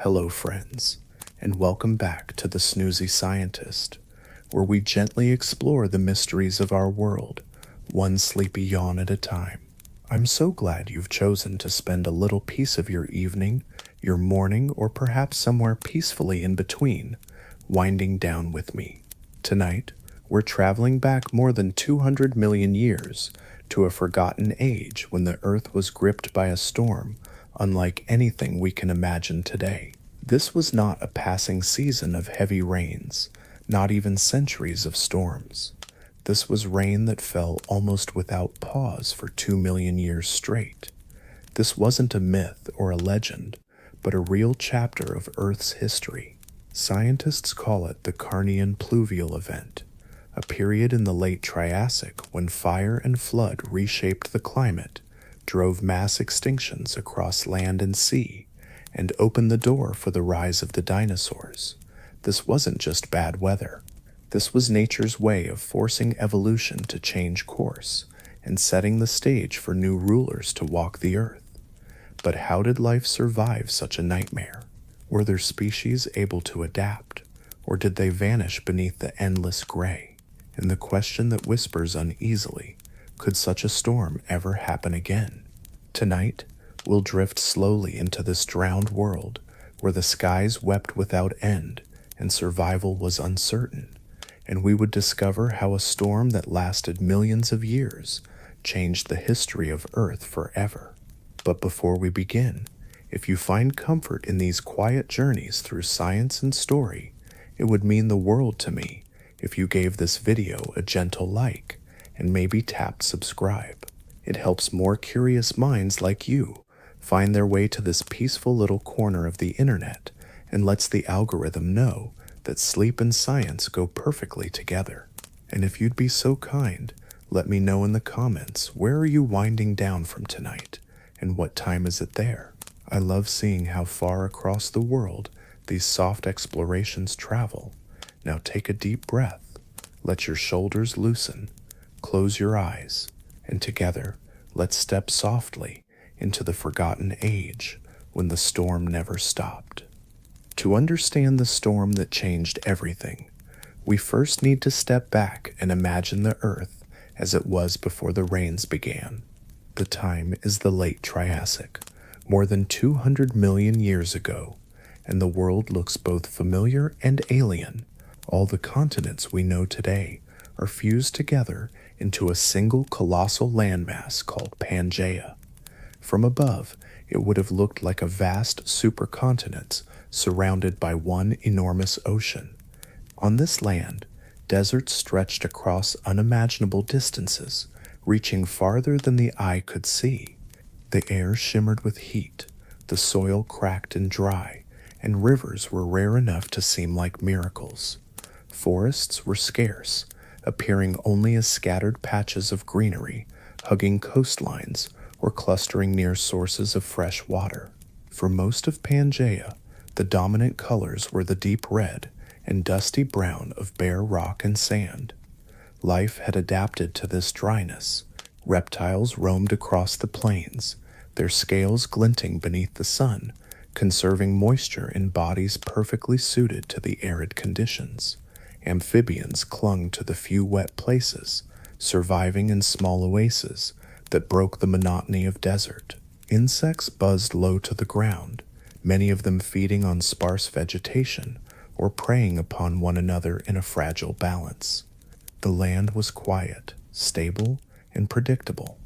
Hello, friends, and welcome back to The Snoozy Scientist, where we gently explore the mysteries of our world, one sleepy yawn at a time. I'm so glad you've chosen to spend a little piece of your evening, your morning, or perhaps somewhere peacefully in between, winding down with me. Tonight, we're traveling back more than 200 million years to a forgotten age when the Earth was gripped by a storm unlike anything we can imagine today. This was not a passing season of heavy rains, not even centuries of storms. This was rain that fell almost without pause for 2 million years straight. This wasn't a myth or a legend, but a real chapter of Earth's history. Scientists call it the Carnian pluvial event, a period in the late Triassic when fire and flood reshaped the climate, drove mass extinctions across land and sea, and opened the door for the rise of the dinosaurs. This wasn't just bad weather. This was nature's way of forcing evolution to change course and setting the stage for new rulers to walk the earth. But how did life survive such a nightmare? Were their species able to adapt, or did they vanish beneath the endless gray? And the question that whispers uneasily, could such a storm ever happen again? Tonight, we'll drift slowly into this drowned world where the skies wept without end and survival was uncertain, and we would discover how a storm that lasted millions of years changed the history of Earth forever. But before we begin, if you find comfort in these quiet journeys through science and story, it would mean the world to me if you gave this video a gentle like and maybe tapped subscribe. It helps more curious minds like you find their way to this peaceful little corner of the internet and lets the algorithm know that sleep and science go perfectly together. And if you'd be so kind, let me know in the comments, where are you winding down from tonight and what time is it there? I love seeing how far across the world these soft explorations travel. Now take a deep breath, let your shoulders loosen, close your eyes, and together, let's step softly into the forgotten age when the storm never stopped. To understand the storm that changed everything, we first need to step back and imagine the Earth as it was before the rains began. The time is the late Triassic, more than 200 million years ago, and the world looks both familiar and alien. All the continents we know today are fused together into a single colossal landmass called Pangaea. From above, it would have looked like a vast supercontinent surrounded by one enormous ocean. On this land, deserts stretched across unimaginable distances, reaching farther than the eye could see. The air shimmered with heat, the soil cracked and dry, and rivers were rare enough to seem like miracles. Forests were scarce, appearing only as scattered patches of greenery, hugging coastlines or clustering near sources of fresh water. For most of Pangaea, the dominant colors were the deep red and dusty brown of bare rock and sand. Life had adapted to this dryness. Reptiles roamed across the plains, their scales glinting beneath the sun, conserving moisture in bodies perfectly suited to the arid conditions. Amphibians clung to the few wet places, surviving in small oases that broke the monotony of desert. Insects buzzed low to the ground, many of them feeding on sparse vegetation or preying upon one another in a fragile balance. The land was quiet, stable, and predictable.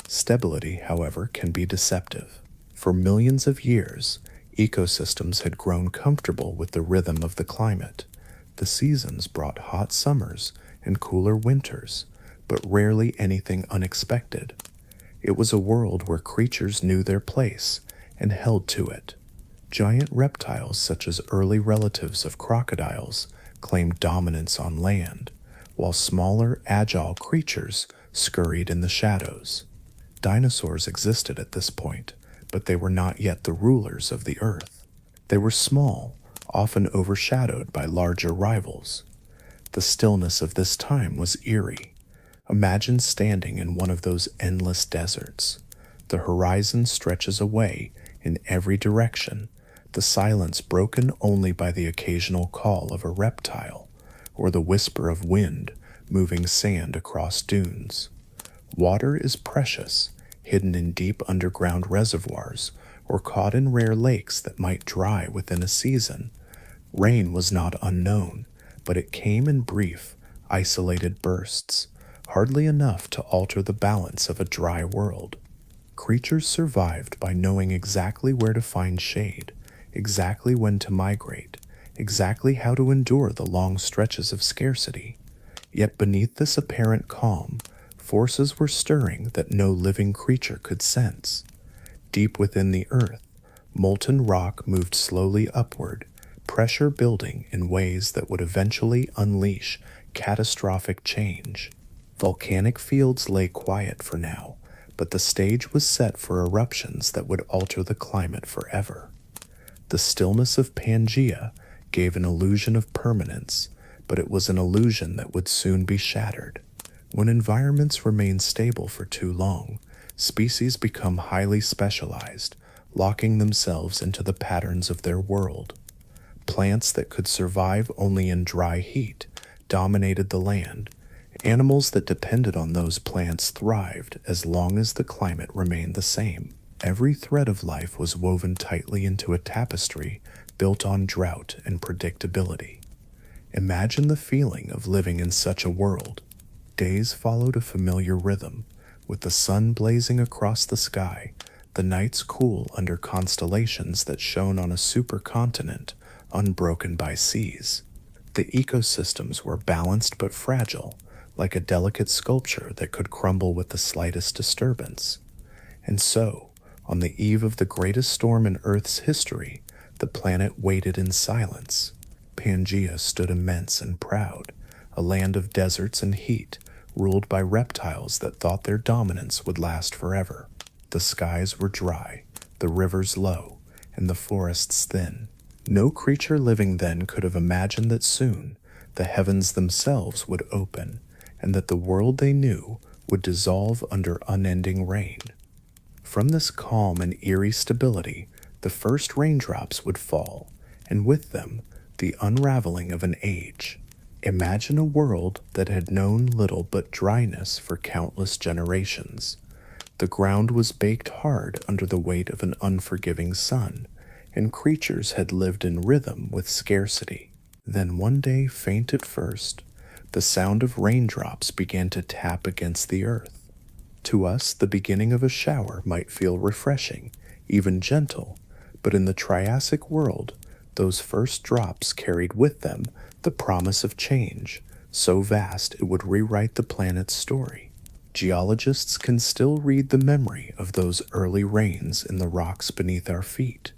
Stability, however, can be deceptive. For millions of years, ecosystems had grown comfortable with the rhythm of the climate. The seasons brought hot summers and cooler winters, but rarely anything unexpected. It was a world where creatures knew their place and held to it. Giant reptiles such as early relatives of crocodiles claimed dominance on land, while smaller, agile creatures scurried in the shadows. Dinosaurs existed at this point, but they were not yet the rulers of the earth. They were small, often overshadowed by larger rivals. The stillness of this time was eerie. Imagine standing in one of those endless deserts. The horizon stretches away in every direction, the silence broken only by the occasional call of a reptile or the whisper of wind moving sand across dunes. Water is precious, hidden in deep underground reservoirs or caught in rare lakes that might dry within a season. Rain was not unknown, but it came in brief, isolated bursts, hardly enough to alter the balance of a dry world. Creatures survived by knowing exactly where to find shade, exactly when to migrate, exactly how to endure the long stretches of scarcity. Yet beneath this apparent calm, forces were stirring that no living creature could sense. Deep within the earth, molten rock moved slowly upward, pressure building in ways that would eventually unleash catastrophic change. Volcanic fields lay quiet for now, but the stage was set for eruptions that would alter the climate forever. The stillness of Pangaea gave an illusion of permanence, but it was an illusion that would soon be shattered. When environments remain stable for too long, species become highly specialized, locking themselves into the patterns of their world. Plants that could survive only in dry heat dominated the land. Animals that depended on those plants thrived as long as the climate remained the same. Every thread of life was woven tightly into a tapestry built on drought and predictability. Imagine the feeling of living in such a world. Days followed a familiar rhythm, with the sun blazing across the sky, the nights cool under constellations that shone on a supercontinent unbroken by seas. The ecosystems were balanced but fragile, like a delicate sculpture that could crumble with the slightest disturbance. And so, on the eve of the greatest storm in Earth's history, the planet waited in silence. Pangaea stood immense and proud, a land of deserts and heat, ruled by reptiles that thought their dominance would last forever. The skies were dry, the rivers low, and the forests thin. No creature living then could have imagined that soon the heavens themselves would open, and that the world they knew would dissolve under unending rain. From this calm and eerie stability, the first raindrops would fall, and with them, the unraveling of an age. Imagine a world that had known little but dryness for countless generations. The ground was baked hard under the weight of an unforgiving sun, and creatures had lived in rhythm with scarcity. Then one day, faint at first, the sound of raindrops began to tap against the earth. To us, the beginning of a shower might feel refreshing, even gentle, but in the Triassic world, those first drops carried with them the promise of change, so vast it would rewrite the planet's story. Geologists can still read the memory of those early rains in the rocks beneath our feet.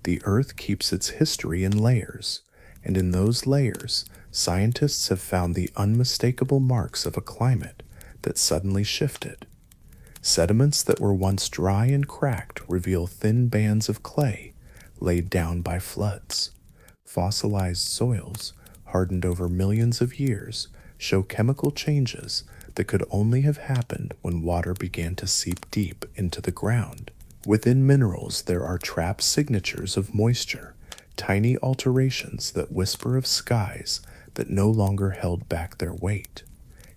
The Earth keeps its history in layers, and in those layers, scientists have found the unmistakable marks of a climate that suddenly shifted. Sediments that were once dry and cracked reveal thin bands of clay laid down by floods. Fossilized soils, hardened over millions of years, show chemical changes that could only have happened when water began to seep deep into the ground. Within minerals, there are trapped signatures of moisture, tiny alterations that whisper of skies that no longer held back their weight.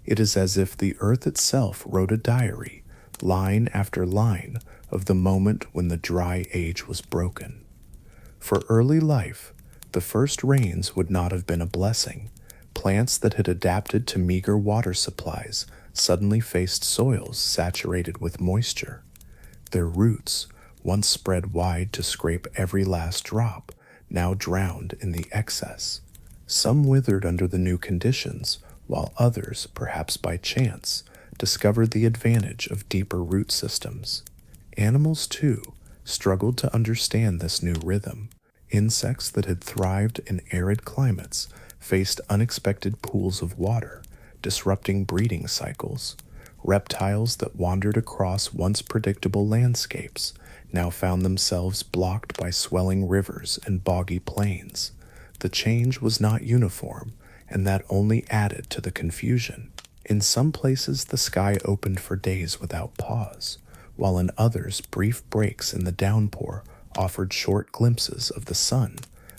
It is as if the earth itself wrote a diary, line after line, of the moment when the dry age was broken. For early life, the first rains would not have been a blessing. Plants that had adapted to meager water supplies suddenly faced soils saturated with moisture. Their roots, once spread wide to scrape every last drop, now drowned in the excess. Some withered under the new conditions, while others, perhaps by chance, discovered the advantage of deeper root systems. Animals, too, struggled to understand this new rhythm. Insects that had thrived in arid climates faced unexpected pools of water, disrupting breeding cycles. Reptiles that wandered across once predictable landscapes now found themselves blocked by swelling rivers and boggy plains. The change was not uniform, and that only added to the confusion. In some places, the sky opened for days without pause, while in others, brief breaks in the downpour offered short glimpses of the sun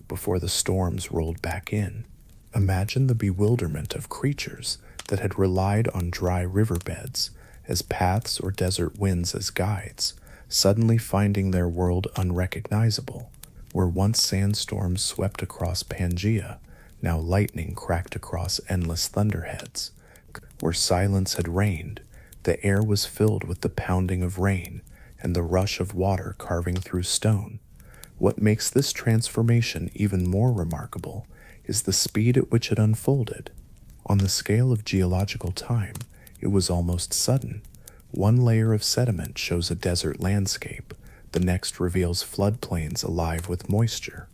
before the storms rolled back in. Imagine the bewilderment of creatures that had relied on dry riverbeds as paths or desert winds as guides, suddenly finding their world unrecognizable. Where once sandstorms swept across Pangaea, now lightning cracked across endless thunderheads. Where silence had reigned, the air was filled with the pounding of rain and the rush of water carving through stone. What makes this transformation even more remarkable is the speed at which it unfolded. On the scale of geological time, it was almost sudden. One layer of sediment shows a desert landscape, the next reveals floodplains alive with moisture.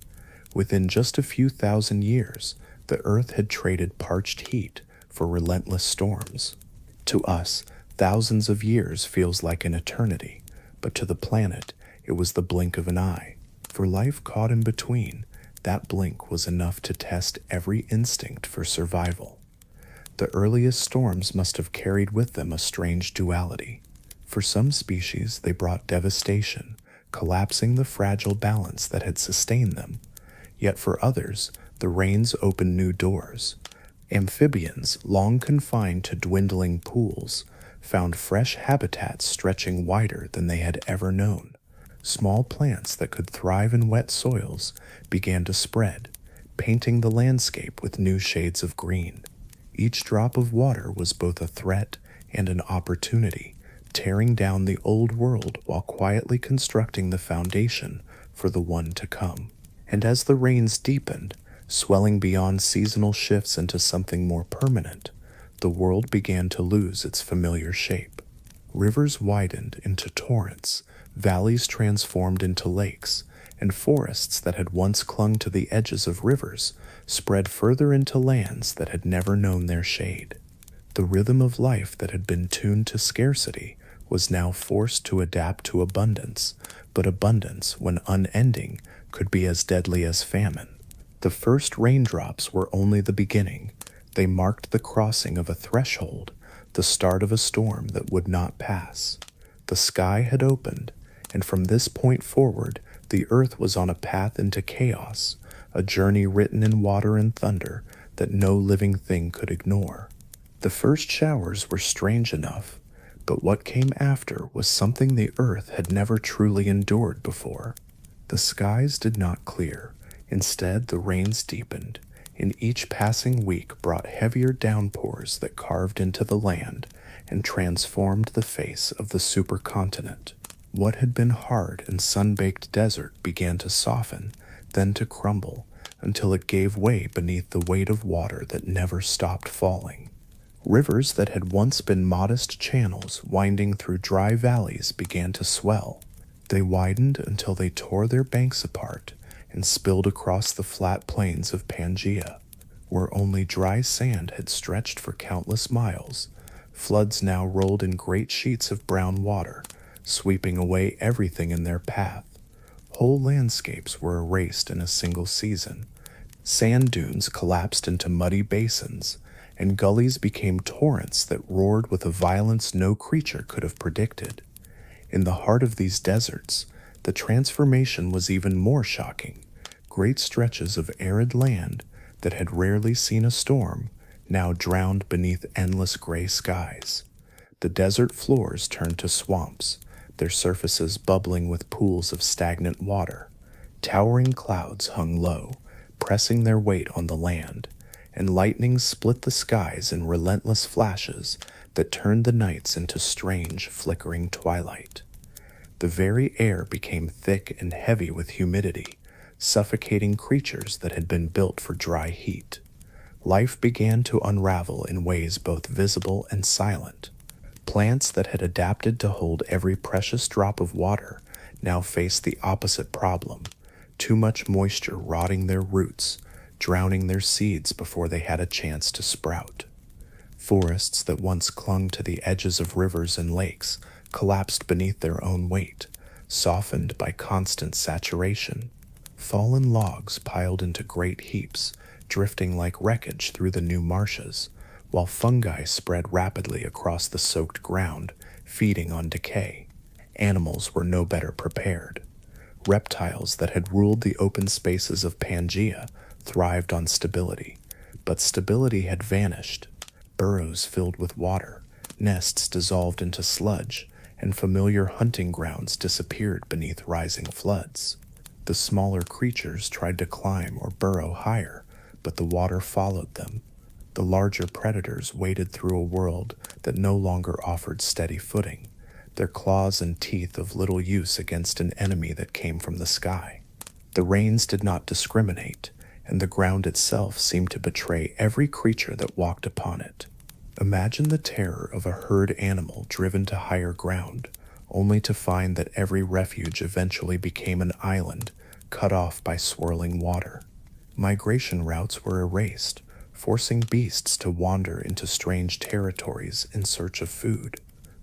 Within just a few thousand years, the Earth had traded parched heat for relentless storms. To us, thousands of years feels like an eternity, but to the planet, it was the blink of an eye. For life caught in between, that blink was enough to test every instinct for survival. The earliest storms must have carried with them a strange duality. For some species, they brought devastation, collapsing the fragile balance that had sustained them. Yet for others, the rains opened new doors. Amphibians, long confined to dwindling pools, found fresh habitats stretching wider than they had ever known. Small plants that could thrive in wet soils began to spread, painting the landscape with new shades of green. Each drop of water was both a threat and an opportunity, tearing down the old world while quietly constructing the foundation for the one to come. And as the rains deepened, swelling beyond seasonal shifts into something more permanent, the world began to lose its familiar shape. Rivers widened into torrents, valleys transformed into lakes, and forests that had once clung to the edges of rivers spread further into lands that had never known their shade. The rhythm of life that had been tuned to scarcity was now forced to adapt to abundance, but abundance, when unending, could be as deadly as famine. The first raindrops were only the beginning. They marked the crossing of a threshold, the start of a storm that would not pass. The sky had opened, and from this point forward, the earth was on a path into chaos, a journey written in water and thunder that no living thing could ignore. The first showers were strange enough, but what came after was something the earth had never truly endured before. The skies did not clear. Instead, the rains deepened, and each passing week brought heavier downpours that carved into the land and transformed the face of the supercontinent. What had been hard and sun-baked desert began to soften, then to crumble, until it gave way beneath the weight of water that never stopped falling. Rivers that had once been modest channels winding through dry valleys began to swell. They widened until they tore their banks apart and spilled across the flat plains of Pangaea. Where only dry sand had stretched for countless miles, floods now rolled in great sheets of brown water, sweeping away everything in their path. Whole landscapes were erased in a single season. Sand dunes collapsed into muddy basins, and gullies became torrents that roared with a violence no creature could have predicted. In the heart of these deserts, the transformation was even more shocking. Great stretches of arid land that had rarely seen a storm now drowned beneath endless gray skies. The desert floors turned to swamps, their surfaces bubbling with pools of stagnant water. Towering clouds hung low, pressing their weight on the land, and lightning split the skies in relentless flashes that turned the nights into strange, flickering twilight. The very air became thick and heavy with humidity, suffocating creatures that had been built for dry heat. Life began to unravel in ways both visible and silent. Plants that had adapted to hold every precious drop of water now faced the opposite problem: too much moisture rotting their roots, drowning their seeds before they had a chance to sprout. Forests that once clung to the edges of rivers and lakes collapsed beneath their own weight, softened by constant saturation. Fallen logs piled into great heaps, drifting like wreckage through the new marshes, while fungi spread rapidly across the soaked ground, feeding on decay. Animals were no better prepared. Reptiles that had ruled the open spaces of Pangaea thrived on stability, but stability had vanished. Burrows filled with water, nests dissolved into sludge, and familiar hunting grounds disappeared beneath rising floods. The smaller creatures tried to climb or burrow higher, but the water followed them. The larger predators waded through a world that no longer offered steady footing, their claws and teeth of little use against an enemy that came from the sky. The rains did not discriminate, and the ground itself seemed to betray every creature that walked upon it. Imagine the terror of a herd animal driven to higher ground, only to find that every refuge eventually became an island cut off by swirling water. Migration routes were erased, forcing beasts to wander into strange territories in search of food.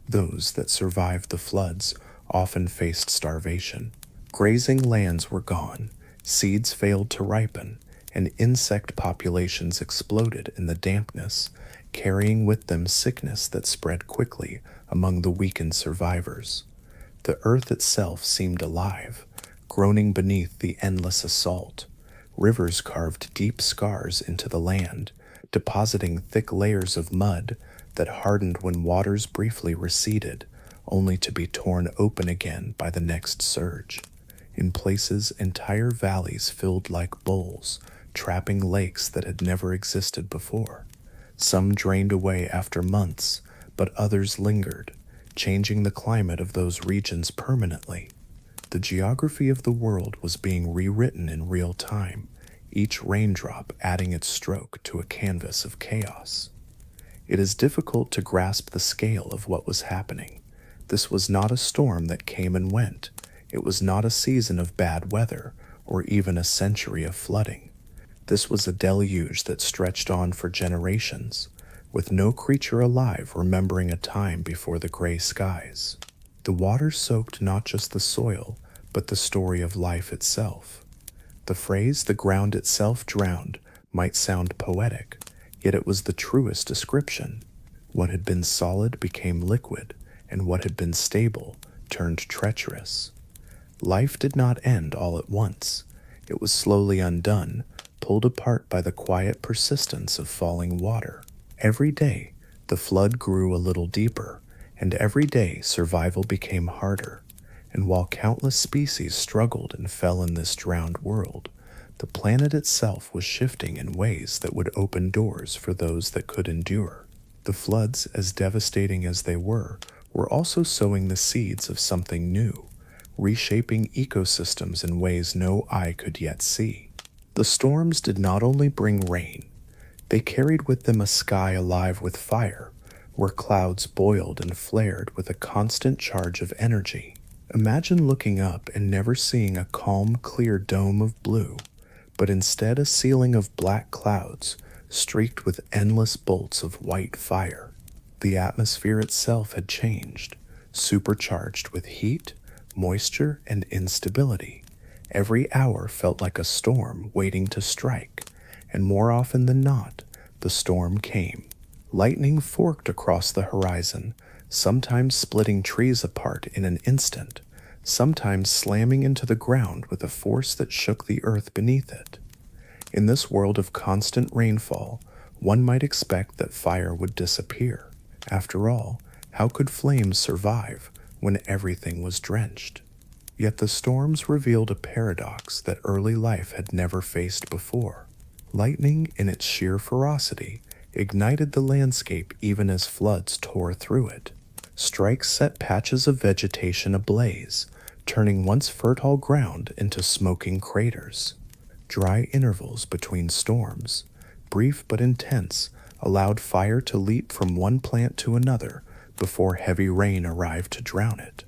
Those that survived the floods often faced starvation. Grazing lands were gone, seeds failed to ripen, and insect populations exploded in the dampness, carrying with them sickness that spread quickly among the weakened survivors. The earth itself seemed alive, groaning beneath the endless assault. Rivers carved deep scars into the land, depositing thick layers of mud that hardened when waters briefly receded, only to be torn open again by the next surge. In places, entire valleys filled like bowls, trapping lakes that had never existed before. Some drained away after months, but others lingered, changing the climate of those regions permanently. The geography of the world was being rewritten in real time, each raindrop adding its stroke to a canvas of chaos. It is difficult to grasp the scale of what was happening. This was not a storm that came and went. It was not a season of bad weather, or even a century of flooding. This was a deluge that stretched on for generations, with no creature alive remembering a time before the gray skies. The water soaked not just the soil, but the story of life itself. The phrase "the ground itself drowned" might sound poetic, yet it was the truest description. What had been solid became liquid, and what had been stable turned treacherous. Life did not end all at once. It was slowly undone, pulled apart by the quiet persistence of falling water. Every day, the flood grew a little deeper, and every day survival became harder. And while countless species struggled and fell in this drowned world, the planet itself was shifting in ways that would open doors for those that could endure. The floods, as devastating as they were also sowing the seeds of something new, reshaping ecosystems in ways no eye could yet see. The storms did not only bring rain, they carried with them a sky alive with fire, where clouds boiled and flared with a constant charge of energy. Imagine looking up and never seeing a calm, clear dome of blue, but instead a ceiling of black clouds streaked with endless bolts of white fire. The atmosphere itself had changed, supercharged with heat, moisture, and instability. Every hour felt like a storm waiting to strike, and more often than not, the storm came. Lightning forked across the horizon, sometimes splitting trees apart in an instant, sometimes slamming into the ground with a force that shook the earth beneath it. In this world of constant rainfall, one might expect that fire would disappear. After all, how could flames survive when everything was drenched? Yet the storms revealed a paradox that early life had never faced before. Lightning, in its sheer ferocity, ignited the landscape even as floods tore through it. Strikes set patches of vegetation ablaze, turning once fertile ground into smoking craters. Dry intervals between storms, brief but intense, allowed fire to leap from one plant to another before heavy rain arrived to drown it.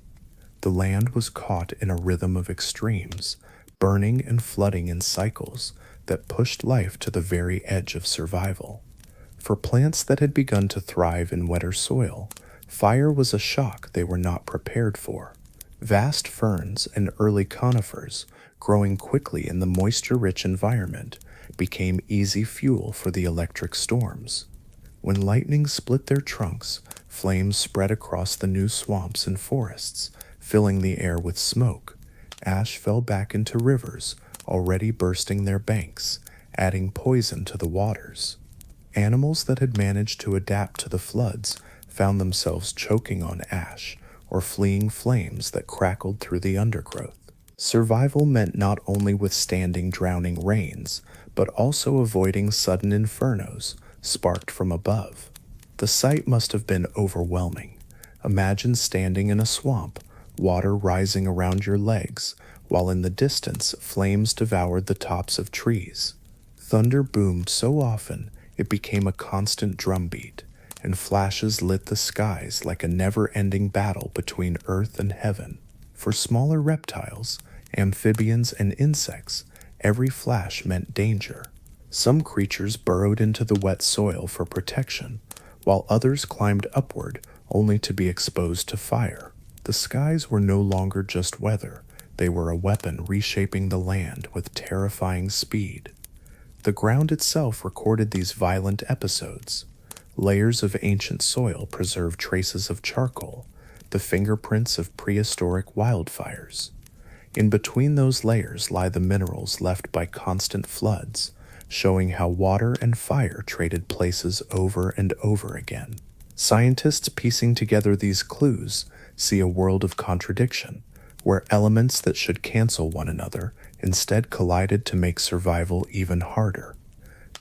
The land was caught in a rhythm of extremes, burning and flooding in cycles that pushed life to the very edge of survival. For plants that had begun to thrive in wetter soil, fire was a shock they were not prepared for. Vast ferns and early conifers, growing quickly in the moisture-rich environment, became easy fuel for the electric storms. When lightning split their trunks, flames spread across the new swamps and forests, filling the air with smoke. Ash fell back into rivers, already bursting their banks, adding poison to the waters. Animals that had managed to adapt to the floods found themselves choking on ash or fleeing flames that crackled through the undergrowth. Survival meant not only withstanding drowning rains, but also avoiding sudden infernos sparked from above. The sight must have been overwhelming. Imagine standing in a swamp, water rising around your legs, while in the distance flames devoured the tops of trees. Thunder boomed so often it became a constant drumbeat, and flashes lit the skies like a never-ending battle between earth and heaven. For smaller reptiles, amphibians, and insects, every flash meant danger. Some creatures burrowed into the wet soil for protection, while others climbed upward only to be exposed to fire. The skies were no longer just weather, they were a weapon reshaping the land with terrifying speed. The ground itself recorded these violent episodes. Layers of ancient soil preserved traces of charcoal, the fingerprints of prehistoric wildfires. In between those layers lie the minerals left by constant floods, showing how water and fire traded places over and over again. Scientists piecing together these clues see a world of contradiction, where elements that should cancel one another instead collided to make survival even harder.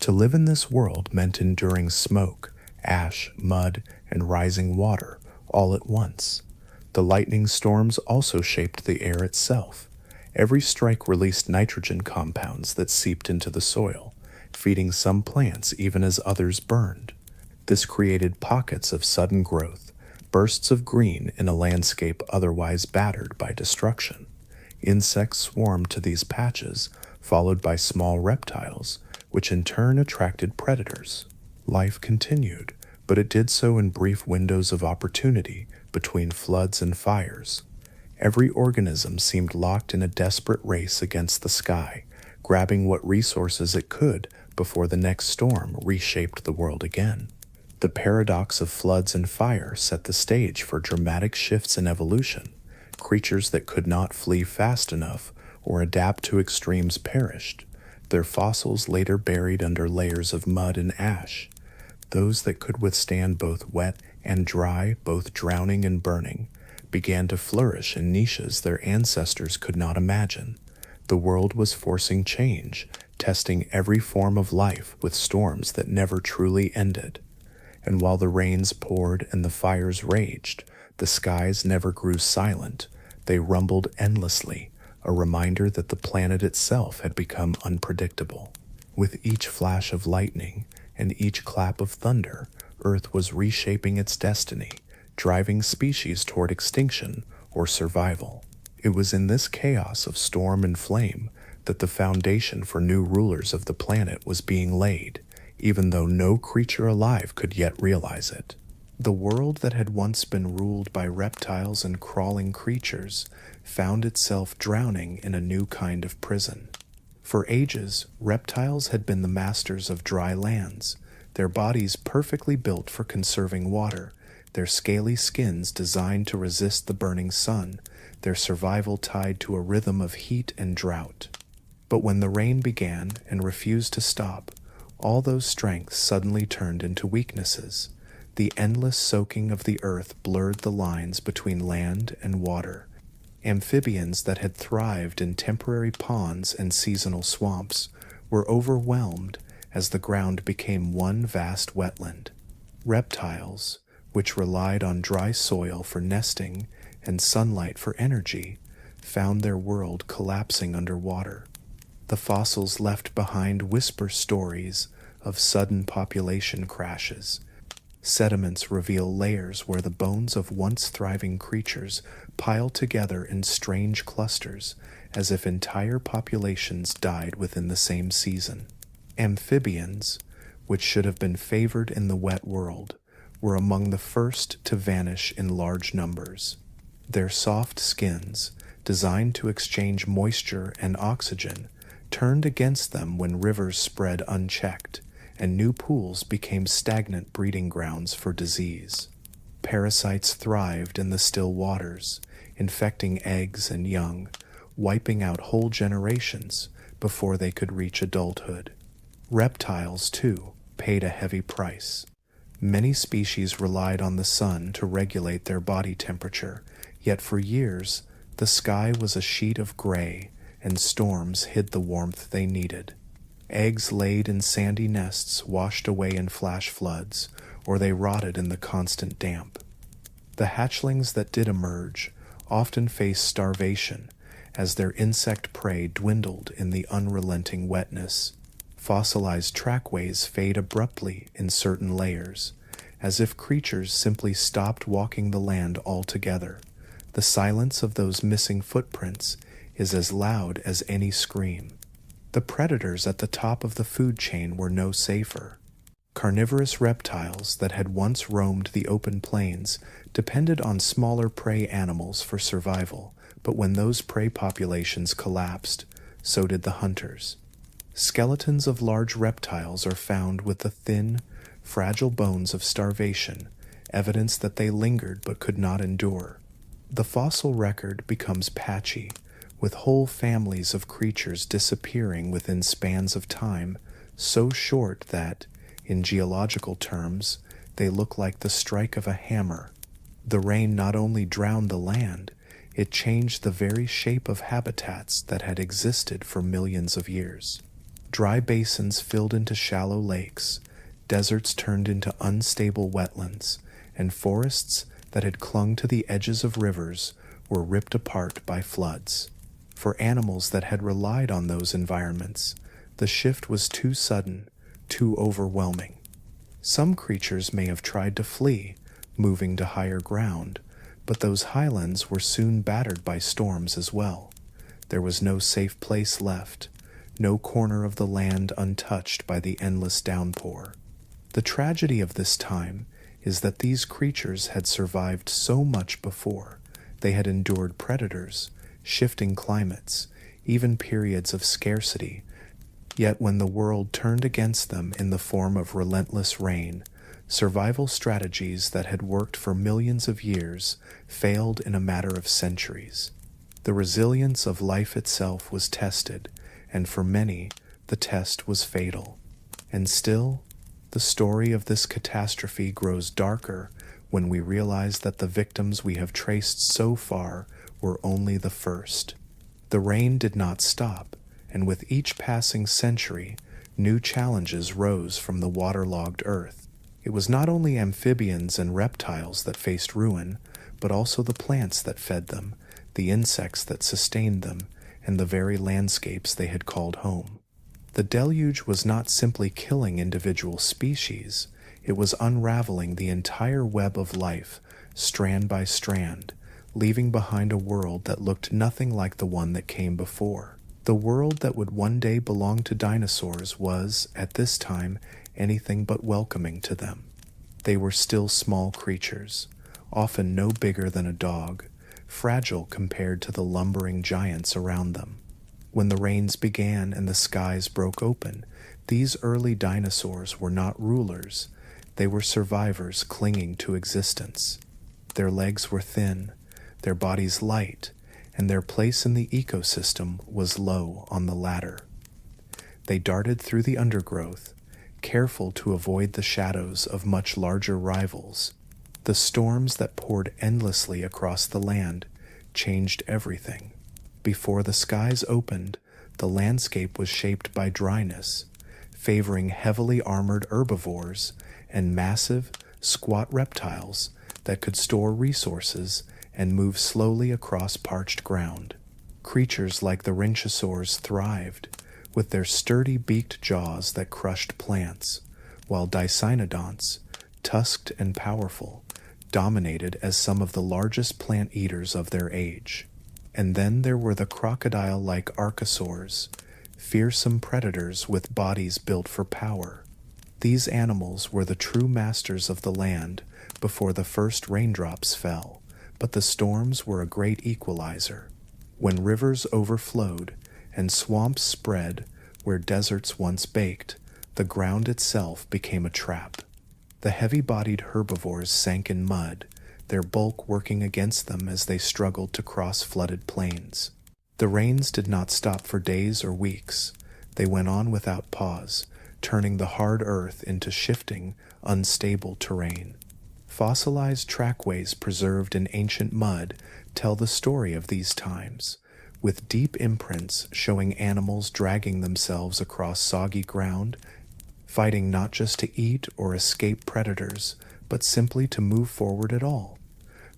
To live in this world meant enduring smoke, ash, mud, and rising water all at once. The lightning storms also shaped the air itself. Every strike released nitrogen compounds that seeped into the soil, feeding some plants even as others burned. This created pockets of sudden growth, bursts of green in a landscape otherwise battered by destruction. Insects swarmed to these patches, followed by small reptiles, which in turn attracted predators. Life continued, but it did so in brief windows of opportunity between floods and fires. Every organism seemed locked in a desperate race against the sky, grabbing what resources it could before the next storm reshaped the world again. The paradox of floods and fire set the stage for dramatic shifts in evolution. Creatures that could not flee fast enough or adapt to extremes perished, their fossils later buried under layers of mud and ash. Those that could withstand both wet and dry, both drowning and burning, began to flourish in niches their ancestors could not imagine. The world was forcing change, testing every form of life with storms that never truly ended. And while the rains poured and the fires raged, the skies never grew silent. They rumbled endlessly, a reminder that the planet itself had become unpredictable. With each flash of lightning and each clap of thunder, Earth was reshaping its destiny, driving species toward extinction or survival. It was in this chaos of storm and flame that the foundation for new rulers of the planet was being laid, even though no creature alive could yet realize it. The world that had once been ruled by reptiles and crawling creatures found itself drowning in a new kind of prison. For ages, reptiles had been the masters of dry lands, their bodies perfectly built for conserving water, their scaly skins designed to resist the burning sun, their survival tied to a rhythm of heat and drought. But when the rain began and refused to stop, all those strengths suddenly turned into weaknesses. The endless soaking of the earth blurred the lines between land and water. Amphibians that had thrived in temporary ponds and seasonal swamps were overwhelmed as the ground became one vast wetland. Reptiles, which relied on dry soil for nesting and sunlight for energy, found their world collapsing underwater. The fossils left behind whisper stories of sudden population crashes. Sediments reveal layers where the bones of once thriving creatures pile together in strange clusters, as if entire populations died within the same season. Amphibians, which should have been favored in the wet world, were among the first to vanish in large numbers. Their soft skins, designed to exchange moisture and oxygen, turned against them when rivers spread unchecked, and new pools became stagnant breeding grounds for disease. Parasites thrived in the still waters, infecting eggs and young, wiping out whole generations before they could reach adulthood. Reptiles, too, paid a heavy price. Many species relied on the sun to regulate their body temperature, yet for years the sky was a sheet of gray and storms hid the warmth they needed. Eggs laid in sandy nests washed away in flash floods, or they rotted in the constant damp. The hatchlings that did emerge often faced starvation as their insect prey dwindled in the unrelenting wetness. Fossilized trackways fade abruptly in certain layers, as if creatures simply stopped walking the land altogether. The silence of those missing footprints is as loud as any scream. The predators at the top of the food chain were no safer. Carnivorous reptiles that had once roamed the open plains depended on smaller prey animals for survival, but when those prey populations collapsed, so did the hunters. Skeletons of large reptiles are found with the thin, fragile bones of starvation, evidence that they lingered but could not endure. The fossil record becomes patchy, with whole families of creatures disappearing within spans of time so short that, in geological terms, they look like the strike of a hammer. The rain not only drowned the land, it changed the very shape of habitats that had existed for millions of years. Dry basins filled into shallow lakes, deserts turned into unstable wetlands, and forests that had clung to the edges of rivers were ripped apart by floods. For animals that had relied on those environments, the shift was too sudden, too overwhelming. Some creatures may have tried to flee, moving to higher ground, but those highlands were soon battered by storms as well. There was no safe place left, no corner of the land untouched by the endless downpour. The tragedy of this time is that these creatures had survived so much before. They had endured predators, shifting climates, even periods of scarcity. Yet when the world turned against them in the form of relentless rain, survival strategies that had worked for millions of years failed in a matter of centuries. The resilience of life itself was tested, and for many, the test was fatal. And still, the story of this catastrophe grows darker when we realize that the victims we have traced so far were only the first. The rain did not stop, and with each passing century, new challenges rose from the waterlogged earth. It was not only amphibians and reptiles that faced ruin, but also the plants that fed them, the insects that sustained them, and the very landscapes they had called home. The deluge was not simply killing individual species, it was unraveling the entire web of life, strand by strand, leaving behind a world that looked nothing like the one that came before. The world that would one day belong to dinosaurs was, at this time, anything but welcoming to them. They were still small creatures, often no bigger than a dog, fragile compared to the lumbering giants around them. When the rains began and the skies broke open, these early dinosaurs were not rulers, they were survivors clinging to existence. Their legs were thin, their bodies light, and their place in the ecosystem was low on the ladder. They darted through the undergrowth, careful to avoid the shadows of much larger rivals. The storms that poured endlessly across the land changed everything. Before the skies opened, the landscape was shaped by dryness, favoring heavily armored herbivores and massive, squat reptiles that could store resources and move slowly across parched ground. Creatures like the rhynchosaurs thrived, with their sturdy beaked jaws that crushed plants, while dicynodonts, tusked and powerful, dominated as some of the largest plant eaters of their age. And then there were the crocodile-like archosaurs, fearsome predators with bodies built for power. These animals were the true masters of the land before the first raindrops fell, but the storms were a great equalizer. When rivers overflowed and swamps spread where deserts once baked, the ground itself became a trap. The heavy-bodied herbivores sank in mud, their bulk working against them as they struggled to cross flooded plains. The rains did not stop for days or weeks. They went on without pause, turning the hard earth into shifting, unstable terrain. Fossilized trackways preserved in ancient mud tell the story of these times, with deep imprints showing animals dragging themselves across soggy ground, fighting not just to eat or escape predators, but simply to move forward at all.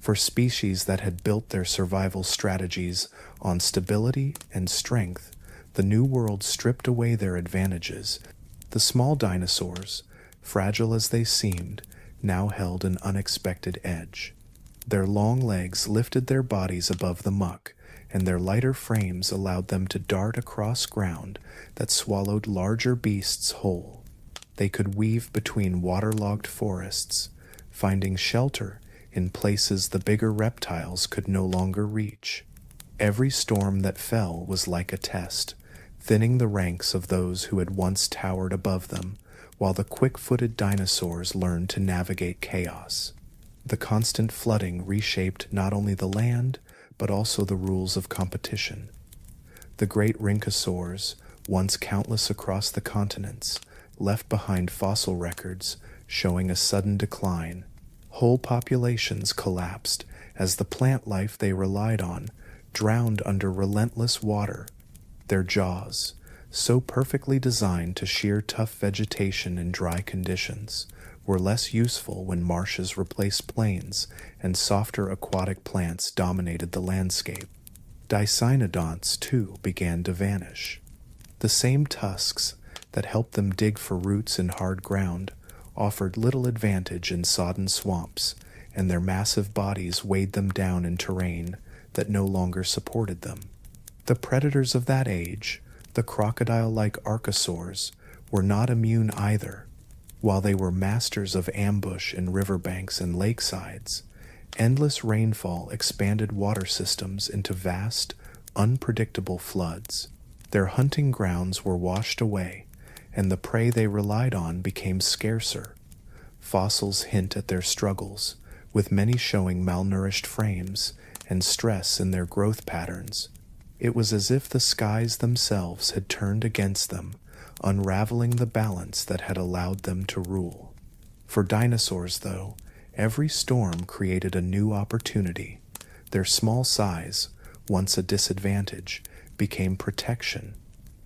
For species that had built their survival strategies on stability and strength, the New World stripped away their advantages. The small dinosaurs, fragile as they seemed, now held an unexpected edge. Their long legs lifted their bodies above the muck, and their lighter frames allowed them to dart across ground that swallowed larger beasts whole. They could weave between waterlogged forests, finding shelter in places the bigger reptiles could no longer reach. Every storm that fell was like a test, thinning the ranks of those who had once towered above them, while the quick-footed dinosaurs learned to navigate chaos. The constant flooding reshaped not only the land, but also the rules of competition. The great rhynchosaurs, once countless across the continents, left behind fossil records showing a sudden decline. Whole populations collapsed as the plant life they relied on drowned under relentless water. Their jaws, so perfectly designed to shear tough vegetation in dry conditions, were less useful when marshes replaced plains and softer aquatic plants dominated the landscape. Dicynodonts, too, began to vanish. The same tusks that helped them dig for roots in hard ground offered little advantage in sodden swamps, and their massive bodies weighed them down in terrain that no longer supported them. The predators of that age, the crocodile-like archosaurs, were not immune either. While they were masters of ambush in riverbanks and lakesides, endless rainfall expanded water systems into vast, unpredictable floods. Their hunting grounds were washed away, and the prey they relied on became scarcer. Fossils hint at their struggles, with many showing malnourished frames and stress in their growth patterns. It was as if the skies themselves had turned against them, unraveling the balance that had allowed them to rule. For dinosaurs, though, every storm created a new opportunity. Their small size, once a disadvantage, became protection.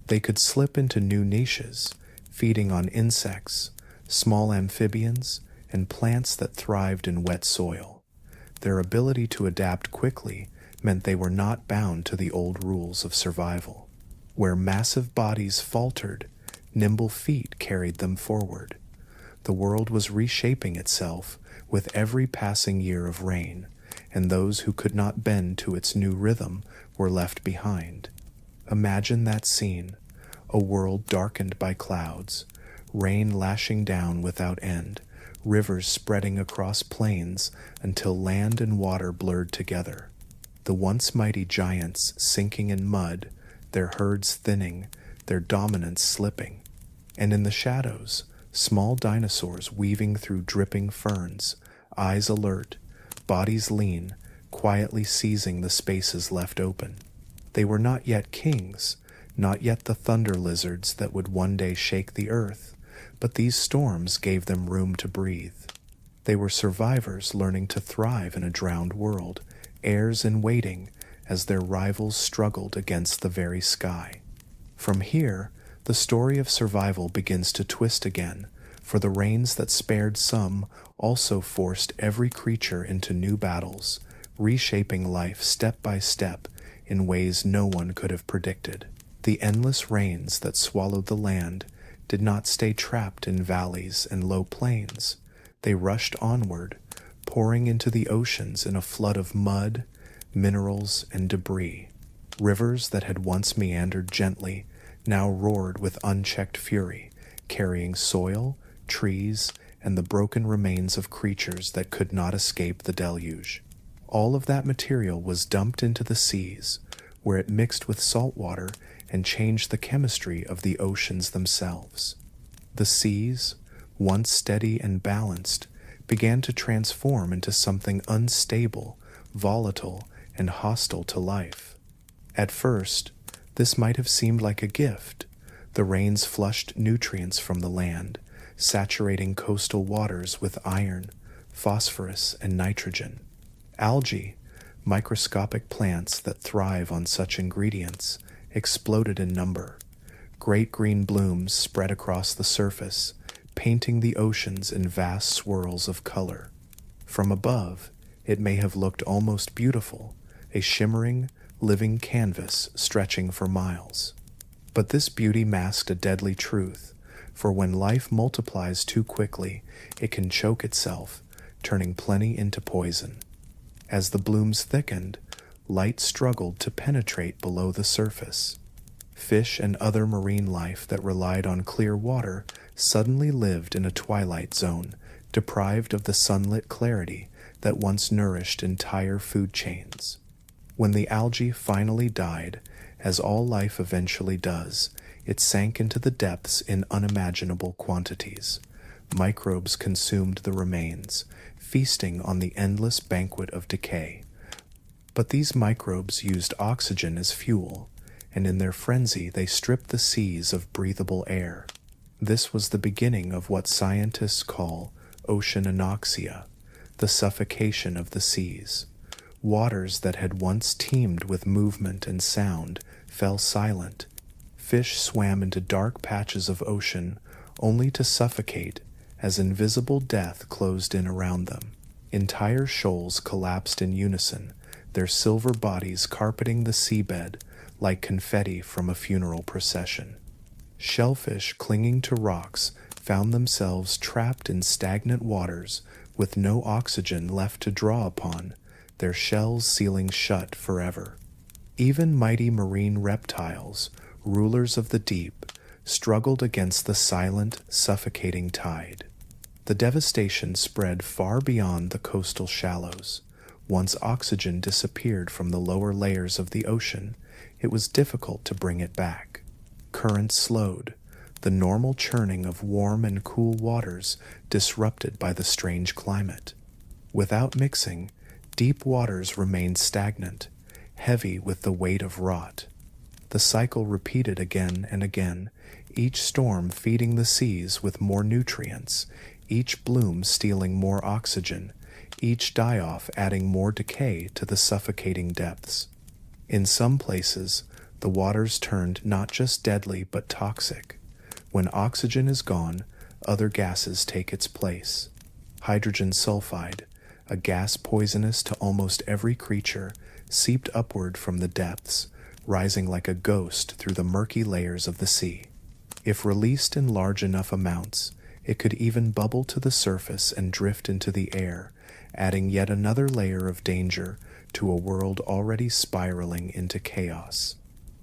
They could slip into new niches, feeding on insects, small amphibians, and plants that thrived in wet soil. Their ability to adapt quickly meant they were not bound to the old rules of survival. Where massive bodies faltered, nimble feet carried them forward. The world was reshaping itself with every passing year of rain, and those who could not bend to its new rhythm were left behind. Imagine that scene, a world darkened by clouds, rain lashing down without end, rivers spreading across plains until land and water blurred together. The once mighty giants sinking in mud, their herds thinning, their dominance slipping. And in the shadows, small dinosaurs weaving through dripping ferns, eyes alert, bodies lean, quietly seizing the spaces left open. They were not yet kings, not yet the thunder lizards that would one day shake the earth, but these storms gave them room to breathe. They were survivors learning to thrive in a drowned world, heirs in waiting as their rivals struggled against the very sky. From here, the story of survival begins to twist again, for the rains that spared some also forced every creature into new battles, reshaping life step by step in ways no one could have predicted. The endless rains that swallowed the land did not stay trapped in valleys and low plains. They rushed onward, pouring into the oceans in a flood of mud, minerals, and debris. Rivers that had once meandered gently now roared with unchecked fury, carrying soil, trees, and the broken remains of creatures that could not escape the deluge. All of that material was dumped into the seas, where it mixed with salt water and changed the chemistry of the oceans themselves. The seas, once steady and balanced, began to transform into something unstable, volatile, and hostile to life. At first, this might have seemed like a gift. The rains flushed nutrients from the land, saturating coastal waters with iron, phosphorus, and nitrogen. Algae, microscopic plants that thrive on such ingredients, exploded in number. Great green blooms spread across the surface, painting the oceans in vast swirls of color. From above, it may have looked almost beautiful, a shimmering, living canvas stretching for miles. But this beauty masked a deadly truth, for when life multiplies too quickly, it can choke itself, turning plenty into poison. As the blooms thickened, light struggled to penetrate below the surface. Fish and other marine life that relied on clear water suddenly lived in a twilight zone, deprived of the sunlit clarity that once nourished entire food chains. When the algae finally died, as all life eventually does, it sank into the depths in unimaginable quantities. Microbes consumed the remains, feasting on the endless banquet of decay. But these microbes used oxygen as fuel, and in their frenzy they stripped the seas of breathable air. This was the beginning of what scientists call ocean anoxia, the suffocation of the seas. Waters that had once teemed with movement and sound fell silent. Fish swam into dark patches of ocean, only to suffocate as invisible death closed in around them. Entire shoals collapsed in unison, their silver bodies carpeting the seabed like confetti from a funeral procession. Shellfish clinging to rocks found themselves trapped in stagnant waters with no oxygen left to draw upon, their shells sealing shut forever. Even mighty marine reptiles, rulers of the deep, struggled against the silent, suffocating tide. The devastation spread far beyond the coastal shallows. Once oxygen disappeared from the lower layers of the ocean, it was difficult to bring it back. Currents slowed, the normal churning of warm and cool waters disrupted by the strange climate. Without mixing, deep waters remained stagnant, heavy with the weight of rot. The cycle repeated again and again, each storm feeding the seas with more nutrients, each bloom stealing more oxygen, each die-off adding more decay to the suffocating depths. In some places, the waters turned not just deadly but toxic. When oxygen is gone, other gases take its place. Hydrogen sulfide, a gas poisonous to almost every creature, seeped upward from the depths, rising like a ghost through the murky layers of the sea. If released in large enough amounts, it could even bubble to the surface and drift into the air, adding yet another layer of danger to a world already spiraling into chaos.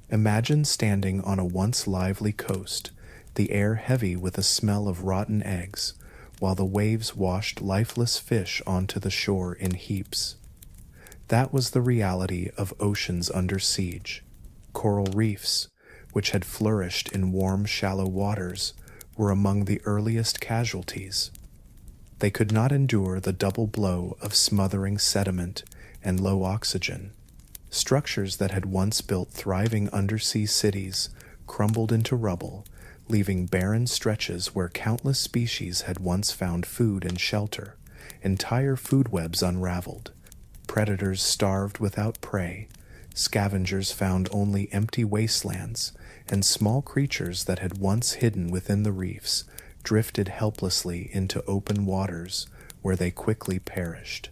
Imagine standing on a once lively coast, the air heavy with a smell of rotten eggs, while the waves washed lifeless fish onto the shore in heaps. That was the reality of oceans under siege. Coral reefs, which had flourished in warm, shallow waters, were among the earliest casualties. They could not endure the double blow of smothering sediment and low oxygen. Structures that had once built thriving undersea cities crumbled into rubble, leaving barren stretches where countless species had once found food and shelter. Entire food webs unraveled. Predators starved without prey, scavengers found only empty wastelands, and small creatures that had once hidden within the reefs drifted helplessly into open waters where they quickly perished.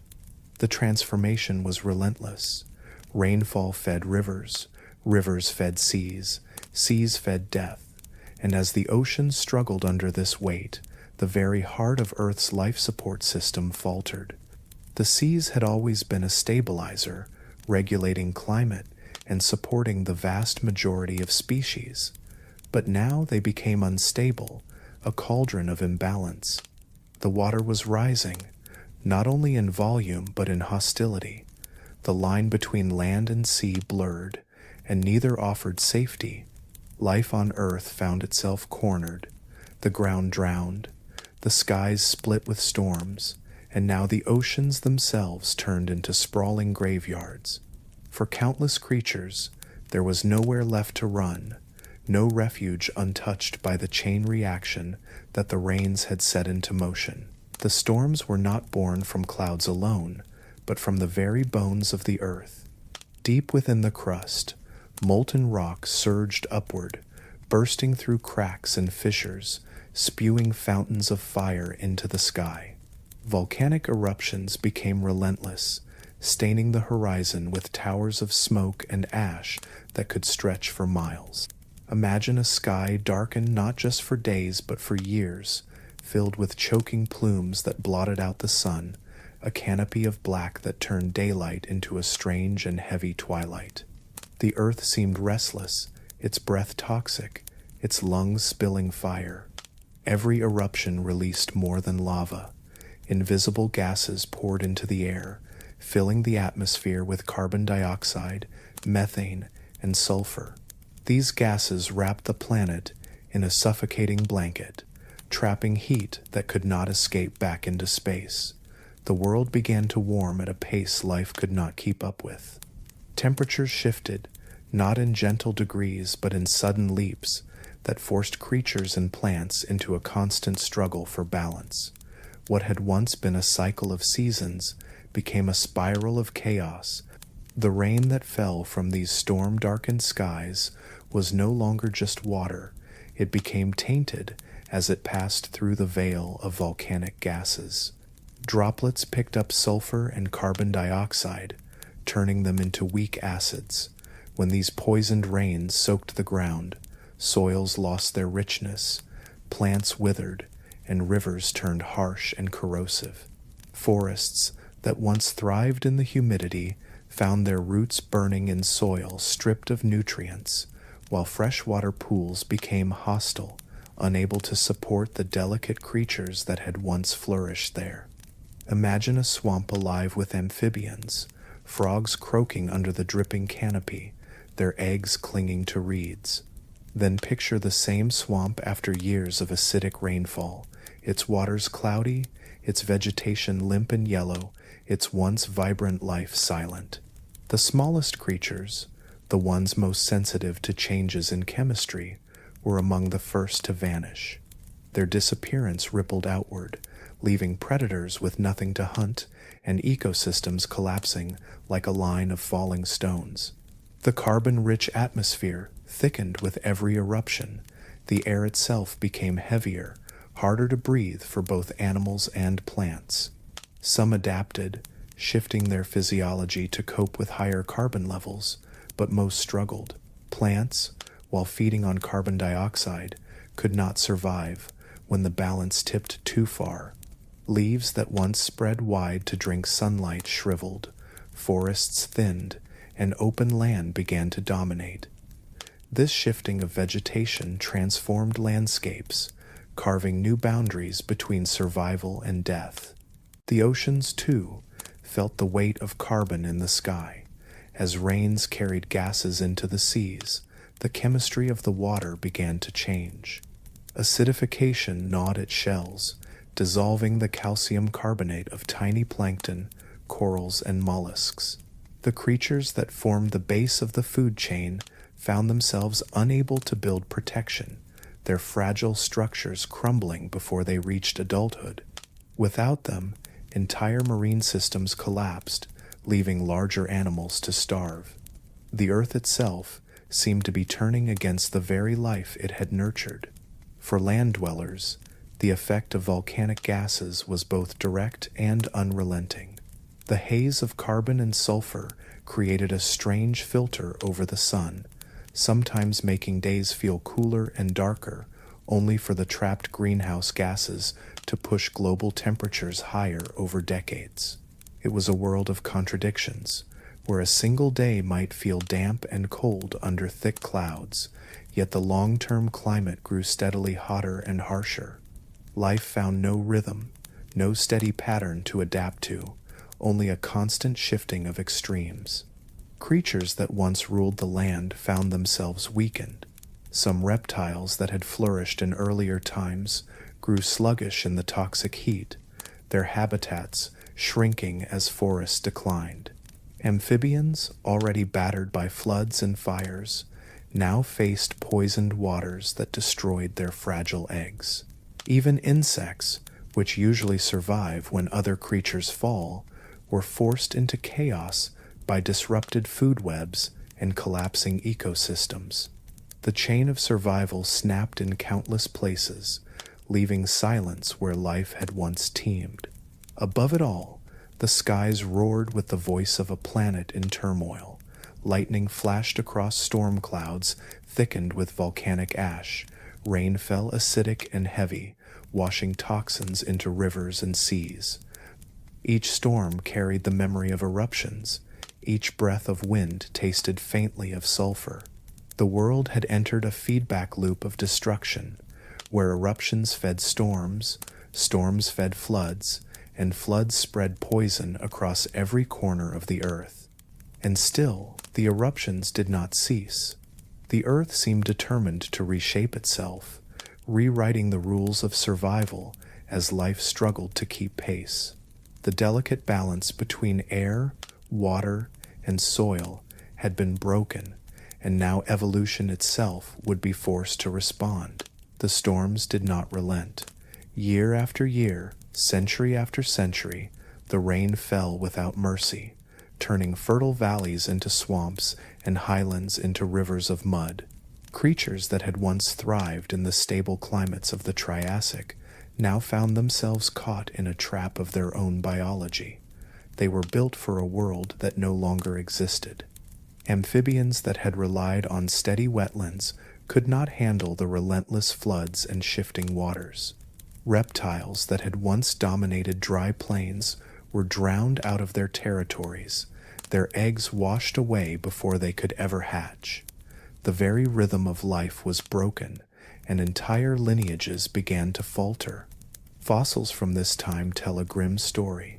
The transformation was relentless. Rainfall fed rivers, rivers fed seas, seas fed death, and as the ocean struggled under this weight, the very heart of Earth's life support system faltered. The seas had always been a stabilizer, regulating climate and supporting the vast majority of species, but now they became unstable, a cauldron of imbalance. The water was rising, not only in volume but in hostility. The line between land and sea blurred, and neither offered safety. Life on Earth found itself cornered, the ground drowned, the skies split with storms, and now the oceans themselves turned into sprawling graveyards. For countless creatures, There was nowhere left to run, no refuge untouched by the chain reaction that the rains had set into motion. The storms were not born from clouds alone, but from the very bones of the earth. Deep within the crust, molten rock surged upward, bursting through cracks and fissures, spewing fountains of fire into the sky. Volcanic eruptions became relentless, staining the horizon with towers of smoke and ash that could stretch for miles. Imagine a sky darkened not just for days but for years, filled with choking plumes that blotted out the sun, a canopy of black that turned daylight into a strange and heavy twilight. The earth seemed restless, its breath toxic, its lungs spilling fire. Every eruption released more than lava. Invisible gases poured into the air, filling the atmosphere with carbon dioxide, methane, and sulfur. These gases wrapped the planet in a suffocating blanket, trapping heat that could not escape back into space. The world began to warm at a pace life could not keep up with. Temperatures shifted, not in gentle degrees but in sudden leaps that forced creatures and plants into a constant struggle for balance. What had once been a cycle of seasons became a spiral of chaos. The rain that fell from these storm-darkened skies was no longer just water. It became tainted as it passed through the veil of volcanic gases. Droplets picked up sulfur and carbon dioxide, turning them into weak acids. When these poisoned rains soaked the ground, soils lost their richness, plants withered, and rivers turned harsh and corrosive. Forests that once thrived in the humidity found their roots burning in soil stripped of nutrients, while freshwater pools became hostile, unable to support the delicate creatures that had once flourished there. Imagine a swamp alive with amphibians, frogs croaking under the dripping canopy, their eggs clinging to reeds. Then picture the same swamp after years of acidic rainfall, its waters cloudy, its vegetation limp and yellow, its once vibrant life silent. The smallest creatures, the ones most sensitive to changes in chemistry, were among the first to vanish. Their disappearance rippled outward, leaving predators with nothing to hunt and ecosystems collapsing like a line of falling stones. The carbon-rich atmosphere thickened with every eruption. The air itself became heavier, harder to breathe for both animals and plants. Some adapted, shifting their physiology to cope with higher carbon levels, but most struggled. Plants, while feeding on carbon dioxide, could not survive when the balance tipped too far. Leaves that once spread wide to drink sunlight shriveled, forests thinned, and open land began to dominate. This shifting of vegetation transformed landscapes, carving new boundaries between survival and death. The oceans, too, felt the weight of carbon in the sky. As rains carried gases into the seas, the chemistry of the water began to change. Acidification gnawed at shells, dissolving the calcium carbonate of tiny plankton, corals, and mollusks. The creatures that formed the base of the food chain found themselves unable to build protection, their fragile structures crumbling before they reached adulthood. Without them, entire marine systems collapsed, leaving larger animals to starve. The earth itself seemed to be turning against the very life it had nurtured. For land dwellers, the effect of volcanic gases was both direct and unrelenting. The haze of carbon and sulfur created a strange filter over the sun, sometimes making days feel cooler and darker, only for the trapped greenhouse gases to push global temperatures higher over decades. It was a world of contradictions, where a single day might feel damp and cold under thick clouds, yet the long-term climate grew steadily hotter and harsher. Life found no rhythm, no steady pattern to adapt to, only a constant shifting of extremes. Creatures that once ruled the land found themselves weakened. Some reptiles that had flourished in earlier times grew sluggish in the toxic heat, their habitats shrinking as forests declined. Amphibians, already battered by floods and fires, now faced poisoned waters that destroyed their fragile eggs. Even insects, which usually survive when other creatures fall, were forced into chaos by disrupted food webs and collapsing ecosystems. The chain of survival snapped in countless places, leaving silence where life had once teemed. Above it all, the skies roared with the voice of a planet in turmoil. Lightning flashed across storm clouds thickened with volcanic ash. Rain fell acidic and heavy, washing toxins into rivers and seas. Each storm carried the memory of eruptions. Each breath of wind tasted faintly of sulfur. The world had entered a feedback loop of destruction, where eruptions fed storms, storms fed floods, and floods spread poison across every corner of the earth. And still, the eruptions did not cease. The earth seemed determined to reshape itself, rewriting the rules of survival as life struggled to keep pace. The delicate balance between air, water, and soil had been broken, and now evolution itself would be forced to respond. The storms did not relent. Year after year, century after century, the rain fell without mercy, turning fertile valleys into swamps and highlands into rivers of mud. Creatures that had once thrived in the stable climates of the Triassic now found themselves caught in a trap of their own biology. They were built for a world that no longer existed. Amphibians that had relied on steady wetlands could not handle the relentless floods and shifting waters. Reptiles that had once dominated dry plains were drowned out of their territories, their eggs washed away before they could ever hatch. The very rhythm of life was broken, and entire lineages began to falter. Fossils from this time tell a grim story.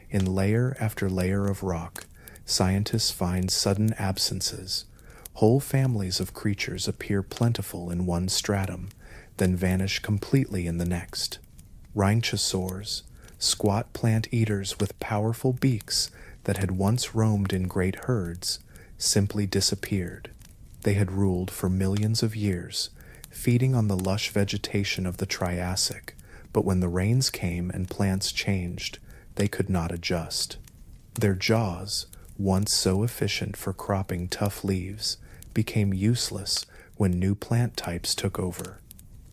In layer after layer of rock, scientists find sudden absences. Whole families of creatures appear plentiful in one stratum, then vanish completely in the next. Rhinoceros, squat plant eaters with powerful beaks that had once roamed in great herds, simply disappeared. They had ruled for millions of years, feeding on the lush vegetation of the Triassic, but when the rains came and plants changed, they could not adjust. Their jaws, once so efficient for cropping tough leaves, became useless when new plant types took over.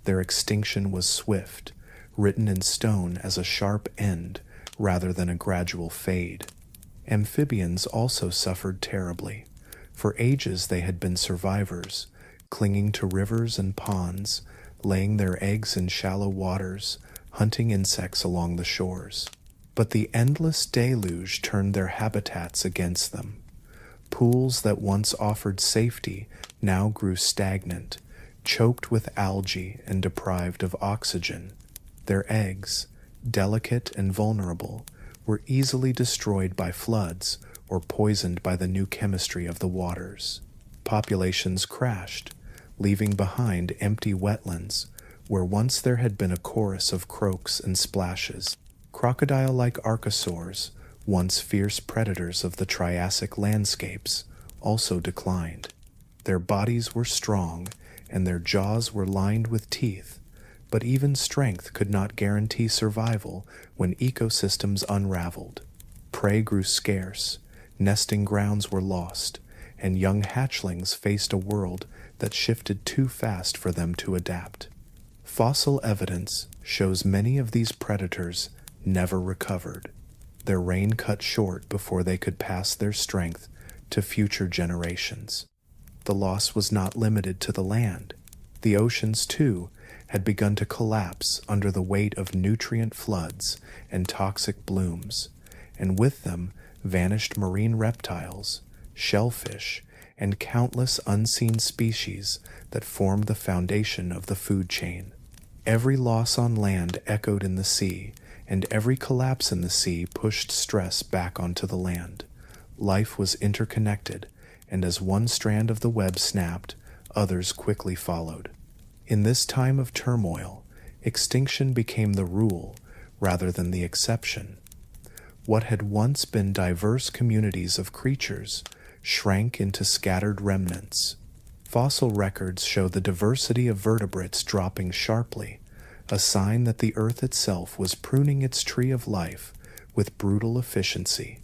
Their extinction was swift, written in stone as a sharp end rather than a gradual fade. Amphibians also suffered terribly. For ages they had been survivors, clinging to rivers and ponds, laying their eggs in shallow waters, hunting insects along the shores. But the endless deluge turned their habitats against them. Pools that once offered safety now grew stagnant, choked with algae and deprived of oxygen. Their eggs, delicate and vulnerable, were easily destroyed by floods or poisoned by the new chemistry of the waters. Populations crashed, leaving behind empty wetlands where once there had been a chorus of croaks and splashes. Crocodile-like archosaurs, once fierce predators of the Triassic landscapes, also declined. Their bodies were strong, and their jaws were lined with teeth, but even strength could not guarantee survival when ecosystems unraveled. Prey grew scarce, nesting grounds were lost, and young hatchlings faced a world that shifted too fast for them to adapt. Fossil evidence shows many of these predators never recovered. Their reign cut short before they could pass their strength to future generations. The loss was not limited to the land. The oceans, too, had begun to collapse under the weight of nutrient floods and toxic blooms, and with them vanished marine reptiles, shellfish, and countless unseen species that formed the foundation of the food chain. Every loss on land echoed in the sea, and every collapse in the sea pushed stress back onto the land. Life was interconnected, and as one strand of the web snapped, others quickly followed. In this time of turmoil, extinction became the rule rather than the exception. What had once been diverse communities of creatures shrank into scattered remnants. Fossil records show the diversity of vertebrates dropping sharply, a sign that the Earth itself was pruning its tree of life with brutal efficiency.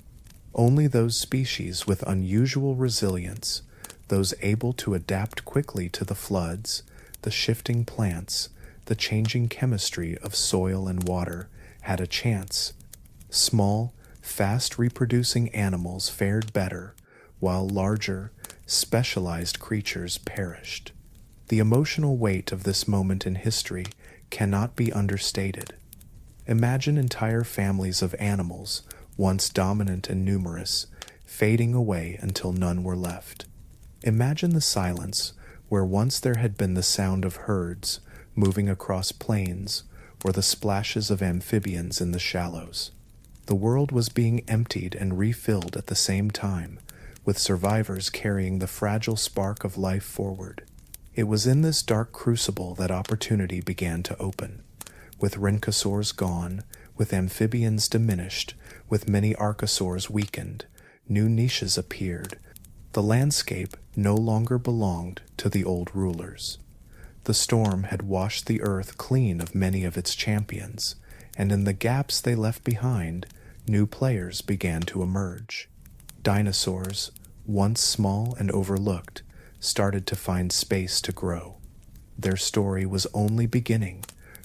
Only those species with unusual resilience, those able to adapt quickly to the floods, the shifting plants, the changing chemistry of soil and water, had a chance. Small, fast-reproducing animals fared better, while larger, specialized creatures perished. The emotional weight of this moment in history cannot be understated. Imagine entire families of animals, once dominant and numerous, fading away until none were left. Imagine the silence where once there had been the sound of herds moving across plains or the splashes of amphibians in the shallows. The world was being emptied and refilled at the same time, with survivors carrying the fragile spark of life forward. It was in this dark crucible that opportunity began to open. With rhynchosaurs gone, with amphibians diminished, with many archosaurs weakened, new niches appeared. The landscape no longer belonged to the old rulers. The storm had washed the earth clean of many of its champions, and in the gaps they left behind, new players began to emerge. Dinosaurs, once small and overlooked, started to find space to grow. Their story was only beginning,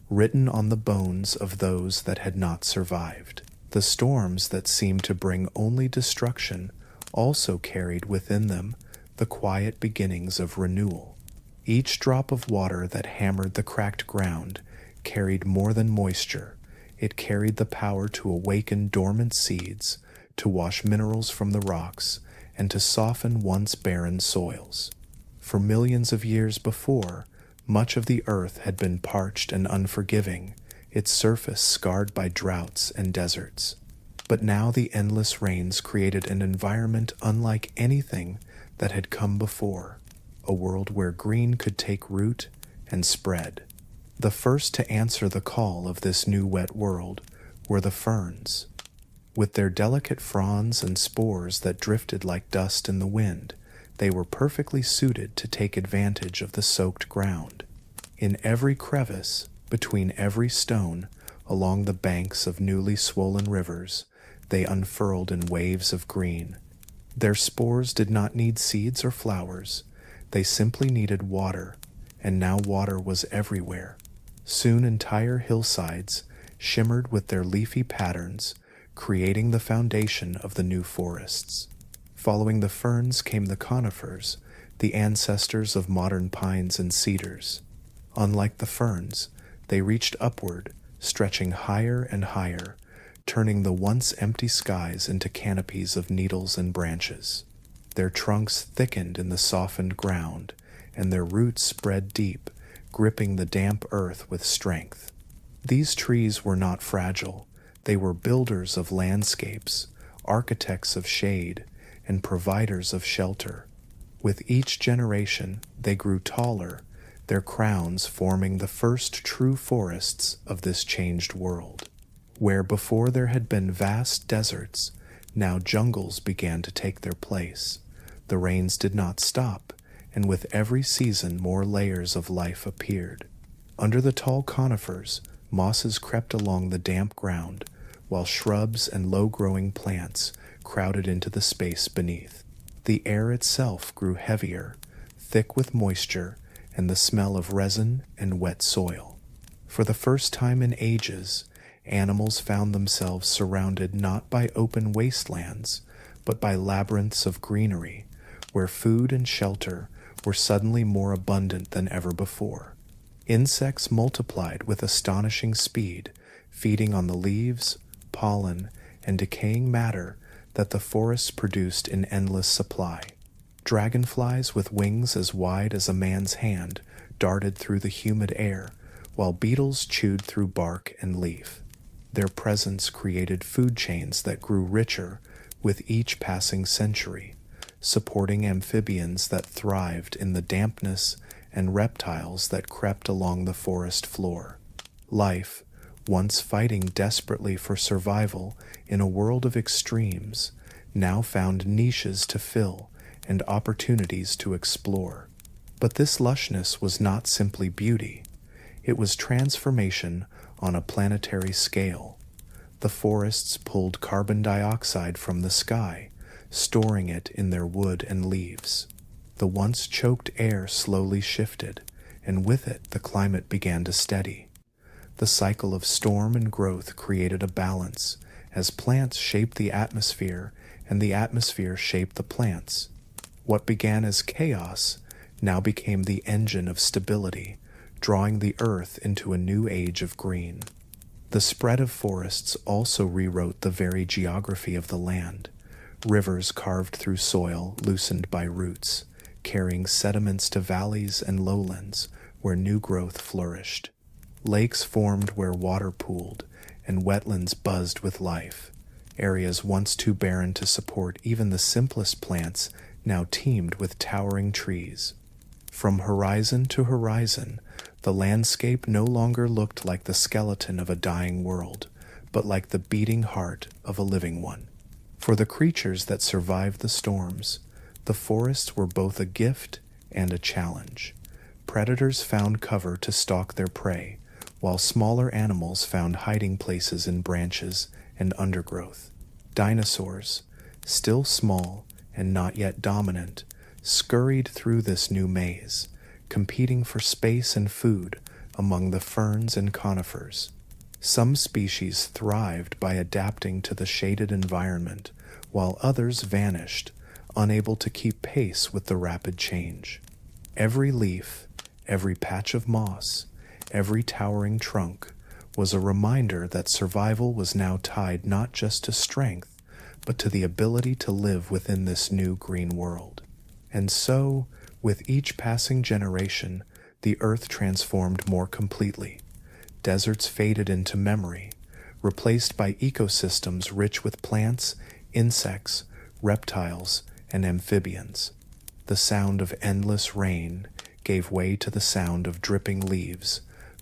written on the bones of those that had not survived. The storms that seemed to bring only destruction also carried within them the quiet beginnings of renewal. Each drop of water that hammered the cracked ground carried more than moisture. It carried the power to awaken dormant seeds, to wash minerals from the rocks, and to soften once barren soils. For millions of years before, much of the earth had been parched and unforgiving, its surface scarred by droughts and deserts. But now the endless rains created an environment unlike anything that had come before, a world where green could take root and spread. The first to answer the call of this new wet world were the ferns. With their delicate fronds and spores that drifted like dust in the wind, they were perfectly suited to take advantage of the soaked ground. In every crevice, between every stone, along the banks of newly swollen rivers, they unfurled in waves of green. Their spores did not need seeds or flowers. They simply needed water, and now water was everywhere. Soon entire hillsides shimmered with their leafy patterns, creating the foundation of the new forests. Following the ferns came the conifers, the ancestors of modern pines and cedars. Unlike the ferns, they reached upward, stretching higher and higher, turning the once empty skies into canopies of needles and branches. Their trunks thickened in the softened ground, and their roots spread deep, gripping the damp earth with strength. These trees were not fragile. They were builders of landscapes, architects of shade, and providers of shelter. With each generation, they grew taller, their crowns forming the first true forests of this changed world. Where before there had been vast deserts, now jungles began to take their place. The rains did not stop, and with every season more layers of life appeared. Under the tall conifers, mosses crept along the damp ground, while shrubs and low-growing plants crowded into the space beneath. The air itself grew heavier, thick with moisture and the smell of resin and wet soil. For the first time in ages, animals found themselves surrounded not by open wastelands, but by labyrinths of greenery, where food and shelter were suddenly more abundant than ever before. Insects multiplied with astonishing speed, feeding on the leaves, pollen, and decaying matter that the forests produced in endless supply. Dragonflies with wings as wide as a man's hand darted through the humid air, while beetles chewed through bark and leaf. Their presence created food chains that grew richer with each passing century, supporting amphibians that thrived in the dampness and reptiles that crept along the forest floor. Life, once fighting desperately for survival in a world of extremes, now found niches to fill and opportunities to explore. But this lushness was not simply beauty, it was transformation on a planetary scale. The forests pulled carbon dioxide from the sky, storing it in their wood and leaves. The once choked air slowly shifted, and with it the climate began to steady. The cycle of storm and growth created a balance, as plants shaped the atmosphere and the atmosphere shaped the plants. What began as chaos now became the engine of stability, drawing the earth into a new age of green. The spread of forests also rewrote the very geography of the land. Rivers carved through soil loosened by roots, carrying sediments to valleys and lowlands where new growth flourished. Lakes formed where water pooled, and wetlands buzzed with life. Areas once too barren to support even the simplest plants now teemed with towering trees. From horizon to horizon, the landscape no longer looked like the skeleton of a dying world, but like the beating heart of a living one. For the creatures that survived the storms, the forests were both a gift and a challenge. Predators found cover to stalk their prey, while smaller animals found hiding places in branches and undergrowth. Dinosaurs, still small and not yet dominant, scurried through this new maze, competing for space and food among the ferns and conifers. Some species thrived by adapting to the shaded environment, while others vanished, unable to keep pace with the rapid change. Every leaf, every patch of moss, every towering trunk was a reminder that survival was now tied not just to strength, but to the ability to live within this new green world. And so, with each passing generation, the earth transformed more completely. Deserts faded into memory, replaced by ecosystems rich with plants, insects, reptiles, and amphibians. The sound of endless rain gave way to the sound of dripping leaves,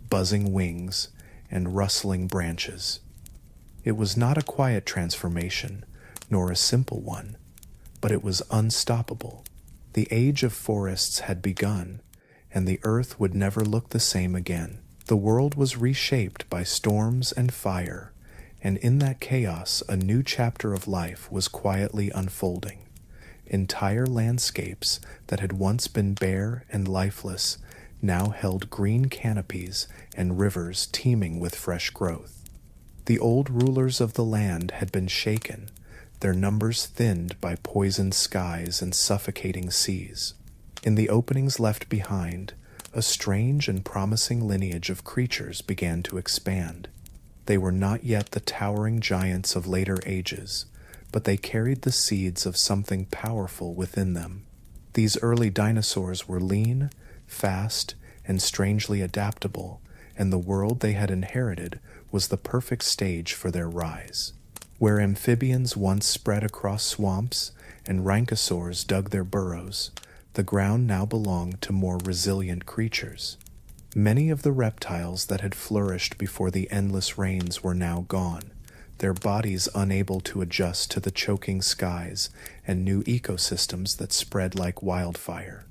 buzzing wings, and rustling branches. It was not a quiet transformation, nor a simple one, but it was unstoppable. The age of forests had begun, and the earth would never look the same again. The world was reshaped by storms and fire, and in that chaos a new chapter of life was quietly unfolding. Entire landscapes that had once been bare and lifeless now held green canopies and rivers teeming with fresh growth. The old rulers of the land had been shaken, their numbers thinned by poisoned skies and suffocating seas. In the openings left behind, a strange and promising lineage of creatures began to expand. They were not yet the towering giants of later ages, but they carried the seeds of something powerful within them. These early dinosaurs were lean, fast, and strangely adaptable, and the world they had inherited was the perfect stage for their rise. Where amphibians once spread across swamps and rhinoceros dug their burrows, the ground now belonged to more resilient creatures. Many of the reptiles that had flourished before the endless rains were now gone, their bodies unable to adjust to the choking skies and new ecosystems that spread like wildfire.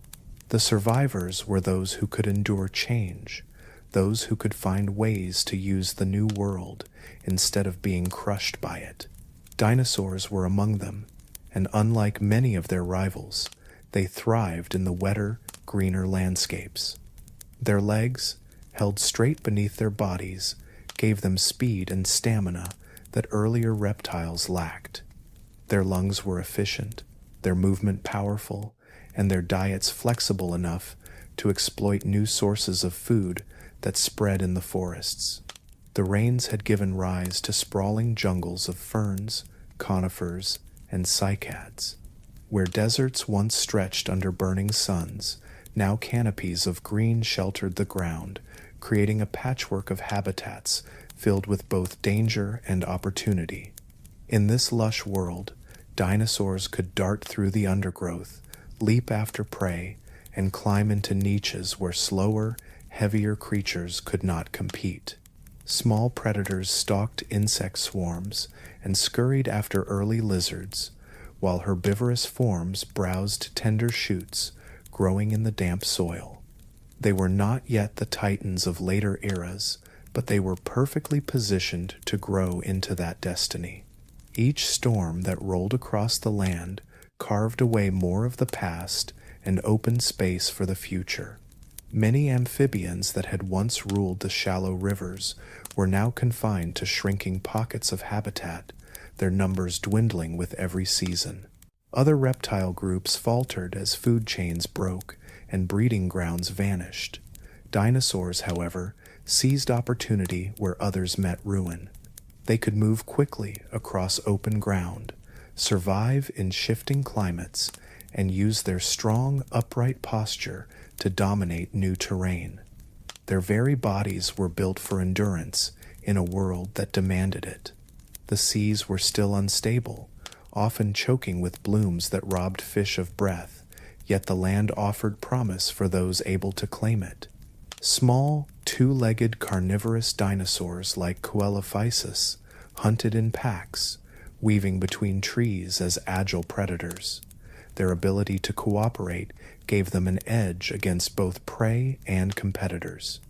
The survivors were those who could endure change, those who could find ways to use the new world instead of being crushed by it. Dinosaurs were among them, and unlike many of their rivals, they thrived in the wetter, greener landscapes. Their legs, held straight beneath their bodies, gave them speed and stamina that earlier reptiles lacked. Their lungs were efficient, their movement powerful, and their diets flexible enough to exploit new sources of food that spread in the forests. The rains had given rise to sprawling jungles of ferns, conifers, and cycads. Where deserts once stretched under burning suns, now canopies of green sheltered the ground, creating a patchwork of habitats filled with both danger and opportunity. In this lush world, dinosaurs could dart through the undergrowth, leap after prey, and climb into niches where slower, heavier creatures could not compete. Small predators stalked insect swarms and scurried after early lizards, while herbivorous forms browsed tender shoots growing in the damp soil. They were not yet the titans of later eras, but they were perfectly positioned to grow into that destiny. Each storm that rolled across the land carved away more of the past and opened space for the future. Many amphibians that had once ruled the shallow rivers were now confined to shrinking pockets of habitat, their numbers dwindling with every season. Other reptile groups faltered as food chains broke and breeding grounds vanished. Dinosaurs, however, seized opportunity where others met ruin. They could move quickly across open ground, survive in shifting climates, and use their strong, upright posture to dominate new terrain. Their very bodies were built for endurance in a world that demanded it. The seas were still unstable, often choking with blooms that robbed fish of breath, yet the land offered promise for those able to claim it. Small, two-legged carnivorous dinosaurs like Coelophysis hunted in packs, weaving between trees as agile predators. Their ability to cooperate gave them an edge against both prey and competitors.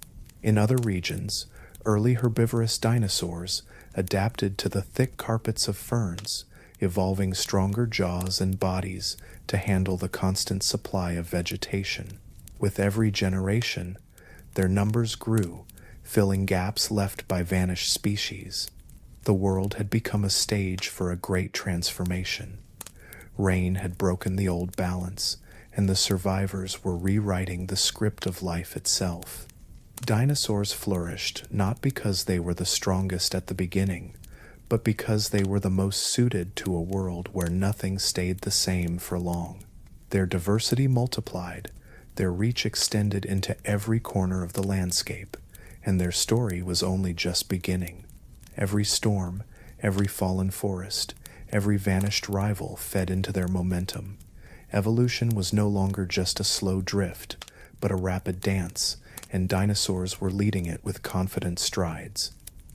In other regions, early herbivorous dinosaurs adapted to the thick carpets of ferns, evolving stronger jaws and bodies to handle the constant supply of vegetation. With every generation, their numbers grew, filling gaps left by vanished species. The world had become a stage for a great transformation. Rain had broken the old balance, and the survivors were rewriting the script of life itself. Dinosaurs flourished not because they were the strongest at the beginning, but because they were the most suited to a world where nothing stayed the same for long. Their diversity multiplied, their reach extended into every corner of the landscape, and their story was only just beginning. Every storm, every fallen forest, every vanished rival fed into their momentum. Evolution was no longer just a slow drift, but a rapid dance, and dinosaurs were leading it with confident strides.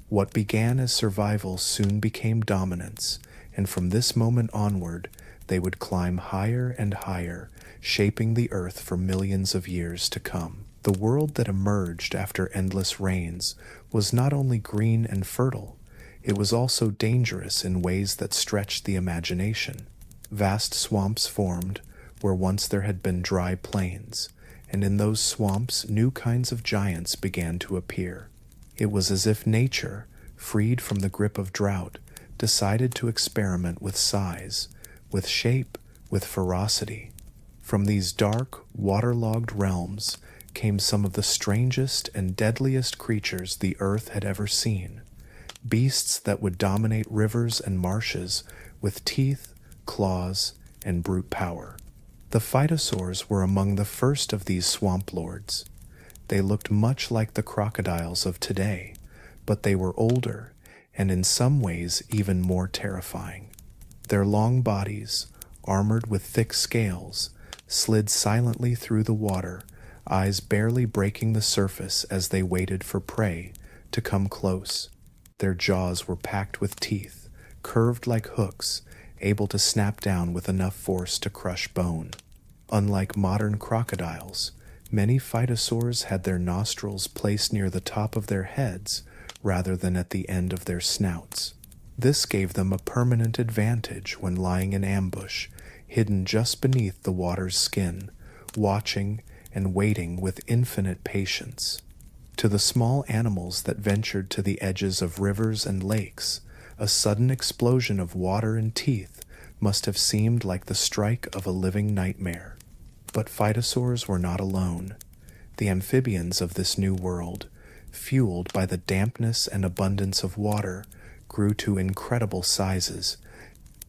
What began as survival soon became dominance, and from this moment onward, they would climb higher and higher, shaping the earth for millions of years to come. The world that emerged after endless rains was not only green and fertile, it was also dangerous in ways that stretched the imagination. Vast swamps formed where once there had been dry plains, and in those swamps new kinds of giants began to appear. It was as if nature, freed from the grip of drought, decided to experiment with size, with shape, with ferocity. From these dark, waterlogged realms came some of the strangest and deadliest creatures the earth had ever seen. Beasts that would dominate rivers and marshes with teeth, claws, and brute power. The phytosaurs were among the first of these swamp lords. They looked much like the crocodiles of today, but they were older and in some ways even more terrifying. Their long bodies, armored with thick scales, slid silently through the water, eyes barely breaking the surface as they waited for prey to come close. Their jaws were packed with teeth, curved like hooks, able to snap down with enough force to crush bone. Unlike modern crocodiles, many phytosaurs had their nostrils placed near the top of their heads rather than at the end of their snouts. This gave them a permanent advantage when lying in ambush, hidden just beneath the water's skin, watching and waiting with infinite patience. To the small animals that ventured to the edges of rivers and lakes, a sudden explosion of water and teeth must have seemed like the strike of a living nightmare. But phytosaurs were not alone. The amphibians of this new world, fueled by the dampness and abundance of water, grew to incredible sizes.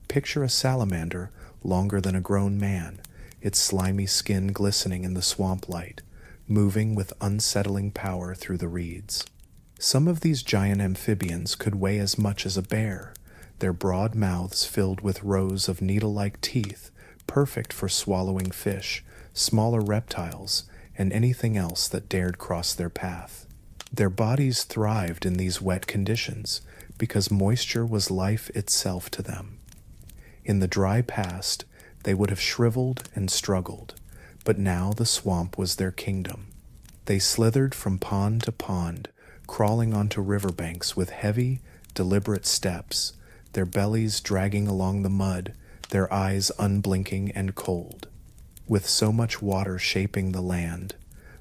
Picture a salamander longer than a grown man, its slimy skin glistening in the swamp light, moving with unsettling power through the reeds. Some of these giant amphibians could weigh as much as a bear, their broad mouths filled with rows of needle-like teeth, perfect for swallowing fish, smaller reptiles, and anything else that dared cross their path. Their bodies thrived in these wet conditions because moisture was life itself to them. In the dry past, they would have shriveled and struggled, but now the swamp was their kingdom. They slithered from pond to pond, crawling onto riverbanks with heavy, deliberate steps, their bellies dragging along the mud, their eyes unblinking and cold. With so much water shaping the land,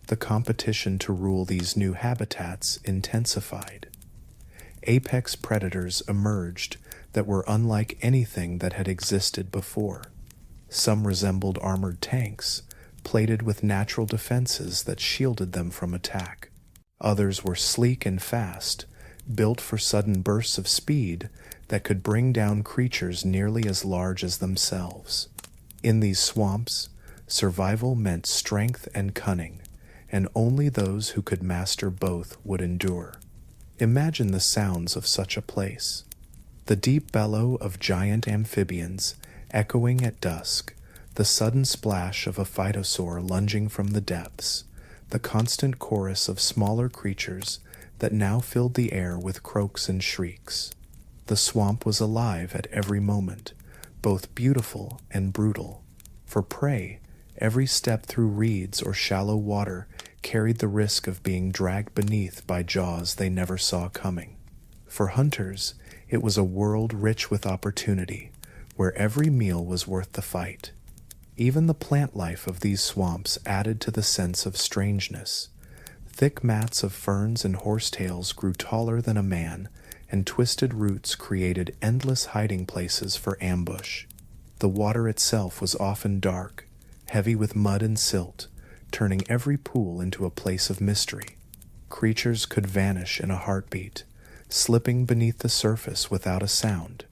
the competition to rule these new habitats intensified. Apex predators emerged that were unlike anything that had existed before. Some resembled armored tanks, plated with natural defenses that shielded them from attack. Others were sleek and fast, built for sudden bursts of speed that could bring down creatures nearly as large as themselves. In these swamps, survival meant strength and cunning, and only those who could master both would endure. Imagine the sounds of such a place. The deep bellow of giant amphibians echoing at dusk, the sudden splash of a phytosaur lunging from the depths, the constant chorus of smaller creatures that now filled the air with croaks and shrieks. The swamp was alive at every moment, both beautiful and brutal. For prey, every step through reeds or shallow water carried the risk of being dragged beneath by jaws they never saw coming. For hunters, it was a world rich with opportunity, where every meal was worth the fight. Even the plant life of these swamps added to the sense of strangeness. Thick mats of ferns and horsetails grew taller than a man, and twisted roots created endless hiding places for ambush. The water itself was often dark, heavy with mud and silt, turning every pool into a place of mystery. Creatures could vanish in a heartbeat, slipping beneath the surface without a sound,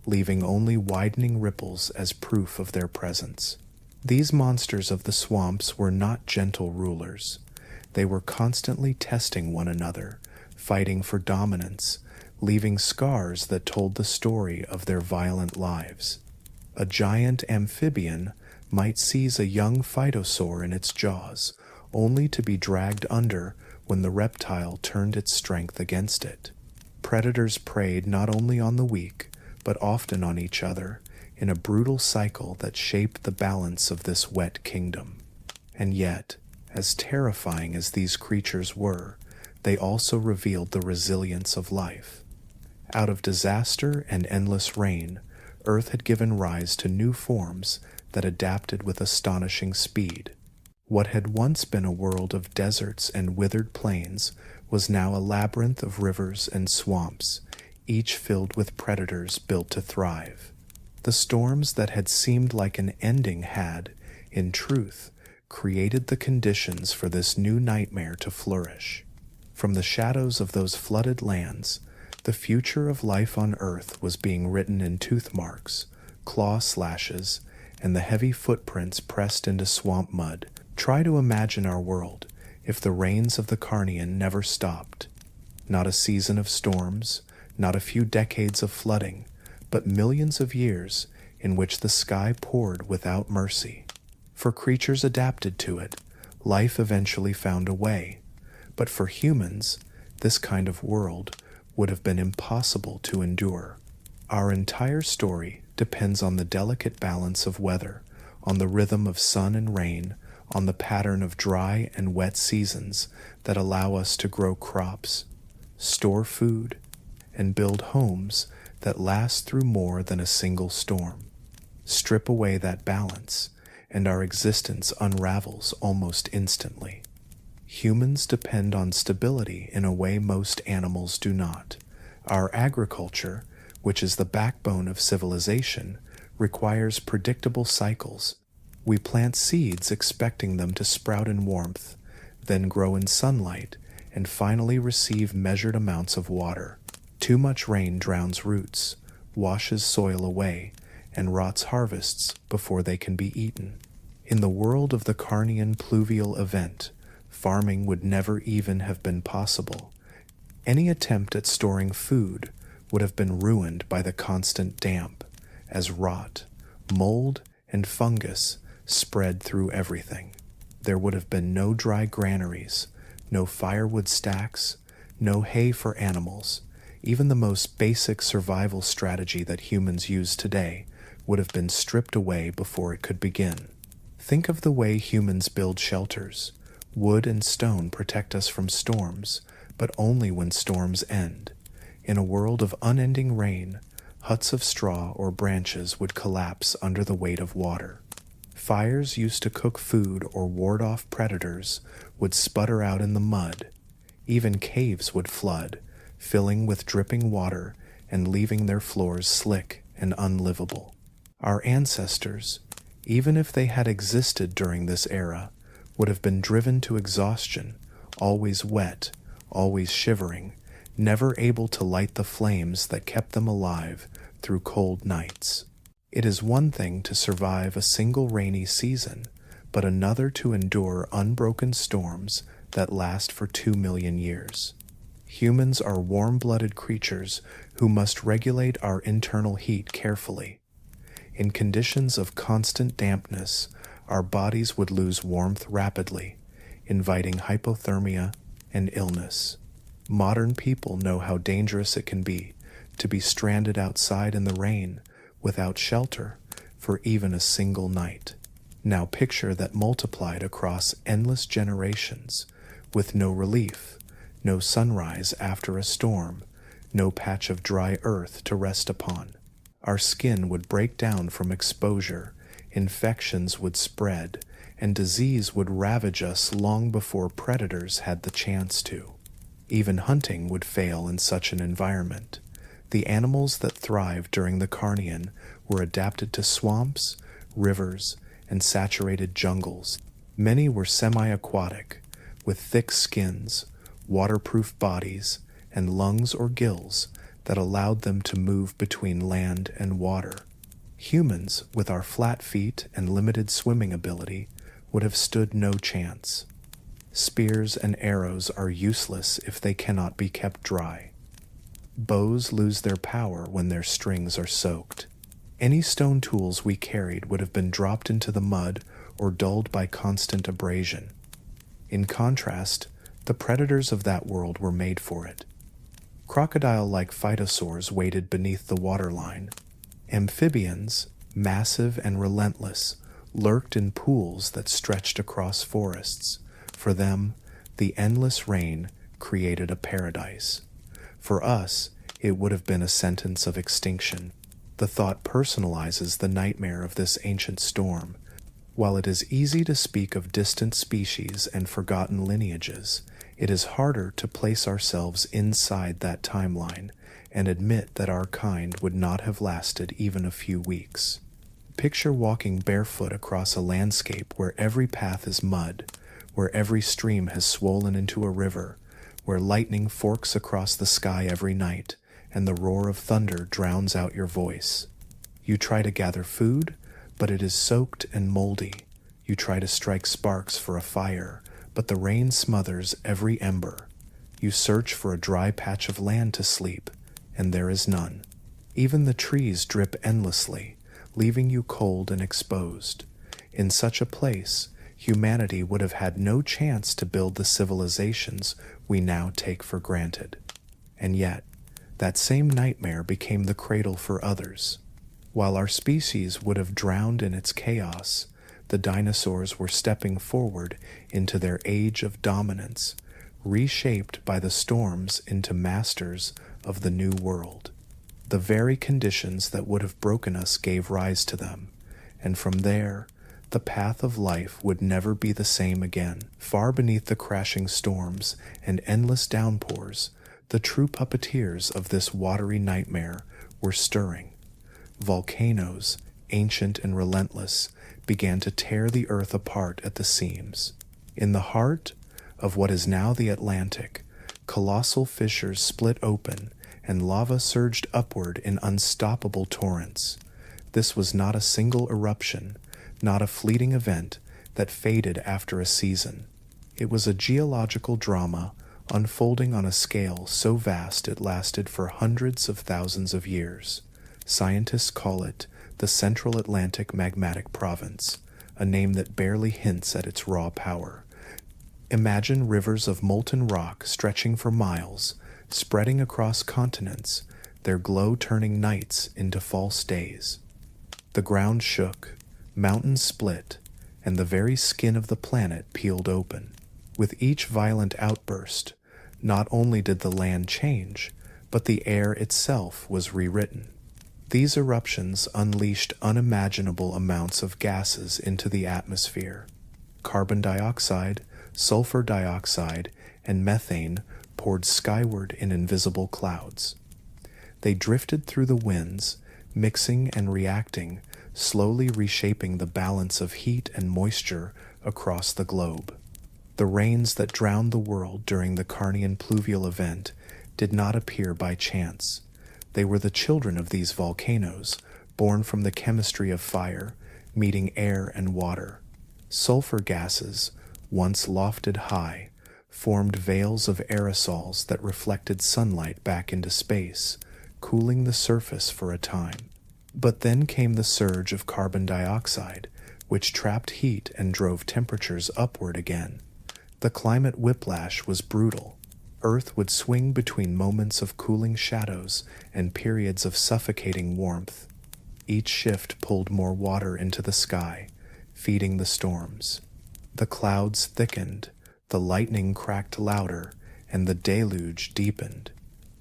leaving only widening ripples as proof of their presence. These monsters of the swamps were not gentle rulers. They were constantly testing one another, fighting for dominance, leaving scars that told the story of their violent lives. A giant amphibian might seize a young phytosaur in its jaws, only to be dragged under when the reptile turned its strength against it. Predators preyed not only on the weak, but often on each other, in a brutal cycle that shaped the balance of this wet kingdom. And yet, as terrifying as these creatures were, they also revealed the resilience of life. Out of disaster and endless rain, Earth had given rise to new forms that adapted with astonishing speed. What had once been a world of deserts and withered plains was now a labyrinth of rivers and swamps, each filled with predators built to thrive. The storms that had seemed like an ending had, in truth, created the conditions for this new nightmare to flourish. From the shadows of those flooded lands, the future of life on Earth was being written in tooth marks, claw slashes, and the heavy footprints pressed into swamp mud. Try to imagine our world if the rains of the Carnian never stopped. Not a season of storms, not a few decades of flooding, but millions of years in which the sky poured without mercy. For creatures adapted to it, life eventually found a way. But for humans, this kind of world would have been impossible to endure. Our entire story depends on the delicate balance of weather, on the rhythm of sun and rain, on the pattern of dry and wet seasons that allow us to grow crops, store food, and build homes that last through more than a single storm. Strip away that balance, and our existence unravels almost instantly. Humans depend on stability in a way most animals do not. Our agriculture, which is the backbone of civilization, requires predictable cycles. We plant seeds expecting them to sprout in warmth, then grow in sunlight, and finally receive measured amounts of water. Too much rain drowns roots, washes soil away, and rots harvests before they can be eaten. In the world of the Carnian pluvial event, farming would never even have been possible. Any attempt at storing food would have been ruined by the constant damp, as rot, mold, and fungus spread through everything. There would have been no dry granaries, no firewood stacks, No hay for animals. Even the most basic survival strategy that humans use today would have been stripped away before it could begin. Think of the way humans build shelters. Wood and stone protect us from storms, but only when storms end. In a world of unending rain, huts of straw or branches would collapse under the weight of water. Fires used to cook food or ward off predators would sputter out in the mud. Even caves would flood, filling with dripping water and leaving their floors slick and unlivable. Our ancestors, even if they had existed during this era, would have been driven to exhaustion, always wet, always shivering, never able to light the flames that kept them alive through cold nights. It is one thing to survive a single rainy season, but another to endure unbroken storms that last for 2 million years. Humans are warm-blooded creatures who must regulate our internal heat carefully. In conditions of constant dampness, our bodies would lose warmth rapidly, inviting hypothermia and illness. Modern people know how dangerous it can be to be stranded outside in the rain without shelter for even a single night. Now picture that multiplied across endless generations, with no relief, no sunrise after a storm, no patch of dry earth to rest upon. Our skin would break down from exposure, infections would spread, and disease would ravage us long before predators had the chance to. Even hunting would fail in such an environment. The animals that thrived during the Carnian were adapted to swamps, rivers, and saturated jungles. Many were semi-aquatic, with thick skins, waterproof bodies, and lungs or gills that allowed them to move between land and water. Humans, with our flat feet and limited swimming ability, would have stood no chance. Spears and arrows are useless if they cannot be kept dry. Bows lose their power when their strings are soaked. Any stone tools we carried would have been dropped into the mud or dulled by constant abrasion. In contrast, the predators of that world were made for it. Crocodile-like phytosaurs waded beneath the waterline. Amphibians, massive and relentless, lurked in pools that stretched across forests. For them, the endless rain created a paradise. For us, it would have been a sentence of extinction. The thought personalizes the nightmare of this ancient storm. While it is easy to speak of distant species and forgotten lineages, it is harder to place ourselves inside that timeline and admit that our kind would not have lasted even a few weeks. Picture walking barefoot across a landscape where every path is mud, where every stream has swollen into a river, where lightning forks across the sky every night, and the roar of thunder drowns out your voice. You try to gather food, but it is soaked and moldy. You try to strike sparks for a fire, but the rain smothers every ember. You search for a dry patch of land to sleep, and there is none. Even the trees drip endlessly, leaving you cold and exposed. In such a place, humanity would have had no chance to build the civilizations we now take for granted. And yet, that same nightmare became the cradle for others. While our species would have drowned in its chaos, the dinosaurs were stepping forward into their age of dominance, reshaped by the storms into masters of the new world. The very conditions that would have broken us gave rise to them, and from there, the path of life would never be the same again. Far beneath the crashing storms and endless downpours, the true puppeteers of this watery nightmare were stirring. Volcanoes, ancient and relentless, began to tear the earth apart at the seams. In the heart of what is now the Atlantic, colossal fissures split open and lava surged upward in unstoppable torrents. This was not a single eruption, not a fleeting event that faded after a season. It was a geological drama unfolding on a scale so vast it lasted for hundreds of thousands of years. Scientists call it the Central Atlantic Magmatic Province, a name that barely hints at its raw power. Imagine rivers of molten rock stretching for miles, spreading across continents, their glow turning nights into false days. The ground shook, mountains split, and the very skin of the planet peeled open. With each violent outburst, not only did the land change, but the air itself was rewritten. These eruptions unleashed unimaginable amounts of gases into the atmosphere. Carbon dioxide, sulfur dioxide, and methane poured skyward in invisible clouds. They drifted through the winds, mixing and reacting, slowly reshaping the balance of heat and moisture across the globe. The rains that drowned the world during the Carnian pluvial event did not appear by chance. They were the children of these volcanoes, born from the chemistry of fire, meeting air and water. Sulfur gases, once lofted high, formed veils of aerosols that reflected sunlight back into space, cooling the surface for a time. But then came the surge of carbon dioxide, which trapped heat and drove temperatures upward again. The climate whiplash was brutal. Earth would swing between moments of cooling shadows and periods of suffocating warmth. Each shift pulled more water into the sky, feeding the storms. The clouds thickened, the lightning cracked louder, and the deluge deepened.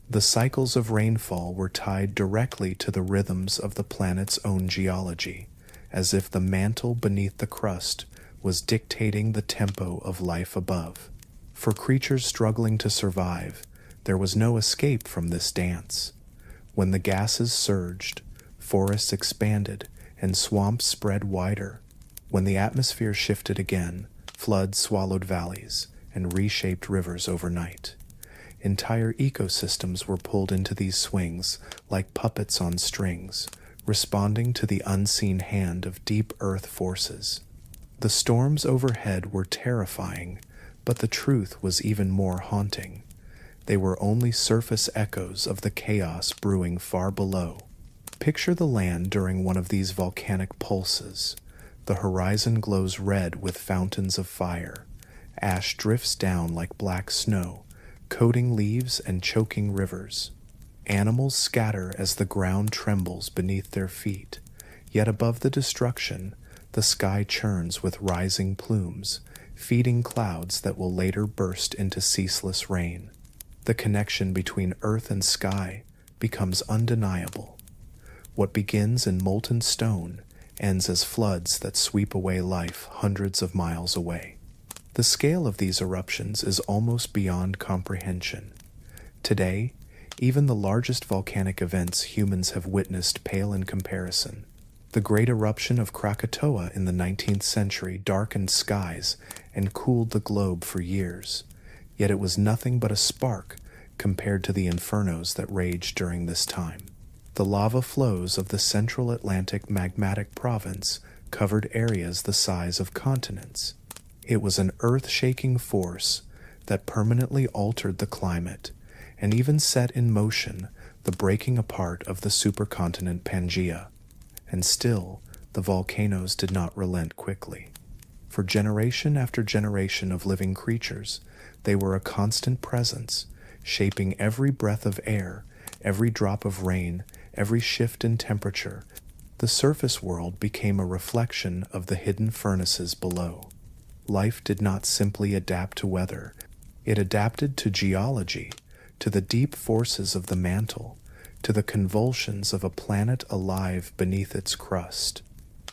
The cycles of rainfall were tied directly to the rhythms of the planet's own geology, as if the mantle beneath the crust was dictating the tempo of life above. For creatures struggling to survive, there was no escape from this dance. When the gases surged, forests expanded, and swamps spread wider. When the atmosphere shifted again, floods swallowed valleys and reshaped rivers overnight. Entire ecosystems were pulled into these swings like puppets on strings, responding to the unseen hand of deep earth forces. The storms overhead were terrifying, but the truth was even more haunting. They were only surface echoes of the chaos brewing far below. Picture the land during one of these volcanic pulses. The horizon glows red with fountains of fire. Ash drifts down like black snow, coating leaves and choking rivers. Animals scatter as the ground trembles beneath their feet. Yet above the destruction, the sky churns with rising plumes, feeding clouds that will later burst into ceaseless rain. The connection between earth and sky becomes undeniable. What begins in molten stone ends as floods that sweep away life hundreds of miles away. The scale of these eruptions is almost beyond comprehension. Today, even the largest volcanic events humans have witnessed pale in comparison. The great eruption of Krakatoa in the 19th century darkened skies and cooled the globe for years, yet it was nothing but a spark compared to the infernos that raged during this time. The lava flows of the Central Atlantic magmatic province covered areas the size of continents. It was an earth-shaking force that permanently altered the climate and even set in motion the breaking apart of the supercontinent Pangaea. And still, the volcanoes did not relent quickly. For generation after generation of living creatures, they were a constant presence, shaping every breath of air, every drop of rain, every shift in temperature. The surface world became a reflection of the hidden furnaces below. Life did not simply adapt to weather, it adapted to geology, to the deep forces of the mantle, to the convulsions of a planet alive beneath its crust.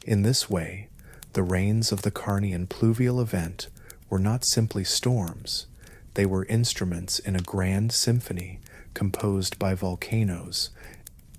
In this way, the rains of the Carnian pluvial event were not simply storms, they were instruments in a grand symphony composed by volcanoes.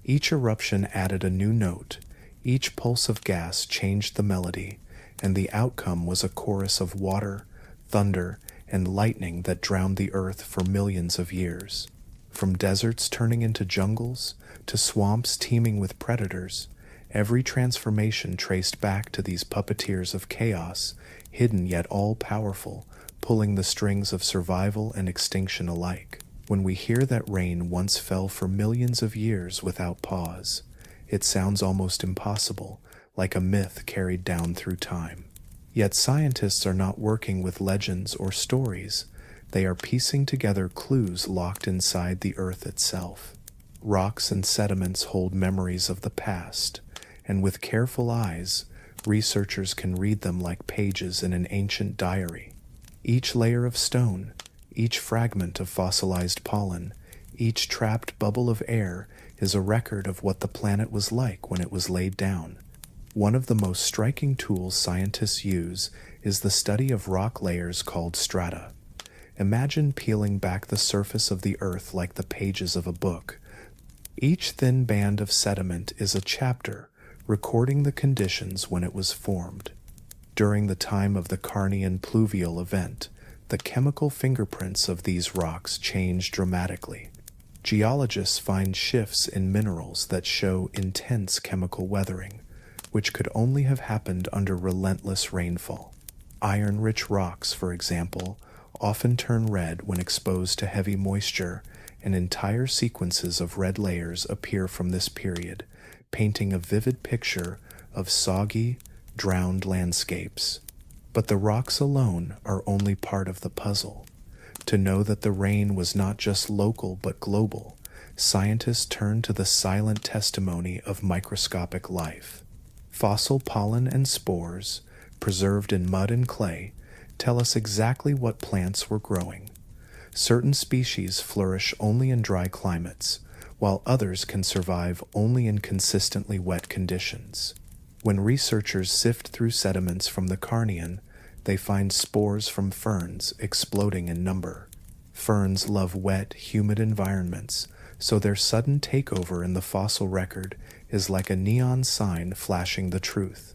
Each eruption added a new note, each pulse of gas changed the melody, and the outcome was a chorus of water, thunder, and lightning that drowned the earth for millions of years. From deserts turning into jungles, to swamps teeming with predators, every transformation traced back to these puppeteers of chaos, hidden yet all-powerful, pulling the strings of survival and extinction alike. When we hear that rain once fell for millions of years without pause, it sounds almost impossible, like a myth carried down through time. Yet scientists are not working with legends or stories. They are piecing together clues locked inside the Earth itself. Rocks and sediments hold memories of the past, and with careful eyes, researchers can read them like pages in an ancient diary. Each layer of stone, each fragment of fossilized pollen, each trapped bubble of air is a record of what the planet was like when it was laid down. One of the most striking tools scientists use is the study of rock layers called strata. Imagine peeling back the surface of the Earth like the pages of a book. Each thin band of sediment is a chapter, recording the conditions when it was formed. During the time of the Carnian pluvial event, the chemical fingerprints of these rocks change dramatically. Geologists find shifts in minerals that show intense chemical weathering, which could only have happened under relentless rainfall. Iron-rich rocks, for example, often turn red when exposed to heavy moisture, and entire sequences of red layers appear from this period, painting a vivid picture of soggy, drowned landscapes. But the rocks alone are only part of the puzzle. To know that the rain was not just local but global, scientists turn to the silent testimony of microscopic life. Fossil pollen and spores, preserved in mud and clay, tell us exactly what plants were growing. Certain species flourish only in dry climates, while others can survive only in consistently wet conditions. When researchers sift through sediments from the Carnian, they find spores from ferns exploding in number. Ferns love wet, humid environments, so their sudden takeover in the fossil record is like a neon sign flashing the truth.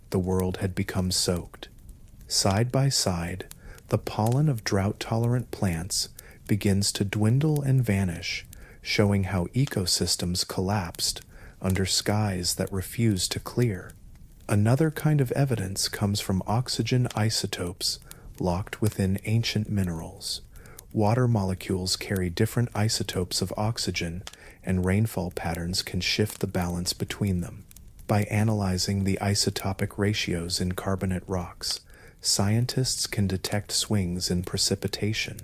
The world had become soaked. Side by side, the pollen of drought-tolerant plants begins to dwindle and vanish, showing how ecosystems collapsed under skies that refused to clear. Another kind of evidence comes from oxygen isotopes locked within ancient minerals. Water molecules carry different isotopes of oxygen, and rainfall patterns can shift the balance between them. By analyzing the isotopic ratios in carbonate rocks, scientists can detect swings in precipitation.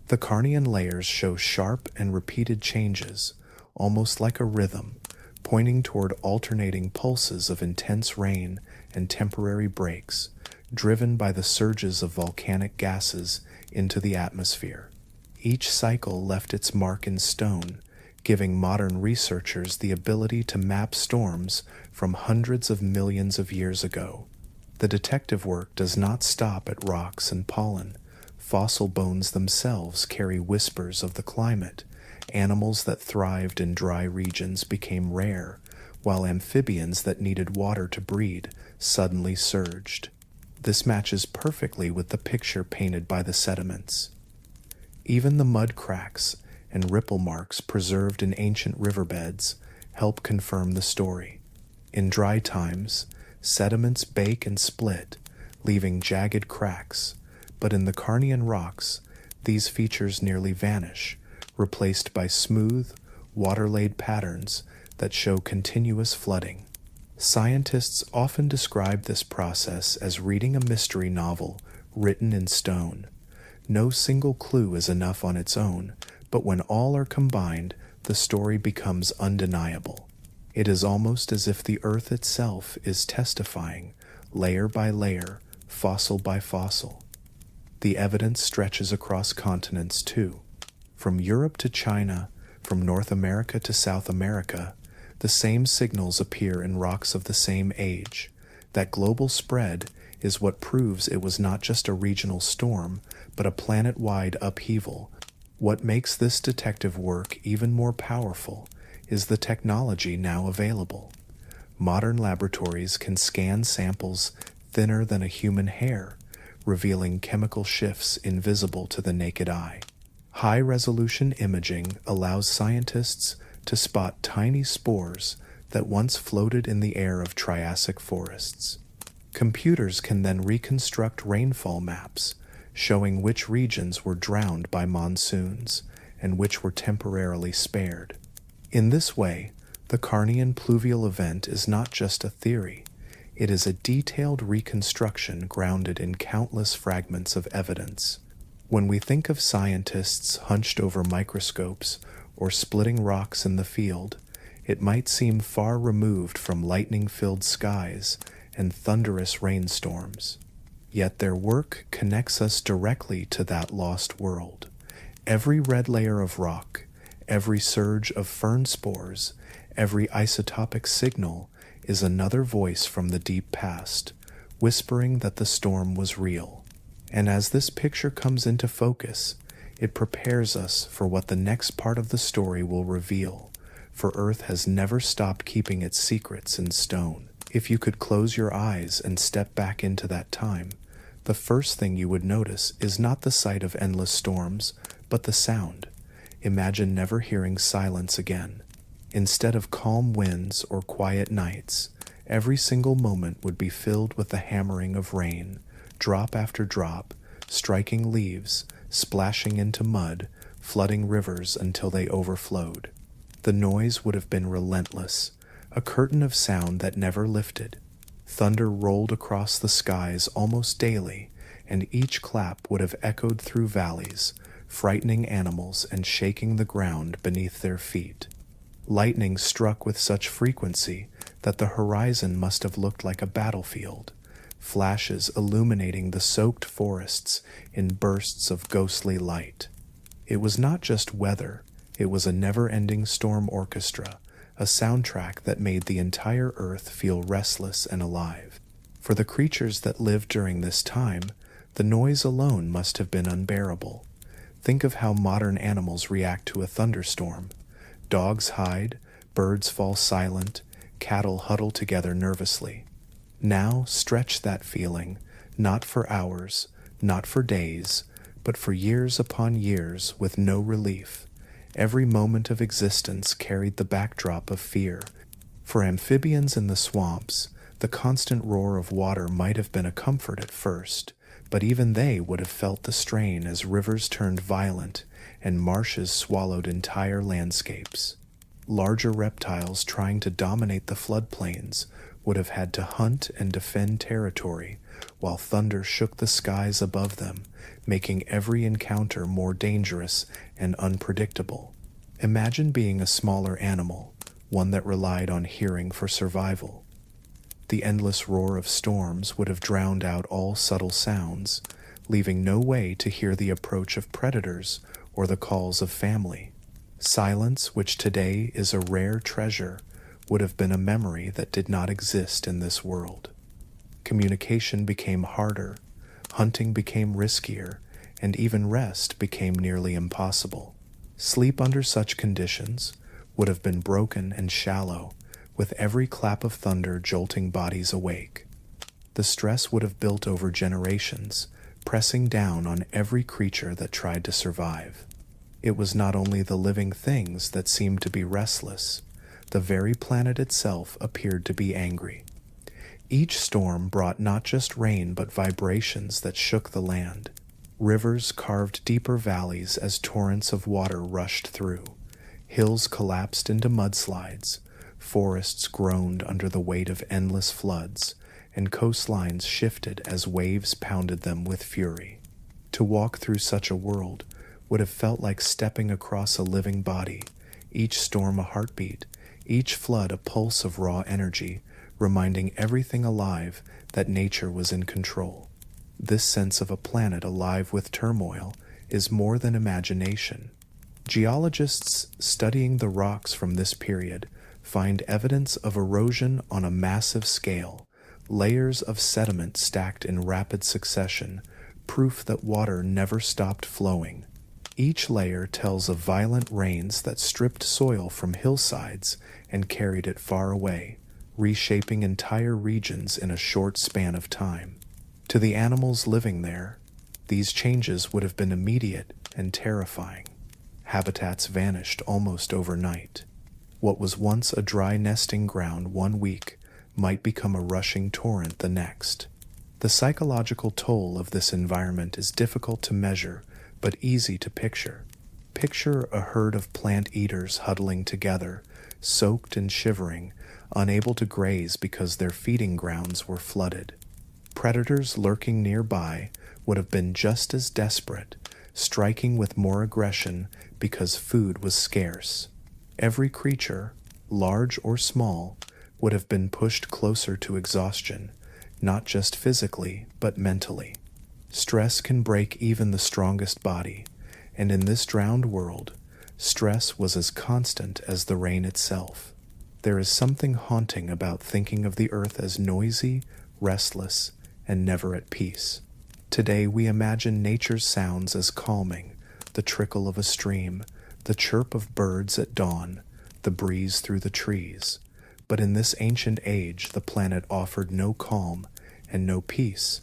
The Carnian layers show sharp and repeated changes, almost like a rhythm, pointing toward alternating pulses of intense rain and temporary breaks, driven by the surges of volcanic gases into the atmosphere. Each cycle left its mark in stone, giving modern researchers the ability to map storms from hundreds of millions of years ago. The detective work does not stop at rocks and pollen. Fossil bones themselves carry whispers of the climate. Animals that thrived in dry regions became rare, while amphibians that needed water to breed suddenly surged. This matches perfectly with the picture painted by the sediments. Even the mud cracks and ripple marks preserved in ancient riverbeds help confirm the story. In dry times, sediments bake and split, leaving jagged cracks, but in the Carnian rocks, these features nearly vanish, replaced by smooth, water-laid patterns that show continuous flooding. Scientists often describe this process as reading a mystery novel written in stone. No single clue is enough on its own, but when all are combined, the story becomes undeniable. It is almost as if the Earth itself is testifying, layer by layer, fossil by fossil. The evidence stretches across continents too. From Europe to China, from North America to South America, the same signals appear in rocks of the same age. That global spread is what proves it was not just a regional storm, but a planet-wide upheaval. What makes this detective work even more powerful is the technology now available. Modern laboratories can scan samples thinner than a human hair, revealing chemical shifts invisible to the naked eye. High-resolution imaging allows scientists to spot tiny spores that once floated in the air of Triassic forests. Computers can then reconstruct rainfall maps, showing which regions were drowned by monsoons and which were temporarily spared. In this way, the Carnian pluvial event is not just a theory, It is a detailed reconstruction grounded in countless fragments of evidence. When we think of scientists hunched over microscopes or splitting rocks in the field, it might seem far removed from lightning-filled skies and thunderous rainstorms. Yet their work connects us directly to that lost world. Every red layer of rock, every surge of fern spores, every isotopic signal is another voice from the deep past, whispering that the storm was real. And as this picture comes into focus, it prepares us for what the next part of the story will reveal, for Earth has never stopped keeping its secrets in stone. If you could close your eyes and step back into that time, the first thing you would notice is not the sight of endless storms, but the sound. Imagine never hearing silence again. Instead of calm winds or quiet nights, every single moment would be filled with the hammering of rain, drop after drop, striking leaves, splashing into mud, flooding rivers until they overflowed. The noise would have been relentless, a curtain of sound that never lifted. Thunder rolled across the skies almost daily, and each clap would have echoed through valleys, frightening animals and shaking the ground beneath their feet. Lightning struck with such frequency that the horizon must have looked like a battlefield, flashes illuminating the soaked forests in bursts of ghostly light. It was not just weather, it was a never-ending storm orchestra, a soundtrack that made the entire earth feel restless and alive. For the creatures that lived during this time, the noise alone must have been unbearable. Think of how modern animals react to a thunderstorm. Dogs hide, birds fall silent, cattle huddle together nervously. Now stretch that feeling, not for hours, not for days, but for years upon years with no relief. Every moment of existence carried the backdrop of fear. For amphibians in the swamps, the constant roar of water might have been a comfort at first, but even they would have felt the strain as rivers turned violent and marshes swallowed entire landscapes. Larger reptiles trying to dominate the floodplains would have had to hunt and defend territory, while thunder shook the skies above them, making every encounter more dangerous and unpredictable. Imagine being a smaller animal, one that relied on hearing for survival. The endless roar of storms would have drowned out all subtle sounds, leaving no way to hear the approach of predators or the calls of family. Silence, which today is a rare treasure, would have been a memory that did not exist in this world. Communication became harder, hunting became riskier, and even rest became nearly impossible. Sleep under such conditions would have been broken and shallow, with every clap of thunder jolting bodies awake. The stress would have built over generations, pressing down on every creature that tried to survive. It was not only the living things that seemed to be restless, the very planet itself appeared to be angry. Each storm brought not just rain but vibrations that shook the land. Rivers carved deeper valleys as torrents of water rushed through. Hills collapsed into mudslides, forests groaned under the weight of endless floods, and coastlines shifted as waves pounded them with fury. To walk through such a world would have felt like stepping across a living body, each storm a heartbeat, each flood a pulse of raw energy, reminding everything alive that nature was in control. This sense of a planet alive with turmoil is more than imagination. Geologists studying the rocks from this period find evidence of erosion on a massive scale, layers of sediment stacked in rapid succession, proof that water never stopped flowing. Each layer tells of violent rains that stripped soil from hillsides and carried it far away, reshaping entire regions in a short span of time. To the animals living there, these changes would have been immediate and terrifying. Habitats vanished almost overnight. What was once a dry nesting ground one week might become a rushing torrent the next. The psychological toll of this environment is difficult to measure, but easy to picture. Picture a herd of plant eaters huddling together, soaked and shivering, unable to graze because their feeding grounds were flooded. Predators lurking nearby would have been just as desperate, striking with more aggression because food was scarce. Every creature, large or small, would have been pushed closer to exhaustion, not just physically, but mentally. Stress can break even the strongest body, and in this drowned world, stress was as constant as the rain itself. There is something haunting about thinking of the earth as noisy, restless, and never at peace. Today we imagine nature's sounds as calming, the trickle of a stream, the chirp of birds at dawn, the breeze through the trees. But in this ancient age, the planet offered no calm and no peace.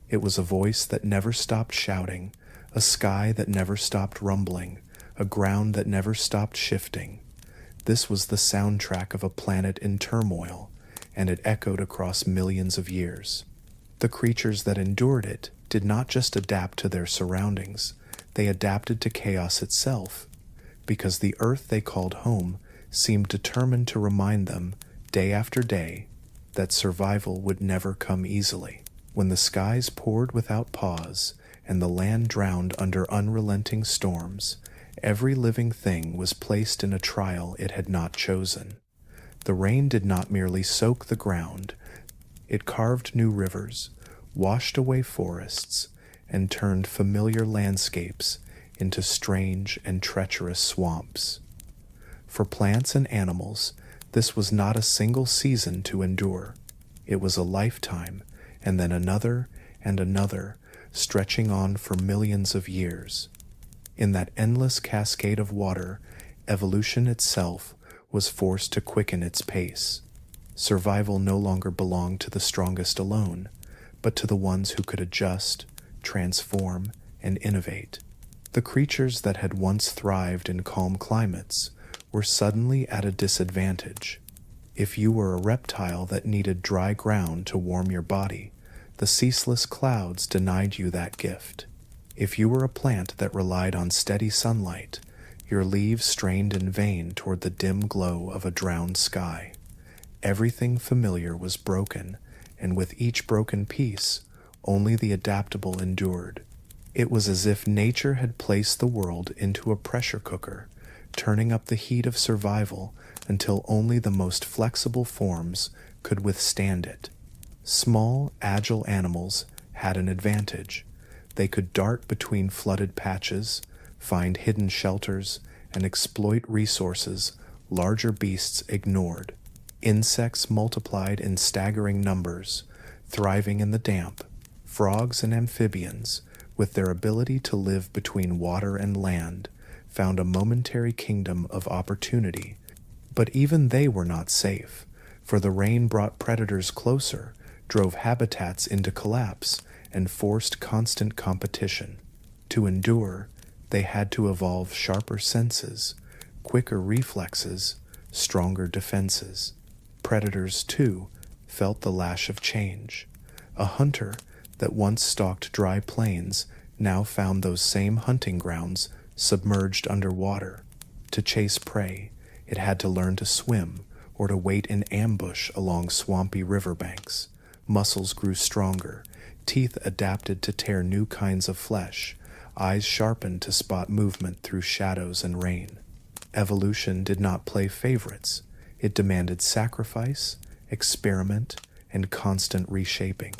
It was a voice that never stopped shouting, a sky that never stopped rumbling, a ground that never stopped shifting. This was the soundtrack of a planet in turmoil, and it echoed across millions of years. The creatures that endured it did not just adapt to their surroundings, they adapted to chaos itself, because the earth they called home seemed determined to remind them, day after day, that survival would never come easily. When the skies poured without pause and the land drowned under unrelenting storms, every living thing was placed in a trial it had not chosen. The rain did not merely soak the ground, it carved new rivers, washed away forests, and turned familiar landscapes into strange and treacherous swamps. For plants and animals, this was not a single season to endure. It was a lifetime, and then another and another, stretching on for millions of years. In that endless cascade of water, evolution itself was forced to quicken its pace. Survival no longer belonged to the strongest alone, but to the ones who could adjust, transform, and innovate. The creatures that had once thrived in calm climates were suddenly at a disadvantage. If you were a reptile that needed dry ground to warm your body, the ceaseless clouds denied you that gift. If you were a plant that relied on steady sunlight, your leaves strained in vain toward the dim glow of a drowned sky. Everything familiar was broken, and with each broken piece, only the adaptable endured. It was as if nature had placed the world into a pressure cooker, turning up the heat of survival until only the most flexible forms could withstand it. Small, agile animals had an advantage. They could dart between flooded patches, find hidden shelters, and exploit resources larger beasts ignored. Insects multiplied in staggering numbers, thriving in the damp. Frogs and amphibians, with their ability to live between water and land, found a momentary kingdom of opportunity. But even they were not safe, for the rain brought predators closer, drove habitats into collapse, and forced constant competition. To endure, they had to evolve sharper senses, quicker reflexes, stronger defenses. Predators, too, felt the lash of change. A hunter that once stalked dry plains now found those same hunting grounds submerged underwater. To chase prey, it had to learn to swim or to wait in ambush along swampy riverbanks. Muscles grew stronger, teeth adapted to tear new kinds of flesh, eyes sharpened to spot movement through shadows and rain. Evolution did not play favorites. It demanded sacrifice, experiment, and constant reshaping.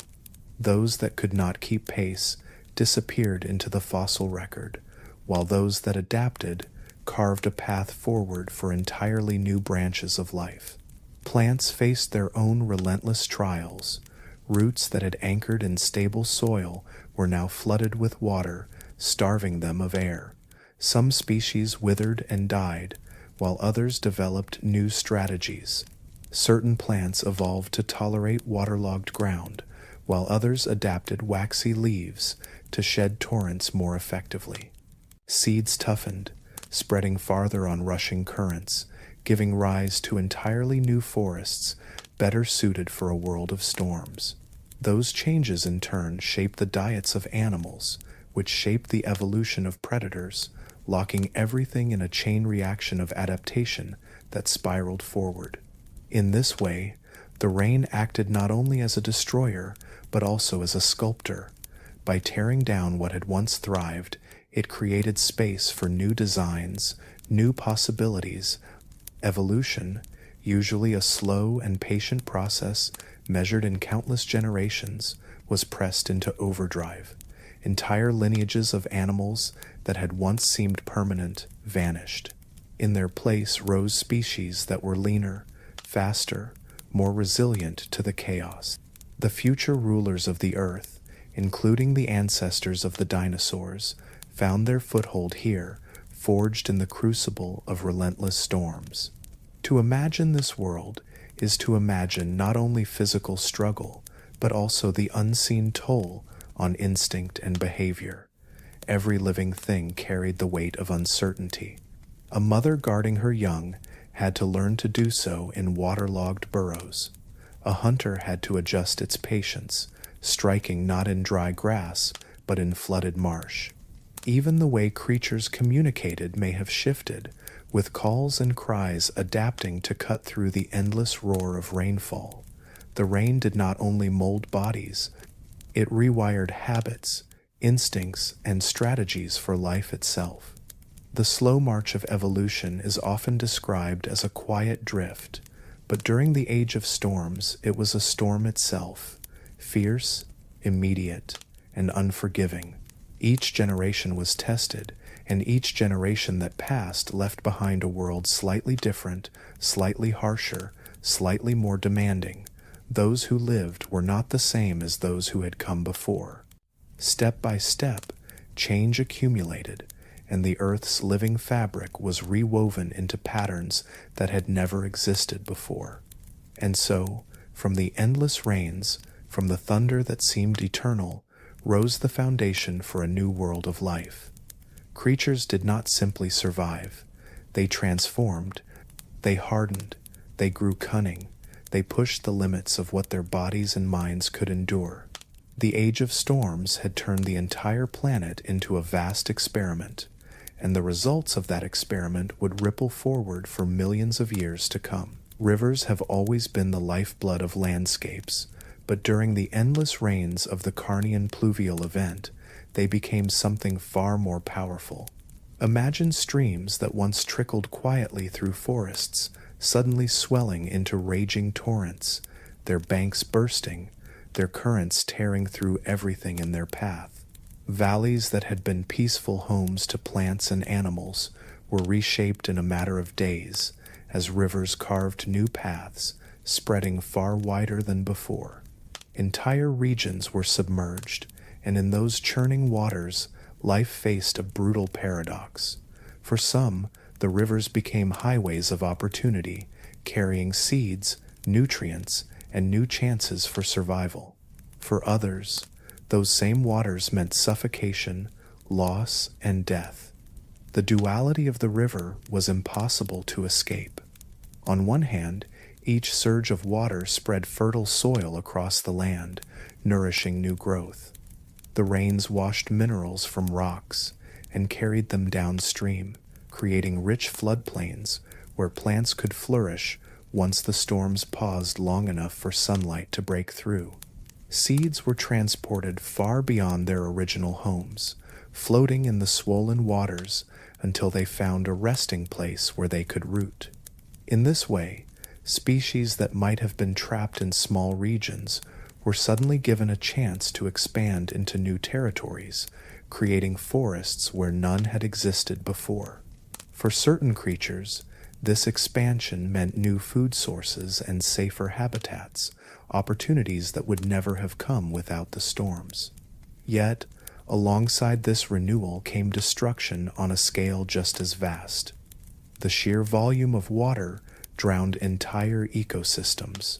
Those that could not keep pace disappeared into the fossil record, while those that adapted carved a path forward for entirely new branches of life. Plants faced their own relentless trials. Roots that had anchored in stable soil were now flooded with water, starving them of air. Some species withered and died, while others developed new strategies. Certain plants evolved to tolerate waterlogged ground, while others adapted waxy leaves to shed torrents more effectively. Seeds toughened, spreading farther on rushing currents, giving rise to entirely new forests better suited for a world of storms. Those changes in turn shaped the diets of animals, which shaped the evolution of predators, locking everything in a chain reaction of adaptation that spiraled forward. In this way, the rain acted not only as a destroyer, but also as a sculptor. By tearing down what had once thrived, it created space for new designs, new possibilities. Evolution, usually a slow and patient process measured in countless generations, was pressed into overdrive. Entire lineages of animals that had once seemed permanent vanished. In their place rose species that were leaner, faster, more resilient to the chaos. The future rulers of the earth, including the ancestors of the dinosaurs, found their foothold here, forged in the crucible of relentless storms. To imagine this world is to imagine not only physical struggle, but also the unseen toll on instinct and behavior. Every living thing carried the weight of uncertainty. A mother guarding her young had to learn to do so in waterlogged burrows. A hunter had to adjust its patience, striking not in dry grass, but in flooded marsh. Even the way creatures communicated may have shifted, with calls and cries adapting to cut through the endless roar of rainfall. The rain did not only mold bodies, it rewired habits, instincts, and strategies for life itself. The slow march of evolution is often described as a quiet drift, but during the age of storms, it was a storm itself, fierce, immediate, and unforgiving. Each generation was tested, and each generation that passed left behind a world slightly different, slightly harsher, slightly more demanding. Those who lived were not the same as those who had come before. Step by step, change accumulated, and the Earth's living fabric was rewoven into patterns that had never existed before. And so, from the endless rains, from the thunder that seemed eternal, rose the foundation for a new world of life. Creatures did not simply survive. They transformed, they hardened, they grew cunning, they pushed the limits of what their bodies and minds could endure. The age of storms had turned the entire planet into a vast experiment, and the results of that experiment would ripple forward for millions of years to come. Rivers have always been the lifeblood of landscapes, but during the endless rains of the Carnian pluvial event, they became something far more powerful. Imagine streams that once trickled quietly through forests, suddenly swelling into raging torrents, their banks bursting, their currents tearing through everything in their path. Valleys that had been peaceful homes to plants and animals were reshaped in a matter of days, as rivers carved new paths, spreading far wider than before. Entire regions were submerged, and in those churning waters, life faced a brutal paradox. For some, the rivers became highways of opportunity, carrying seeds, nutrients, and new chances for survival. For others, those same waters meant suffocation, loss, and death. The duality of the river was impossible to escape. On one hand, each surge of water spread fertile soil across the land, nourishing new growth. The rains washed minerals from rocks and carried them downstream, creating rich floodplains where plants could flourish once the storms paused long enough for sunlight to break through. Seeds were transported far beyond their original homes, floating in the swollen waters until they found a resting place where they could root. In this way, species that might have been trapped in small regions were suddenly given a chance to expand into new territories, creating forests where none had existed before. For certain creatures, this expansion meant new food sources and safer habitats, opportunities that would never have come without the storms. Yet, alongside this renewal came destruction on a scale just as vast. The sheer volume of water drowned entire ecosystems.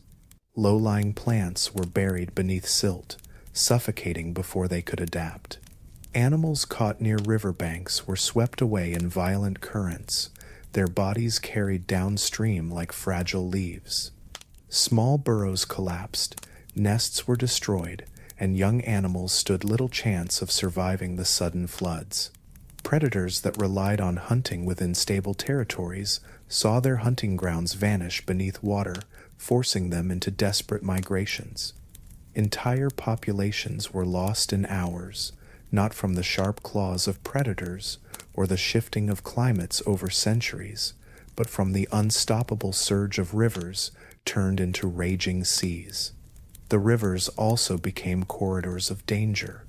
Low-lying plants were buried beneath silt, suffocating before they could adapt. Animals caught near riverbanks were swept away in violent currents, their bodies carried downstream like fragile leaves. Small burrows collapsed, nests were destroyed, and young animals stood little chance of surviving the sudden floods. Predators that relied on hunting within stable territories saw their hunting grounds vanish beneath water, forcing them into desperate migrations. Entire populations were lost in hours, not from the sharp claws of predators or the shifting of climates over centuries, but from the unstoppable surge of rivers turned into raging seas. The rivers also became corridors of danger.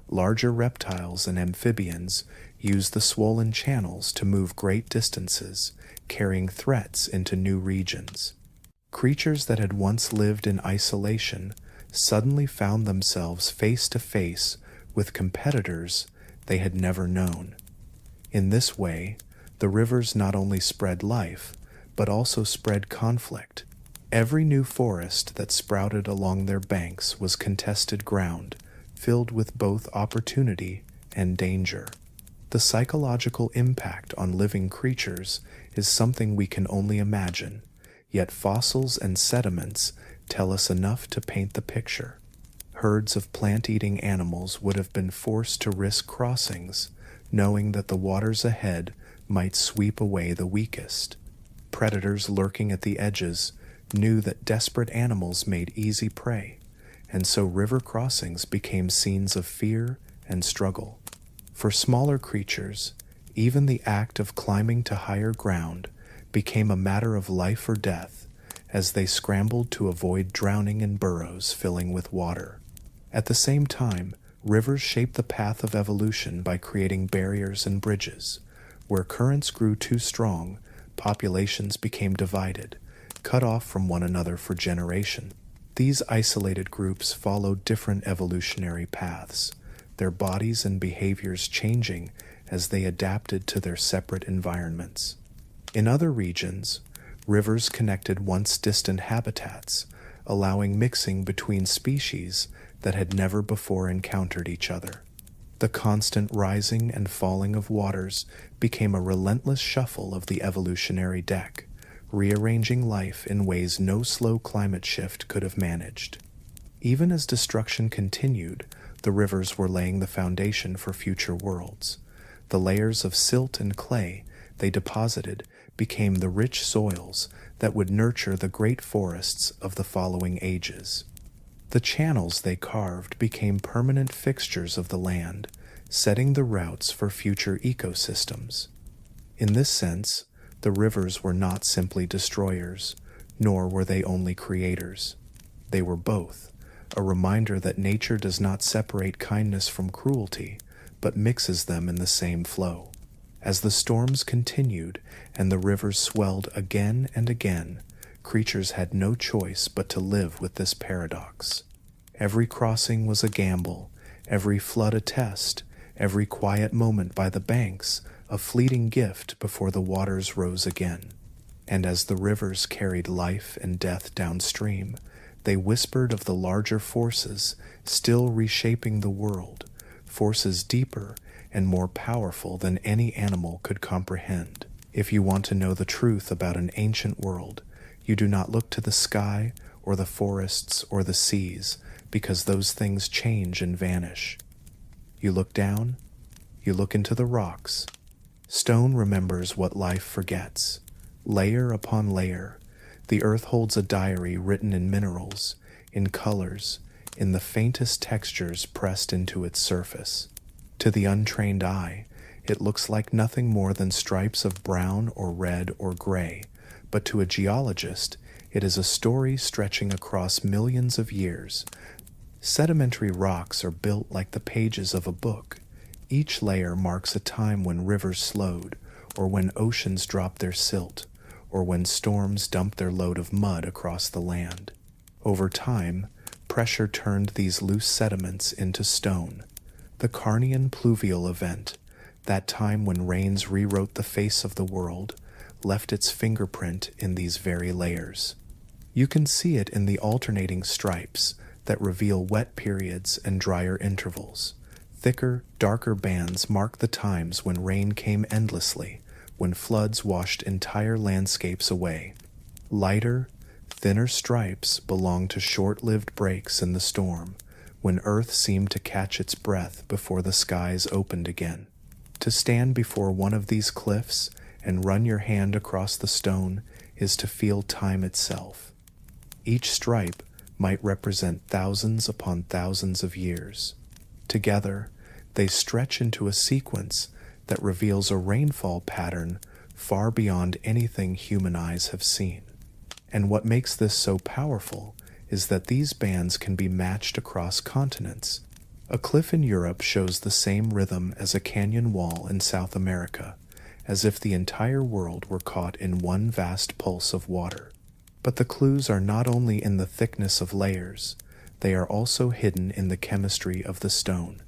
Larger reptiles and amphibians used the swollen channels to move great distances, carrying threats into new regions. Creatures that had once lived in isolation suddenly found themselves face to face with competitors they had never known. In this way, the rivers not only spread life, but also spread conflict. Every new forest that sprouted along their banks was contested ground, filled with both opportunity and danger. The psychological impact on living creatures is something we can only imagine, yet fossils and sediments tell us enough to paint the picture. Herds of plant-eating animals would have been forced to risk crossings, knowing that the waters ahead might sweep away the weakest. Predators lurking at the edges knew that desperate animals made easy prey, and so river crossings became scenes of fear and struggle. For smaller creatures, even the act of climbing to higher ground became a matter of life or death as they scrambled to avoid drowning in burrows filling with water. At the same time, rivers shaped the path of evolution by creating barriers and bridges. Where currents grew too strong, populations became divided, cut off from one another for generations. These isolated groups followed different evolutionary paths, their bodies and behaviors changing as they adapted to their separate environments. In other regions, rivers connected once distant habitats, allowing mixing between species that had never before encountered each other. The constant rising and falling of waters became a relentless shuffle of the evolutionary deck, rearranging life in ways no slow climate shift could have managed. Even as destruction continued, the rivers were laying the foundation for future worlds. The layers of silt and clay they deposited became the rich soils that would nurture the great forests of the following ages. The channels they carved became permanent fixtures of the land, setting the routes for future ecosystems. In this sense, the rivers were not simply destroyers, nor were they only creators. They were both, a reminder that nature does not separate kindness from cruelty, but mixes them in the same flow. As the storms continued and the rivers swelled again and again, creatures had no choice but to live with this paradox. Every crossing was a gamble, every flood a test, every quiet moment by the banks a fleeting gift before the waters rose again. And as the rivers carried life and death downstream, they whispered of the larger forces still reshaping the world, forces deeper and more powerful than any animal could comprehend. If you want to know the truth about an ancient world, you do not look to the sky or the forests or the seas, because those things change and vanish. You look down, you look into the rocks. Stone remembers what life forgets. Layer upon layer, the earth holds a diary written in minerals, in colors, in the faintest textures pressed into its surface. To the untrained eye, it looks like nothing more than stripes of brown or red or gray, but to a geologist, it is a story stretching across millions of years. Sedimentary rocks are built like the pages of a book. Each layer marks a time when rivers slowed, or when oceans dropped their silt, or when storms dumped their load of mud across the land. Over time, pressure turned these loose sediments into stone. The Carnian pluvial event, that time when rains rewrote the face of the world, left its fingerprint in these very layers. You can see it in the alternating stripes that reveal wet periods and drier intervals. Thicker, darker bands mark the times when rain came endlessly, when floods washed entire landscapes away. Lighter, thinner stripes belong to short-lived breaks in the storm, when Earth seemed to catch its breath before the skies opened again. To stand before one of these cliffs and run your hand across the stone is to feel time itself. Each stripe might represent thousands upon thousands of years. Together, they stretch into a sequence that reveals a rainfall pattern far beyond anything human eyes have seen. And what makes this so powerful is that these bands can be matched across continents. A cliff in Europe shows the same rhythm as a canyon wall in South America, as if the entire world were caught in one vast pulse of water. But the clues are not only in the thickness of layers, they are also hidden in the chemistry of the stone.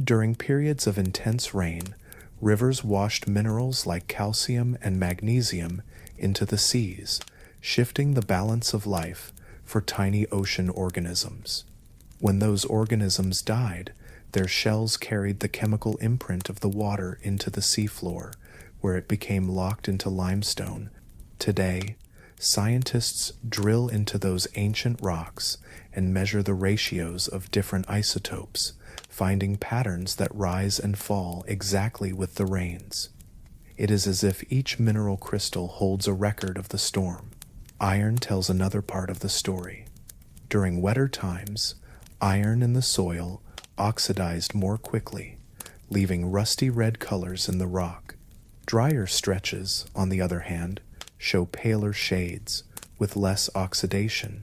During periods of intense rain, rivers washed minerals like calcium and magnesium into the seas, shifting the balance of life for tiny ocean organisms. When those organisms died, their shells carried the chemical imprint of the water into the seafloor, where it became locked into limestone. Today, scientists drill into those ancient rocks and measure the ratios of different isotopes, finding patterns that rise and fall exactly with the rains. It is as if each mineral crystal holds a record of the storm. Iron tells another part of the story. During wetter times, iron in the soil oxidized more quickly, leaving rusty red colors in the rock. Drier stretches, on the other hand, show paler shades, with less oxidation.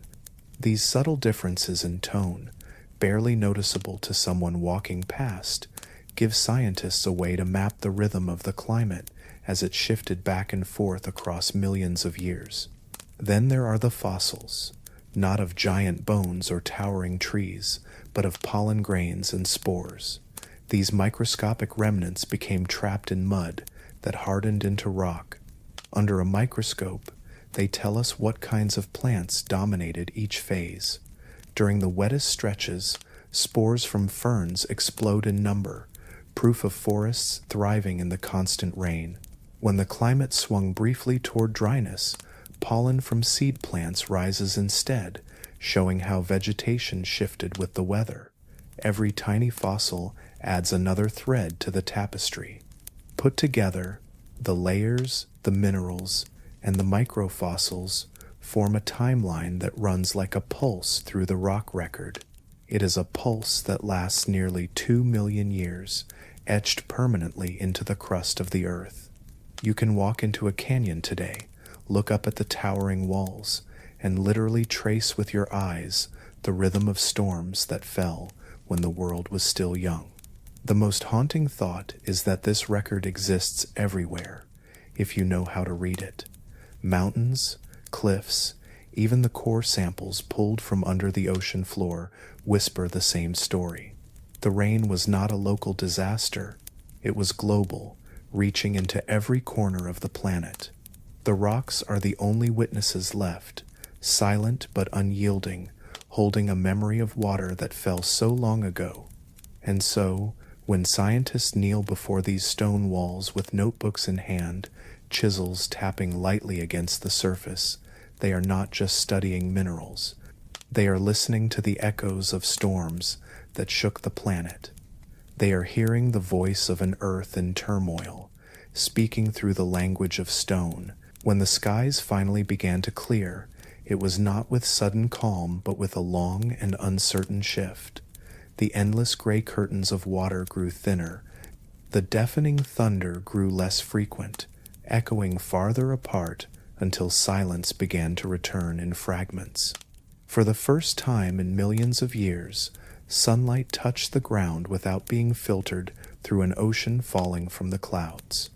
These subtle differences in tone, barely noticeable to someone walking past, give scientists a way to map the rhythm of the climate as it shifted back and forth across millions of years. Then there are the fossils, not of giant bones or towering trees, but of pollen grains and spores. These microscopic remnants became trapped in mud that hardened into rock. Under a microscope, they tell us what kinds of plants dominated each phase. During the wettest stretches, spores from ferns explode in number, proof of forests thriving in the constant rain. When the climate swung briefly toward dryness, pollen from seed plants rises instead, showing how vegetation shifted with the weather. Every tiny fossil adds another thread to the tapestry. Put together, the layers, the minerals, and the microfossils form a timeline that runs like a pulse through the rock record. It is a pulse that lasts nearly 2 million years, etched permanently into the crust of the earth. You can walk into a canyon today, look up at the towering walls, and literally trace with your eyes the rhythm of storms that fell when the world was still young. The most haunting thought is that this record exists everywhere, if you know how to read it. Mountains, cliffs, even the core samples pulled from under the ocean floor whisper the same story. The rain was not a local disaster, it was global, reaching into every corner of the planet. The rocks are the only witnesses left, silent but unyielding, holding a memory of water that fell so long ago. And so, when scientists kneel before these stone walls with notebooks in hand, chisels tapping lightly against the surface, they are not just studying minerals. They are listening to the echoes of storms that shook the planet. They are hearing the voice of an earth in turmoil, speaking through the language of stone. When the skies finally began to clear, it was not with sudden calm but with a long and uncertain shift. The endless gray curtains of water grew thinner. The deafening thunder grew less frequent, echoing farther apart until silence began to return in fragments. For the first time in millions of years, sunlight touched the ground without being filtered through an ocean falling from the clouds.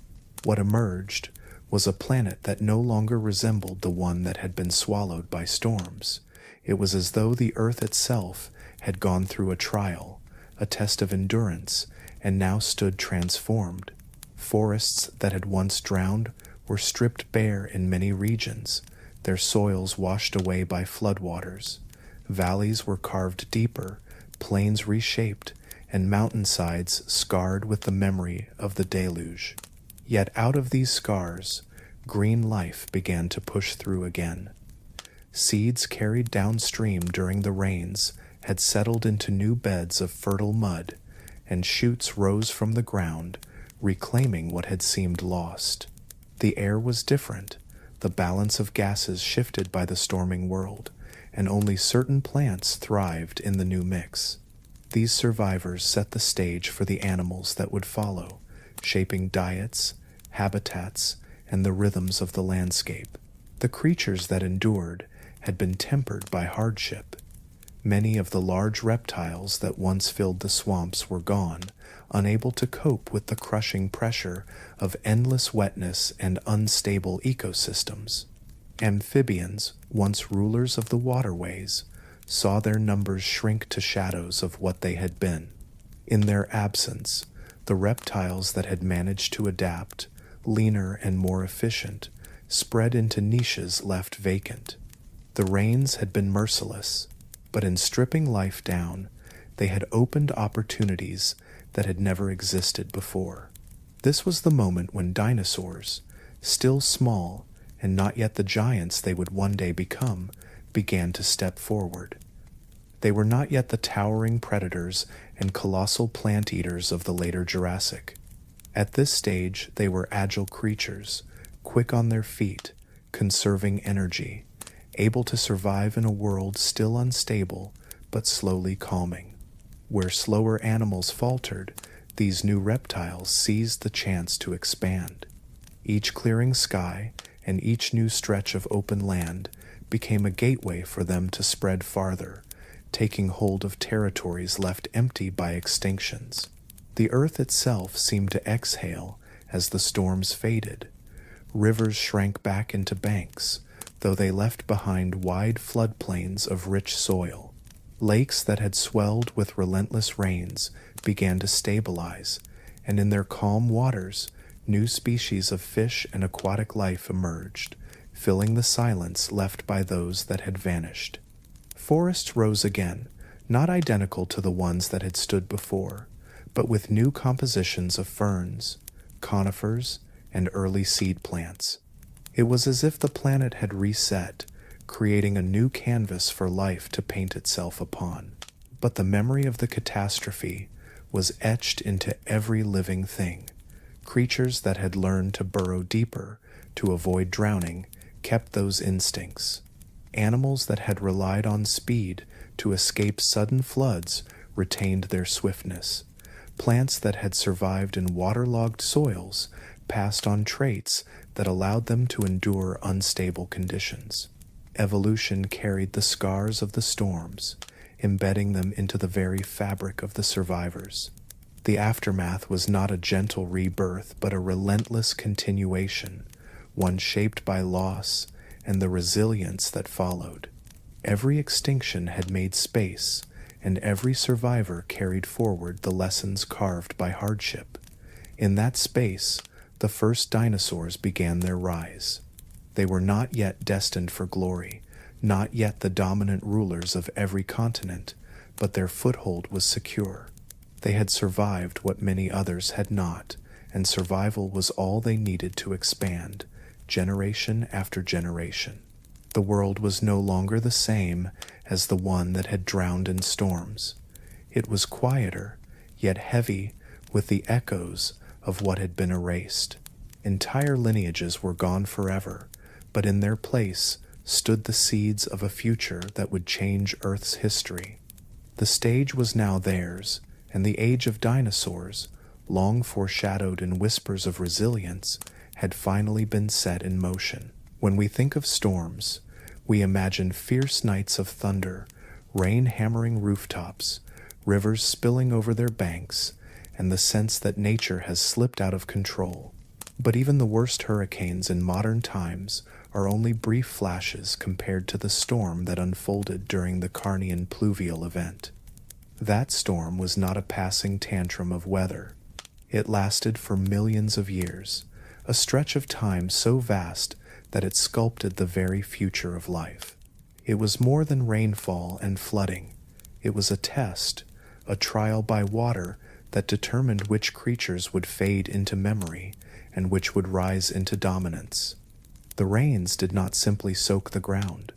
What emerged was a planet that no longer resembled the one that had been swallowed by storms. It was as though the earth itself had gone through a trial, a test of endurance, and now stood transformed. Forests that had once drowned were stripped bare in many regions, their soils washed away by floodwaters. Valleys were carved deeper, plains reshaped, and mountainsides scarred with the memory of the deluge. Yet out of these scars, green life began to push through again. Seeds carried downstream during the rains had settled into new beds of fertile mud, and shoots rose from the ground, reclaiming what had seemed lost. The air was different, the balance of gases shifted by the storming world, and only certain plants thrived in the new mix. These survivors set the stage for the animals that would follow, shaping diets, habitats, and the rhythms of the landscape. The creatures that endured had been tempered by hardship. Many of the large reptiles that once filled the swamps were gone, unable to cope with the crushing pressure of endless wetness and unstable ecosystems. Amphibians, once rulers of the waterways, saw their numbers shrink to shadows of what they had been. In their absence, the reptiles that had managed to adapt, leaner and more efficient, spread into niches left vacant. The rains had been merciless, but in stripping life down, they had opened opportunities that had never existed before. This was the moment when dinosaurs, still small and not yet the giants they would one day become, began to step forward. They were not yet the towering predators and colossal plant eaters of the later Jurassic. At this stage, they were agile creatures, quick on their feet, conserving energy, able to survive in a world still unstable but slowly calming. Where slower animals faltered, these new reptiles seized the chance to expand. Each clearing sky and each new stretch of open land became a gateway for them to spread farther, taking hold of territories left empty by extinctions. The earth itself seemed to exhale as the storms faded. Rivers shrank back into banks, though they left behind wide floodplains of rich soil. Lakes that had swelled with relentless rains began to stabilize, and in their calm waters, new species of fish and aquatic life emerged, filling the silence left by those that had vanished. Forests rose again, not identical to the ones that had stood before, but with new compositions of ferns, conifers, and early seed plants. It was as if the planet had reset, creating a new canvas for life to paint itself upon. But the memory of the catastrophe was etched into every living thing. Creatures that had learned to burrow deeper to avoid drowning kept those instincts. Animals that had relied on speed to escape sudden floods retained their swiftness. Plants that had survived in waterlogged soils passed on traits that allowed them to endure unstable conditions. Evolution carried the scars of the storms, embedding them into the very fabric of the survivors. The aftermath was not a gentle rebirth, but a relentless continuation, one shaped by loss and the resilience that followed. Every extinction had made space, and every survivor carried forward the lessons carved by hardship. In that space, the first dinosaurs began their rise. They were not yet destined for glory, not yet the dominant rulers of every continent, but their foothold was secure. They had survived what many others had not, and survival was all they needed to expand, generation after generation. The world was no longer the same as the one that had drowned in storms. It was quieter, yet heavy with the echoes of what had been erased. Entire lineages were gone forever, but in their place stood the seeds of a future that would change Earth's history. The stage was now theirs, and the age of dinosaurs, long foreshadowed in whispers of resilience, had finally been set in motion. When we think of storms, we imagine fierce nights of thunder, rain hammering rooftops, rivers spilling over their banks, and the sense that nature has slipped out of control. But even the worst hurricanes in modern times are only brief flashes compared to the storm that unfolded during the Carnian pluvial event. That storm was not a passing tantrum of weather. It lasted for millions of years, a stretch of time so vast that it sculpted the very future of life. It was more than rainfall and flooding. It was a test, a trial by water that determined which creatures would fade into memory and which would rise into dominance. The rains did not simply soak the ground.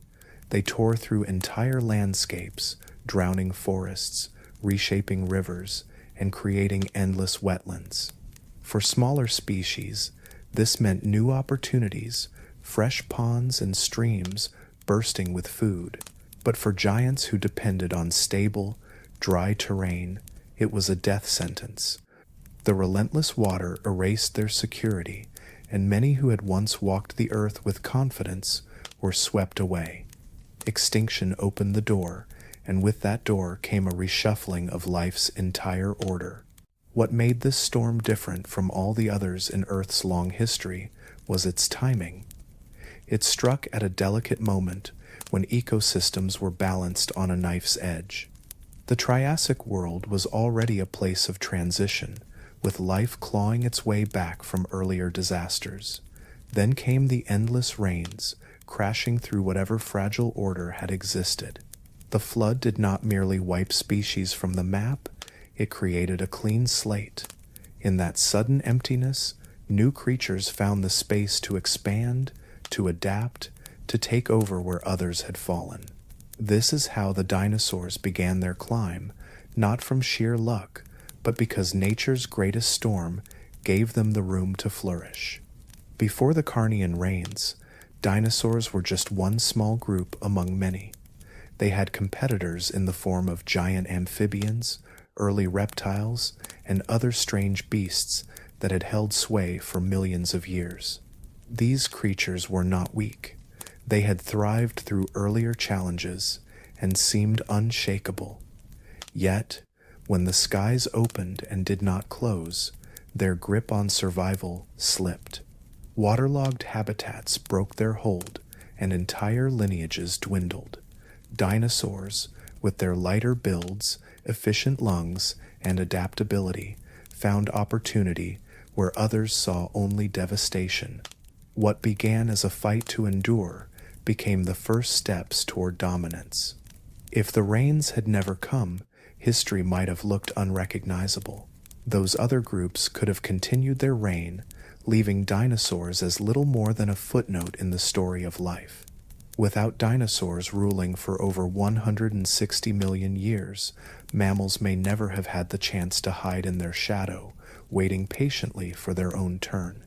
They tore through entire landscapes, drowning forests, reshaping rivers, and creating endless wetlands. For smaller species, This meant new opportunities, fresh ponds and streams bursting with food. But for giants who depended on stable, dry terrain, it was a death sentence. The relentless water erased their security, and many who had once walked the earth with confidence were swept away. Extinction opened the door, and with that door came a reshuffling of life's entire order. What made this storm different from all the others in Earth's long history was its timing. It struck at a delicate moment when ecosystems were balanced on a knife's edge. The Triassic world was already a place of transition, with life clawing its way back from earlier disasters. Then came the endless rains, crashing through whatever fragile order had existed. The flood did not merely wipe species from the map, it created a clean slate. In that sudden emptiness, new creatures found the space to expand, to adapt, to take over where others had fallen. This is how the dinosaurs began their climb, not from sheer luck, but because nature's greatest storm gave them the room to flourish. Before the Carnian rains, dinosaurs were just one small group among many. They had competitors in the form of giant amphibians, early reptiles, and other strange beasts that had held sway for millions of years. These creatures were not weak. They had thrived through earlier challenges and seemed unshakable. Yet, when the skies opened and did not close, their grip on survival slipped. Waterlogged habitats broke their hold, and entire lineages dwindled. Dinosaurs, with their lighter builds, efficient lungs, and adaptability, found opportunity where others saw only devastation. What began as a fight to endure became the first steps toward dominance. If the rains had never come, history might have looked unrecognizable. Those other groups could have continued their reign, leaving dinosaurs as little more than a footnote in the story of life. Without dinosaurs ruling for over 160 million years, mammals may never have had the chance to hide in their shadow, waiting patiently for their own turn.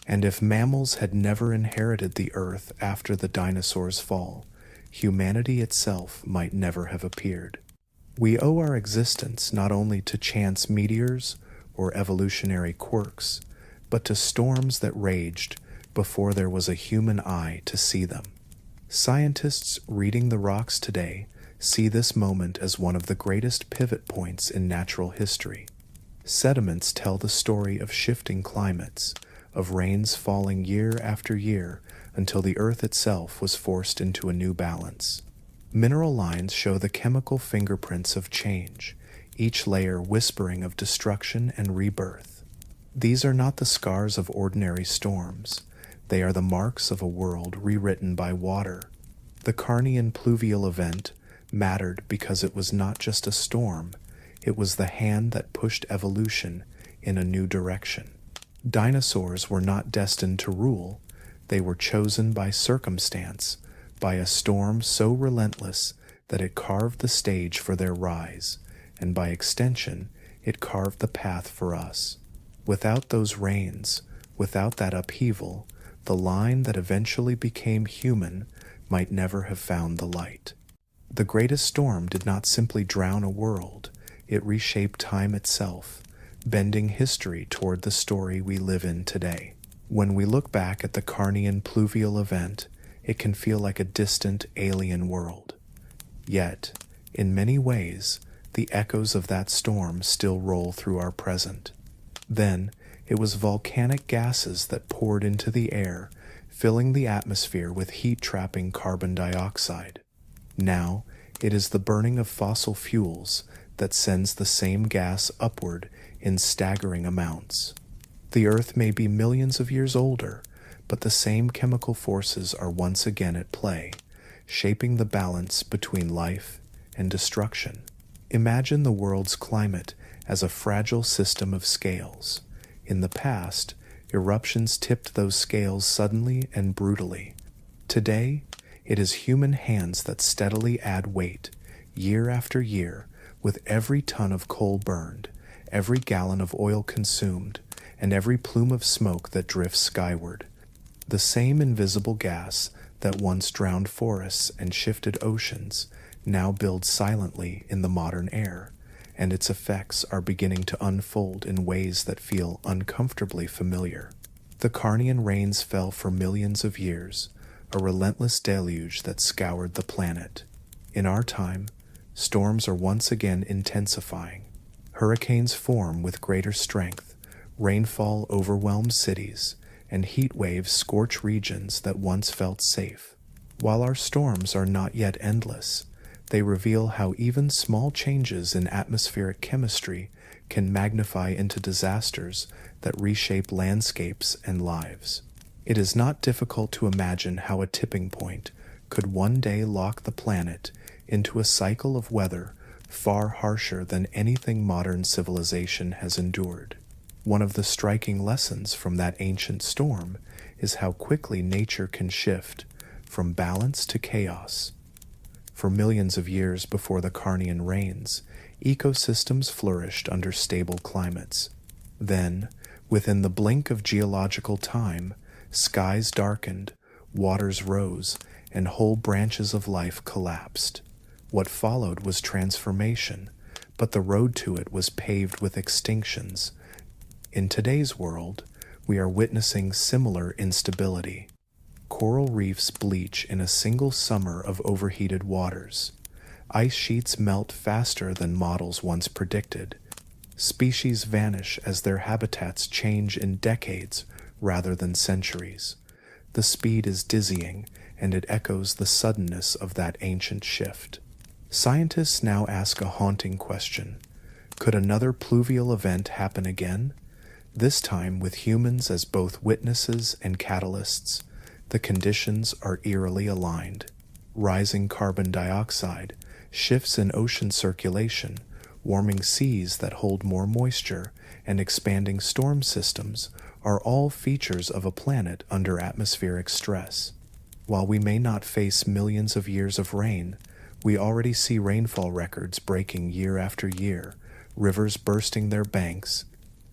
And if mammals had never inherited the earth after the dinosaurs' fall, humanity itself might never have appeared. We owe our existence not only to chance meteors or evolutionary quirks, but to storms that raged before there was a human eye to see them. Scientists reading the rocks today see this moment as one of the greatest pivot points in natural history. Sediments tell the story of shifting climates, of rains falling year after year until the earth itself was forced into a new balance. Mineral lines show the chemical fingerprints of change, each layer whispering of destruction and rebirth. These are not the scars of ordinary storms. They are the marks of a world rewritten by water. The Carnian pluvial event mattered because it was not just a storm, it was the hand that pushed evolution in a new direction. Dinosaurs were not destined to rule, they were chosen by circumstance, by a storm so relentless that it carved the stage for their rise, and by extension, it carved the path for us. Without those rains, without that upheaval, the line that eventually became human might never have found the light. The greatest storm did not simply drown a world, it reshaped time itself, bending history toward the story we live in today. When we look back at the Carnian pluvial event, it can feel like a distant alien world. Yet, in many ways, the echoes of that storm still roll through our present. Then, it was volcanic gases that poured into the air, filling the atmosphere with heat-trapping carbon dioxide. Now, it is the burning of fossil fuels that sends the same gas upward in staggering amounts. The Earth may be millions of years older, but the same chemical forces are once again at play, shaping the balance between life and destruction. Imagine the world's climate as a fragile system of scales. In the past, eruptions tipped those scales suddenly and brutally. Today, it is human hands that steadily add weight, year after year, with every ton of coal burned, every gallon of oil consumed, and every plume of smoke that drifts skyward. The same invisible gas that once drowned forests and shifted oceans now builds silently in the modern air, and its effects are beginning to unfold in ways that feel uncomfortably familiar. The Carnian rains fell for millions of years, a relentless deluge that scoured the planet. In our time, storms are once again intensifying. Hurricanes form with greater strength, rainfall overwhelms cities, and heat waves scorch regions that once felt safe. While our storms are not yet endless, they reveal how even small changes in atmospheric chemistry can magnify into disasters that reshape landscapes and lives. It is not difficult to imagine how a tipping point could one day lock the planet into a cycle of weather far harsher than anything modern civilization has endured. One of the striking lessons from that ancient storm is how quickly nature can shift from balance to chaos. For millions of years before the Carnian rains, ecosystems flourished under stable climates. Then, within the blink of geological time, skies darkened, waters rose, and whole branches of life collapsed. What followed was transformation, but the road to it was paved with extinctions. In today's world, we are witnessing similar instability. Coral reefs bleach in a single summer of overheated waters. Ice sheets melt faster than models once predicted. Species vanish as their habitats change in decades rather than centuries. The speed is dizzying, and it echoes the suddenness of that ancient shift. Scientists now ask a haunting question. Could another pluvial event happen again? This time with humans as both witnesses and catalysts. The conditions are eerily aligned. Rising carbon dioxide, shifts in ocean circulation, warming seas that hold more moisture, and expanding storm systems are all features of a planet under atmospheric stress. While we may not face millions of years of rain, we already see rainfall records breaking year after year, rivers bursting their banks,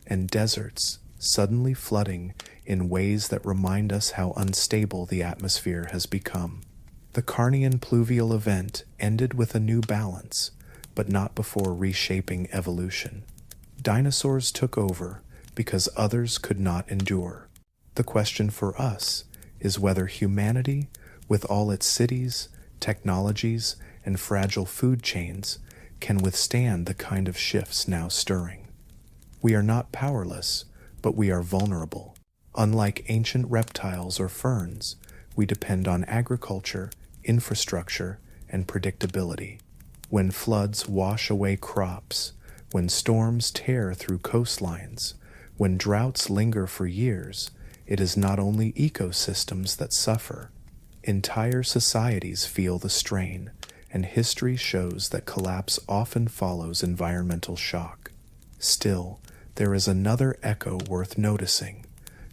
and deserts suddenly flooding in ways that remind us how unstable the atmosphere has become. The Carnian pluvial event ended with a new balance, but not before reshaping evolution. Dinosaurs took over because others could not endure. The question for us is whether humanity, with all its cities, technologies, and fragile food chains, can withstand the kind of shifts now stirring. We are not powerless, but we are vulnerable. Unlike ancient reptiles or ferns, we depend on agriculture, infrastructure, and predictability. When floods wash away crops, when storms tear through coastlines, when droughts linger for years, it is not only ecosystems that suffer. Entire societies feel the strain, and history shows that collapse often follows environmental shock. Still, there is another echo worth noticing.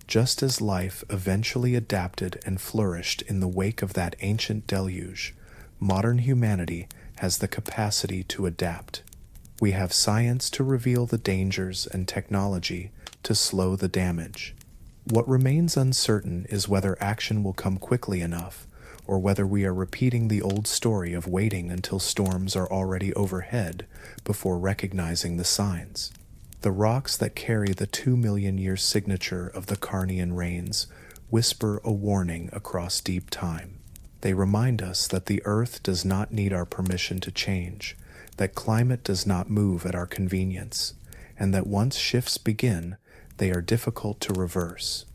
Just as life eventually adapted and flourished in the wake of that ancient deluge, modern humanity has the capacity to adapt. We have science to reveal the dangers and technology to slow the damage. What remains uncertain is whether action will come quickly enough, or whether we are repeating the old story of waiting until storms are already overhead before recognizing the signs. The rocks that carry the 2 million-year signature of the Carnian rains whisper a warning across deep time. They remind us that the Earth does not need our permission to change, that climate does not move at our convenience, and that once shifts begin, they are difficult to reverse.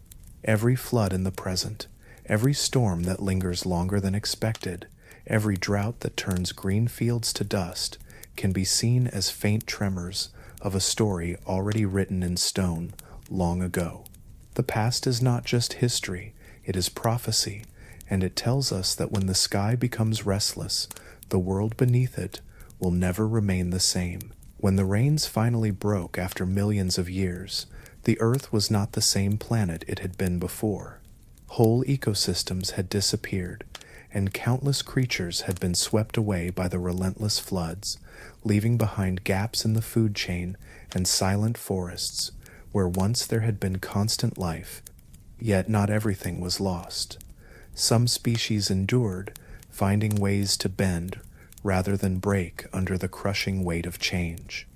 Every flood in the present, every storm that lingers longer than expected, every drought that turns green fields to dust, can be seen as faint tremors of a story already written in stone long ago. The past is not just history, it is prophecy, and it tells us that when the sky becomes restless, the world beneath it will never remain the same. When the rains finally broke after millions of years, the Earth was not the same planet it had been before. Whole ecosystems had disappeared, and countless creatures had been swept away by the relentless floods, leaving behind gaps in the food chain and silent forests where once there had been constant life, yet not everything was lost. Some species endured, finding ways to bend rather than break under the crushing weight of change.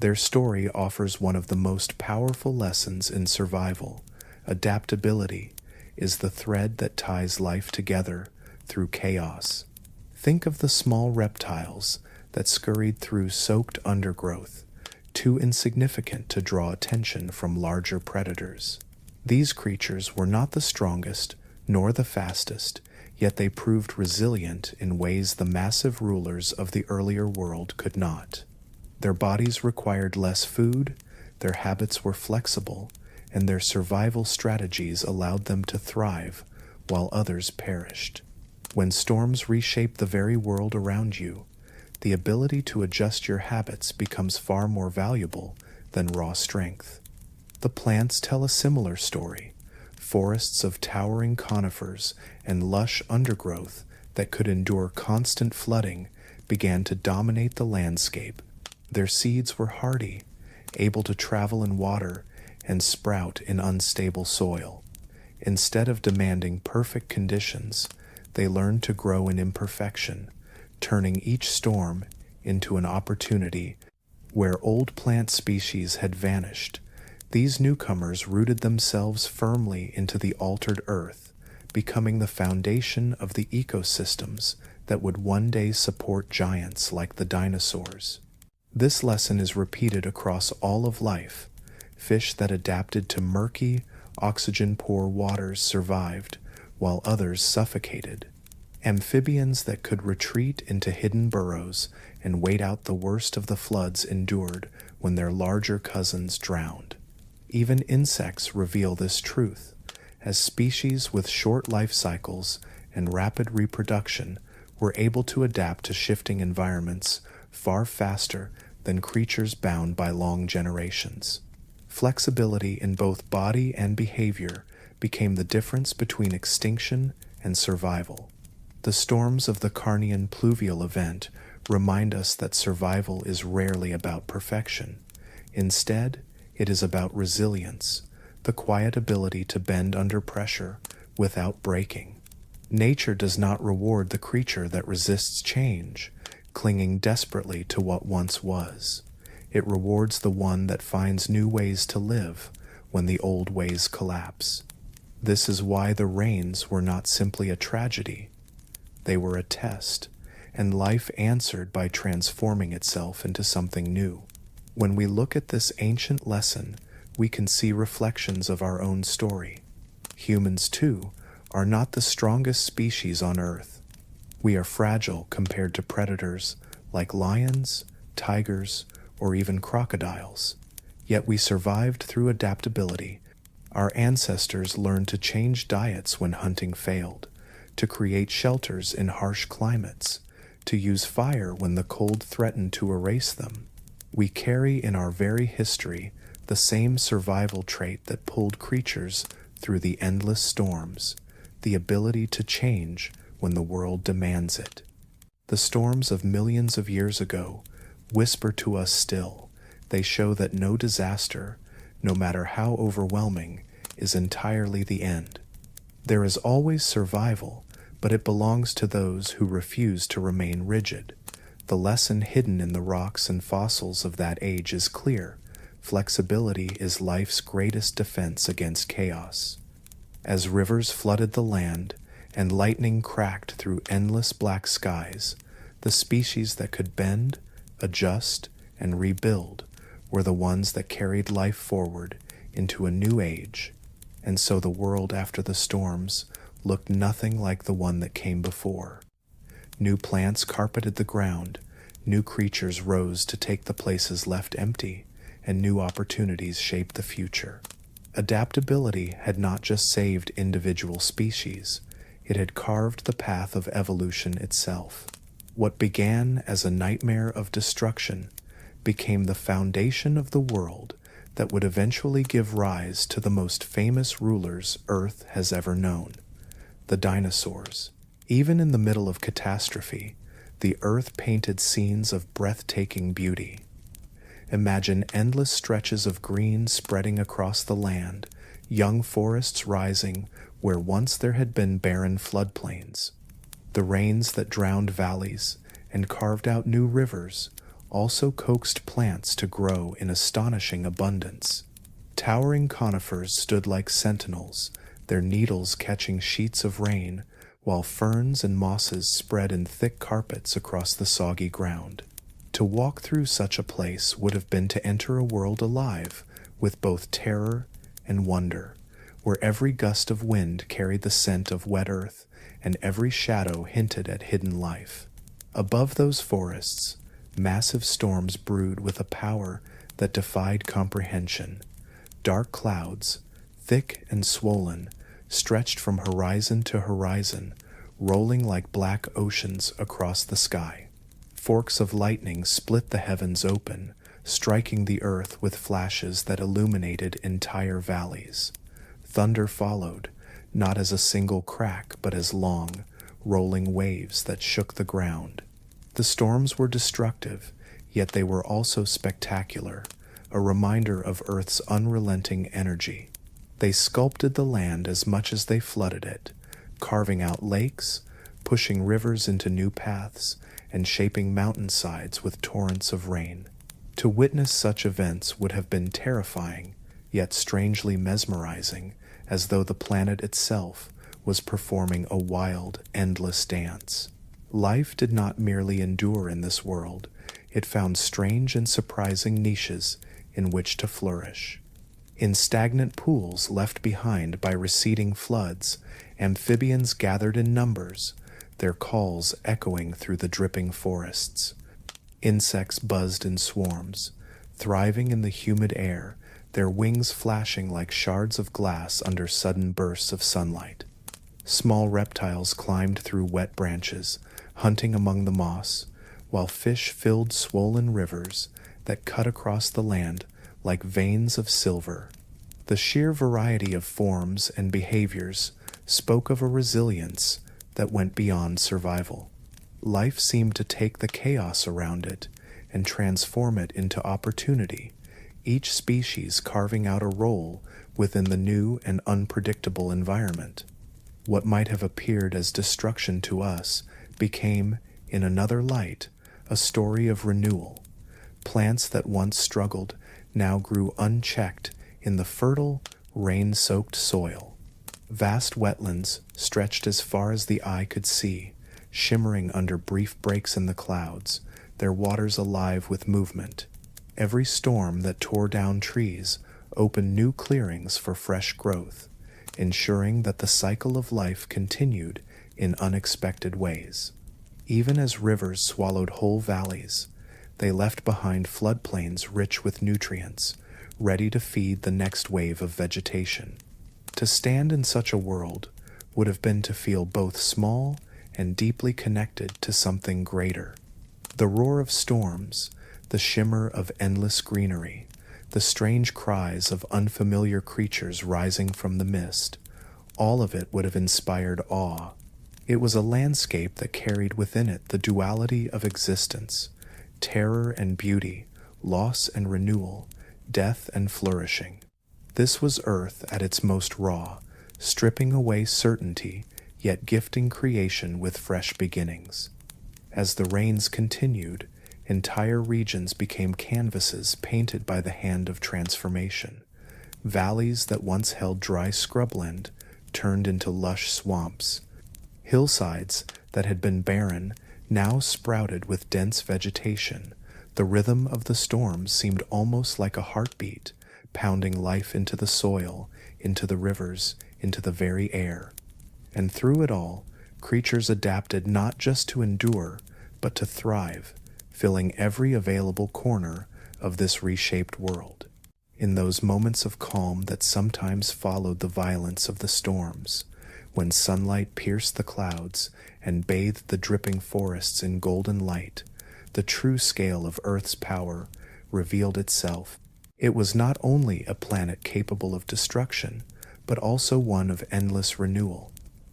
Their story offers one of the most powerful lessons in survival. Adaptability is the thread that ties life together through chaos. Think of the small reptiles that scurried through soaked undergrowth, too insignificant to draw attention from larger predators. These creatures were not the strongest nor the fastest, yet they proved resilient in ways the massive rulers of the earlier world could not. Their bodies required less food, their habits were flexible, and their survival strategies allowed them to thrive while others perished. When storms reshape the very world around you, the ability to adjust your habits becomes far more valuable than raw strength. The plants tell a similar story. Forests of towering conifers and lush undergrowth that could endure constant flooding began to dominate the landscape. Their seeds were hardy, able to travel in water and sprout in unstable soil. Instead of demanding perfect conditions, they learned to grow in imperfection, turning each storm into an opportunity. Where old plant species had vanished, these newcomers rooted themselves firmly into the altered earth, becoming the foundation of the ecosystems that would one day support giants like the dinosaurs. This lesson is repeated across all of life. Fish that adapted to murky, oxygen-poor waters survived, while others suffocated. Amphibians that could retreat into hidden burrows and wait out the worst of the floods endured when their larger cousins drowned. Even insects reveal this truth, as species with short life cycles and rapid reproduction were able to adapt to shifting environments far faster than creatures bound by long generations. Flexibility in both body and behavior became the difference between extinction and survival. The storms of the Carnian pluvial event remind us that survival is rarely about perfection. Instead, it is about resilience, the quiet ability to bend under pressure without breaking. Nature does not reward the creature that resists change, clinging desperately to what once was. It rewards the one that finds new ways to live when the old ways collapse. This is why the rains were not simply a tragedy. They were a test, and life answered by transforming itself into something new. When we look at this ancient lesson, we can see reflections of our own story. Humans, too, are not the strongest species on Earth. We are fragile compared to predators like lions, tigers, or even crocodiles. Yet we survived through adaptability. Our ancestors learned to change diets when hunting failed, to create shelters in harsh climates, to use fire when the cold threatened to erase them. We carry in our very history the same survival trait that pulled creatures through the endless storms, the ability to change when the world demands it. The storms of millions of years ago whisper to us still. They show that no disaster, no matter how overwhelming, is entirely the end. There is always survival, but it belongs to those who refuse to remain rigid. The lesson hidden in the rocks and fossils of that age is clear. Flexibility is life's greatest defense against chaos. As rivers flooded the land and lightning cracked through endless black skies, the species that could bend, adjust, and rebuild were the ones that carried life forward into a new age. And so the world after the storms looked nothing like the one that came before. New plants carpeted the ground, new creatures rose to take the places left empty, and new opportunities shaped the future. Adaptability had not just saved individual species, it had carved the path of evolution itself. What began as a nightmare of destruction became the foundation of the world that would eventually give rise to the most famous rulers Earth has ever known, the dinosaurs. Even in the middle of catastrophe, the Earth painted scenes of breathtaking beauty. Imagine endless stretches of green spreading across the land, young forests rising where once there had been barren floodplains. The rains that drowned valleys and carved out new rivers also coaxed plants to grow in astonishing abundance. Towering conifers stood like sentinels, their needles catching sheets of rain, while ferns and mosses spread in thick carpets across the soggy ground. To walk through such a place would have been to enter a world alive with both terror and wonder, where every gust of wind carried the scent of wet earth and every shadow hinted at hidden life. Above those forests, massive storms brewed with a power that defied comprehension. Dark clouds, thick and swollen, stretched from horizon to horizon, rolling like black oceans across the sky. Forks of lightning split the heavens open, striking the earth with flashes that illuminated entire valleys. Thunder followed, not as a single crack, but as long, rolling waves that shook the ground. The storms were destructive, yet they were also spectacular, a reminder of Earth's unrelenting energy. They sculpted the land as much as they flooded it, carving out lakes, pushing rivers into new paths, and shaping mountainsides with torrents of rain. To witness such events would have been terrifying, yet strangely mesmerizing, as though the planet itself was performing a wild, endless dance. Life did not merely endure in this world, it found strange and surprising niches in which to flourish. In stagnant pools left behind by receding floods, amphibians gathered in numbers, their calls echoing through the dripping forests. Insects buzzed in swarms, thriving in the humid air, their wings flashing like shards of glass under sudden bursts of sunlight. Small reptiles climbed through wet branches, hunting among the moss, while fish filled swollen rivers that cut across the land like veins of silver. The sheer variety of forms and behaviors spoke of a resilience that went beyond survival. Life seemed to take the chaos around it and transform it into opportunity, each species carving out a role within the new and unpredictable environment. What might have appeared as destruction to us became, in another light, a story of renewal. Plants that once struggled now grew unchecked in the fertile, rain-soaked soil. Vast wetlands stretched as far as the eye could see, shimmering under brief breaks in the clouds, their waters alive with movement. Every storm that tore down trees opened new clearings for fresh growth, ensuring that the cycle of life continued in unexpected ways. Even as rivers swallowed whole valleys, they left behind floodplains rich with nutrients, ready to feed the next wave of vegetation. To stand in such a world would have been to feel both small and deeply connected to something greater. The roar of storms, the shimmer of endless greenery, the strange cries of unfamiliar creatures rising from the mist, all of it would have inspired awe. It was a landscape that carried within it the duality of existence, terror and beauty, loss and renewal, death and flourishing. This was Earth at its most raw, stripping away certainty, yet gifting creation with fresh beginnings. As the rains continued, entire regions became canvases painted by the hand of transformation. Valleys that once held dry scrubland turned into lush swamps. Hillsides that had been barren now sprouted with dense vegetation. The rhythm of the storms seemed almost like a heartbeat, pounding life into the soil, into the rivers, into the very air. And through it all, creatures adapted not just to endure, but to thrive, filling every available corner of this reshaped world. In those moments of calm that sometimes followed the violence of the storms, when sunlight pierced the clouds and bathed the dripping forests in golden light, the true scale of Earth's power revealed itself. It was not only a planet capable of destruction, but also one of endless renewal.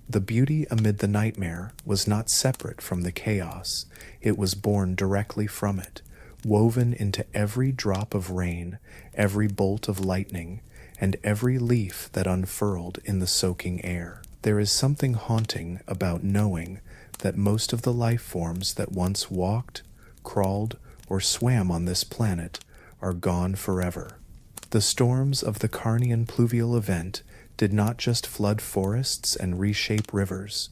The beauty amid the nightmare was not separate from the chaos, it was born directly from it, woven into every drop of rain, every bolt of lightning, and every leaf that unfurled in the soaking air. There is something haunting about knowing that most of the life forms that once walked, crawled, or swam on this planet are gone forever. The storms of the Carnian pluvial event did not just flood forests and reshape rivers,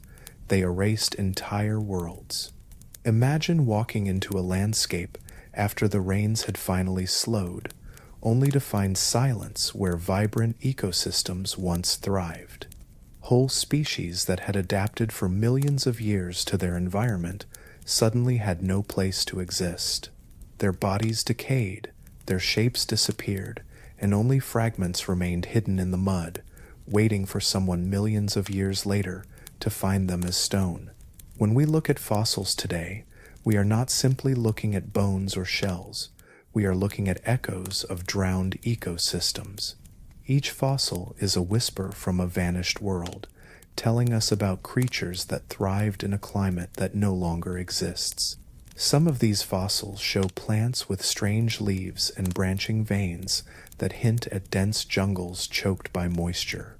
they erased entire worlds. Imagine walking into a landscape after the rains had finally slowed, only to find silence where vibrant ecosystems once thrived. Whole species that had adapted for millions of years to their environment suddenly had no place to exist. Their bodies decayed, their shapes disappeared, and only fragments remained hidden in the mud, waiting for someone millions of years later to find them as stone. When we look at fossils today, we are not simply looking at bones or shells. We are looking at echoes of drowned ecosystems. Each fossil is a whisper from a vanished world, telling us about creatures that thrived in a climate that no longer exists. Some of these fossils show plants with strange leaves and branching veins that hint at dense jungles choked by moisture.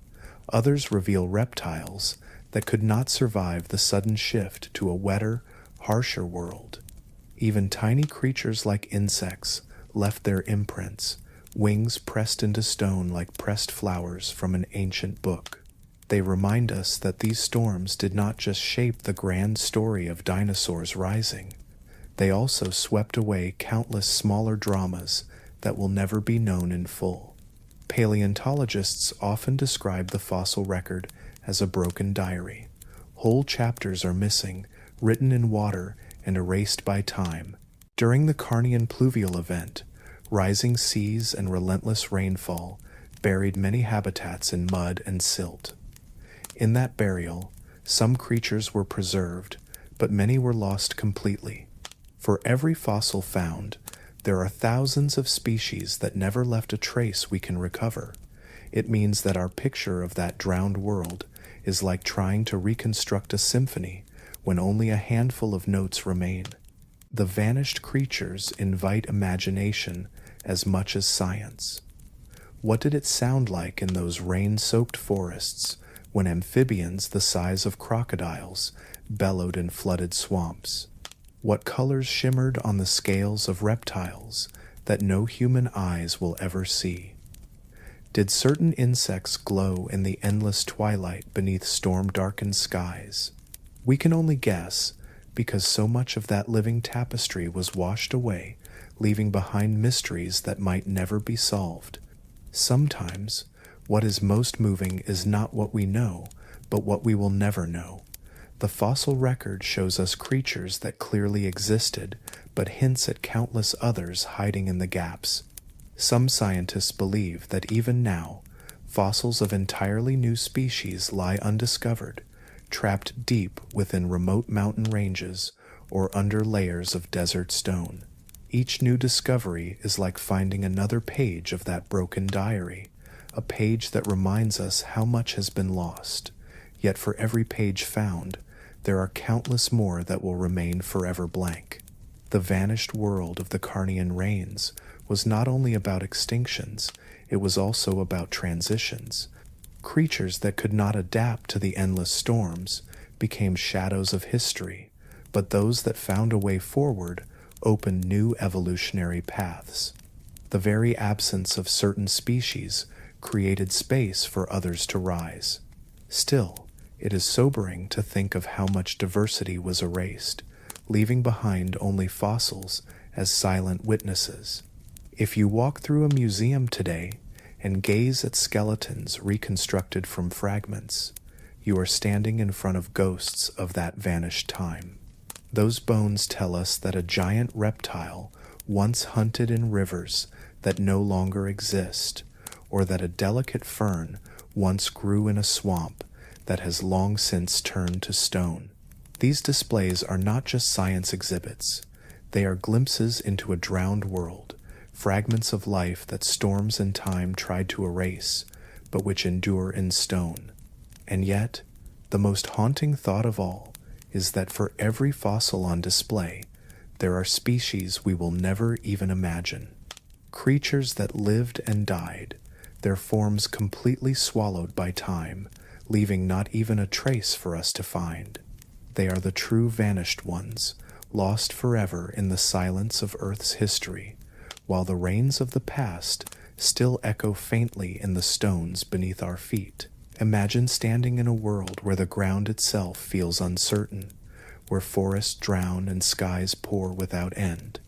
Others reveal reptiles that could not survive the sudden shift to a wetter, harsher world. Even tiny creatures like insects left their imprints, wings pressed into stone like pressed flowers from an ancient book. They remind us that these storms did not just shape the grand story of dinosaurs rising. They also swept away countless smaller dramas that will never be known in full. Paleontologists often describe the fossil record as a broken diary. Whole chapters are missing, written in water and erased by time. During the Carnian pluvial event, rising seas and relentless rainfall buried many habitats in mud and silt. In that burial, some creatures were preserved, but many were lost completely. For every fossil found, there are thousands of species that never left a trace we can recover. It means that our picture of that drowned world is like trying to reconstruct a symphony when only a handful of notes remain. The vanished creatures invite imagination as much as science. What did it sound like in those rain-soaked forests when amphibians the size of crocodiles bellowed in flooded swamps? What colors shimmered on the scales of reptiles that no human eyes will ever see? Did certain insects glow in the endless twilight beneath storm-darkened skies? We can only guess, because so much of that living tapestry was washed away, leaving behind mysteries that might never be solved. Sometimes, what is most moving is not what we know, but what we will never know. The fossil record shows us creatures that clearly existed, but hints at countless others hiding in the gaps. Some scientists believe that even now, fossils of entirely new species lie undiscovered, trapped deep within remote mountain ranges or under layers of desert stone. Each new discovery is like finding another page of that broken diary, a page that reminds us how much has been lost. Yet for every page found, there are countless more that will remain forever blank. The vanished world of the Carnian rains was not only about extinctions, it was also about transitions. Creatures that could not adapt to the endless storms became shadows of history, but those that found a way forward opened new evolutionary paths. The very absence of certain species created space for others to rise. Still, it is sobering to think of how much diversity was erased, leaving behind only fossils as silent witnesses. If you walk through a museum today and gaze at skeletons reconstructed from fragments, you are standing in front of ghosts of that vanished time. Those bones tell us that a giant reptile once hunted in rivers that no longer exist, or that a delicate fern once grew in a swamp that has long since turned to stone. These displays are not just science exhibits. They are glimpses into a drowned world, fragments of life that storms and time tried to erase, but which endure in stone. And yet, the most haunting thought of all is that for every fossil on display, there are species we will never even imagine. Creatures that lived and died, their forms completely swallowed by time, leaving not even a trace for us to find. They are the true vanished ones, lost forever in the silence of Earth's history, while the rains of the past still echo faintly in the stones beneath our feet. Imagine standing in a world where the ground itself feels uncertain, where forests drown and skies pour without end,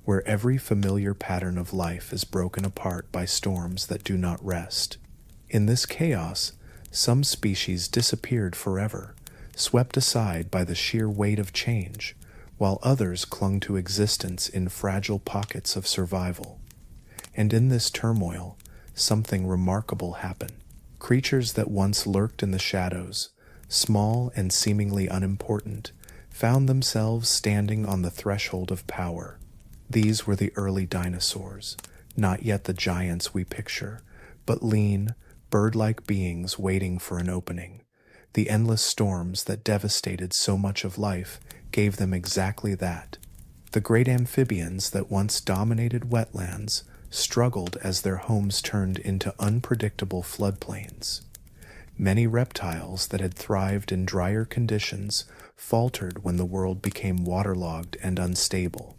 where every familiar pattern of life is broken apart by storms that do not rest. In this chaos, some species disappeared forever, swept aside by the sheer weight of change, while others clung to existence in fragile pockets of survival. And in this turmoil, something remarkable happened. Creatures that once lurked in the shadows, small and seemingly unimportant, found themselves standing on the threshold of power. These were the early dinosaurs, not yet the giants we picture, but lean, bird-like beings waiting for an opening. The endless storms that devastated so much of life gave them exactly that. The great amphibians that once dominated wetlands struggled as their homes turned into unpredictable floodplains. Many reptiles that had thrived in drier conditions faltered when the world became waterlogged and unstable.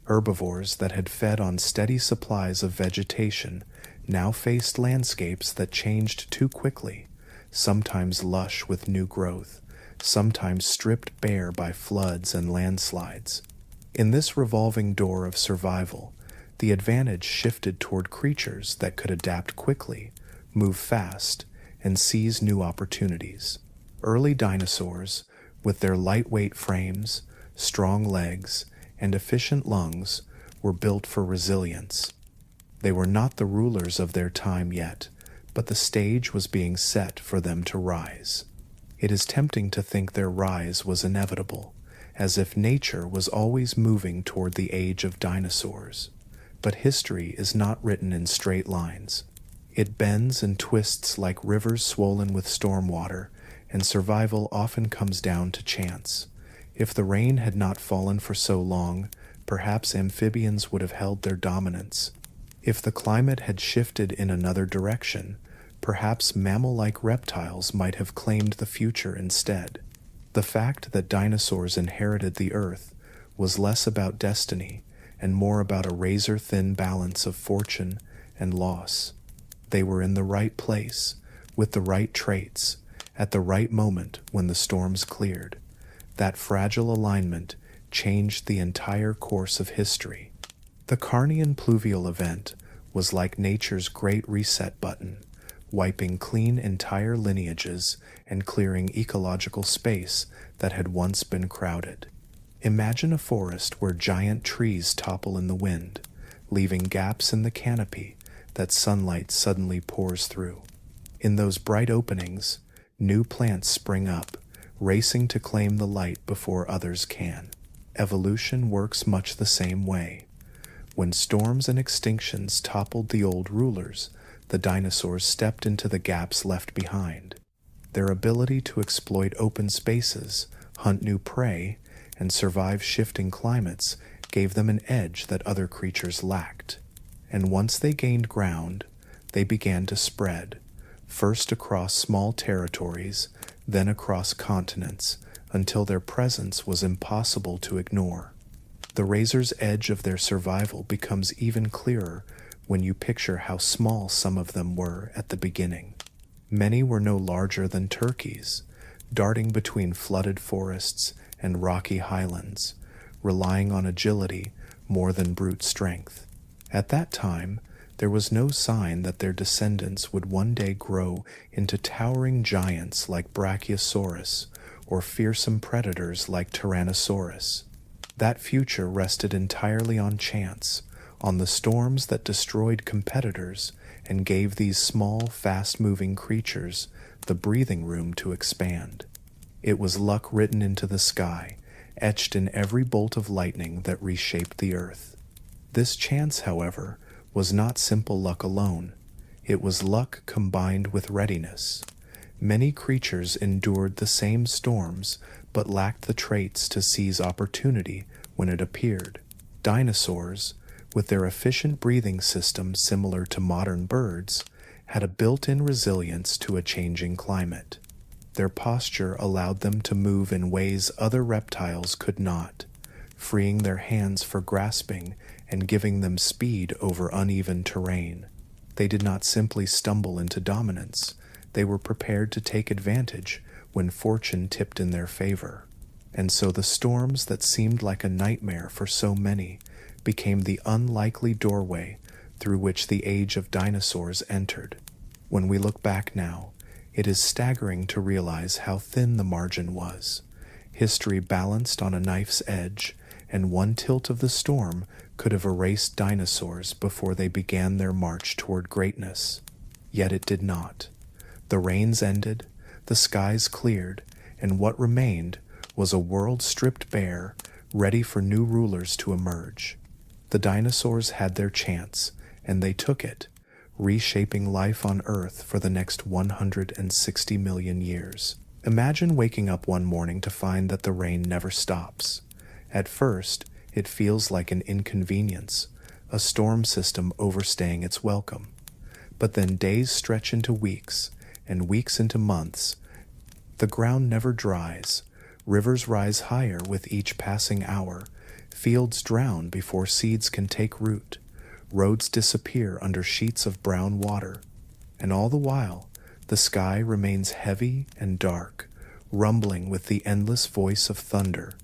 Herbivores that had fed on steady supplies of vegetation now faced landscapes that changed too quickly, sometimes lush with new growth, sometimes stripped bare by floods and landslides. In this revolving door of survival, the advantage shifted toward creatures that could adapt quickly, move fast, and seize new opportunities. Early dinosaurs, with their lightweight frames, strong legs, and efficient lungs, were built for resilience. They were not the rulers of their time yet, but the stage was being set for them to rise. It is tempting to think their rise was inevitable, as if nature was always moving toward the age of dinosaurs. But history is not written in straight lines. It bends and twists like rivers swollen with storm water, and survival often comes down to chance. If the rain had not fallen for so long, perhaps amphibians would have held their dominance. If the climate had shifted in another direction, perhaps mammal-like reptiles might have claimed the future instead. The fact that dinosaurs inherited the Earth was less about destiny and more about a razor-thin balance of fortune and loss. They were in the right place, with the right traits, at the right moment when the storms cleared. That fragile alignment changed the entire course of history. The Carnian pluvial event was like nature's great reset button, wiping clean entire lineages and clearing ecological space that had once been crowded. Imagine a forest where giant trees topple in the wind, leaving gaps in the canopy that sunlight suddenly pours through. In those bright openings, new plants spring up, racing to claim the light before others can. Evolution works much the same way. When storms and extinctions toppled the old rulers, the dinosaurs stepped into the gaps left behind. Their ability to exploit open spaces, hunt new prey, and survive shifting climates gave them an edge that other creatures lacked. And once they gained ground, they began to spread, first across small territories, then across continents, until their presence was impossible to ignore. The razor's edge of their survival becomes even clearer when you picture how small some of them were at the beginning. Many were no larger than turkeys, darting between flooded forests and rocky highlands, relying on agility more than brute strength. At that time, there was no sign that their descendants would one day grow into towering giants like Brachiosaurus or fearsome predators like Tyrannosaurus. That future rested entirely on chance, on the storms that destroyed competitors and gave these small, fast-moving creatures the breathing room to expand. It was luck written into the sky, etched in every bolt of lightning that reshaped the earth. This chance, however, was not simple luck alone. It was luck combined with readiness. Many creatures endured the same storms, but lacked the traits to seize opportunity when it appeared. Dinosaurs, with their efficient breathing system similar to modern birds, had a built-in resilience to a changing climate. Their posture allowed them to move in ways other reptiles could not, freeing their hands for grasping and giving them speed over uneven terrain. They did not simply stumble into dominance, they were prepared to take advantage when fortune tipped in their favor. And so the storms that seemed like a nightmare for so many became the unlikely doorway through which the age of dinosaurs entered. When we look back now, it is staggering to realize how thin the margin was. History balanced on a knife's edge, and one tilt of the storm could have erased dinosaurs before they began their march toward greatness. Yet it did not. The rains ended, the skies cleared, and what remained was a world stripped bare, ready for new rulers to emerge. The dinosaurs had their chance, and they took it, reshaping life on Earth for the next 160 million years. Imagine waking up one morning to find that the rain never stops. At first, it feels like an inconvenience, a storm system overstaying its welcome. But then days stretch into weeks, and weeks into months. The ground never dries, rivers rise higher with each passing hour, fields drown before seeds can take root, roads disappear under sheets of brown water, and all the while, the sky remains heavy and dark, rumbling with the endless voice of thunder.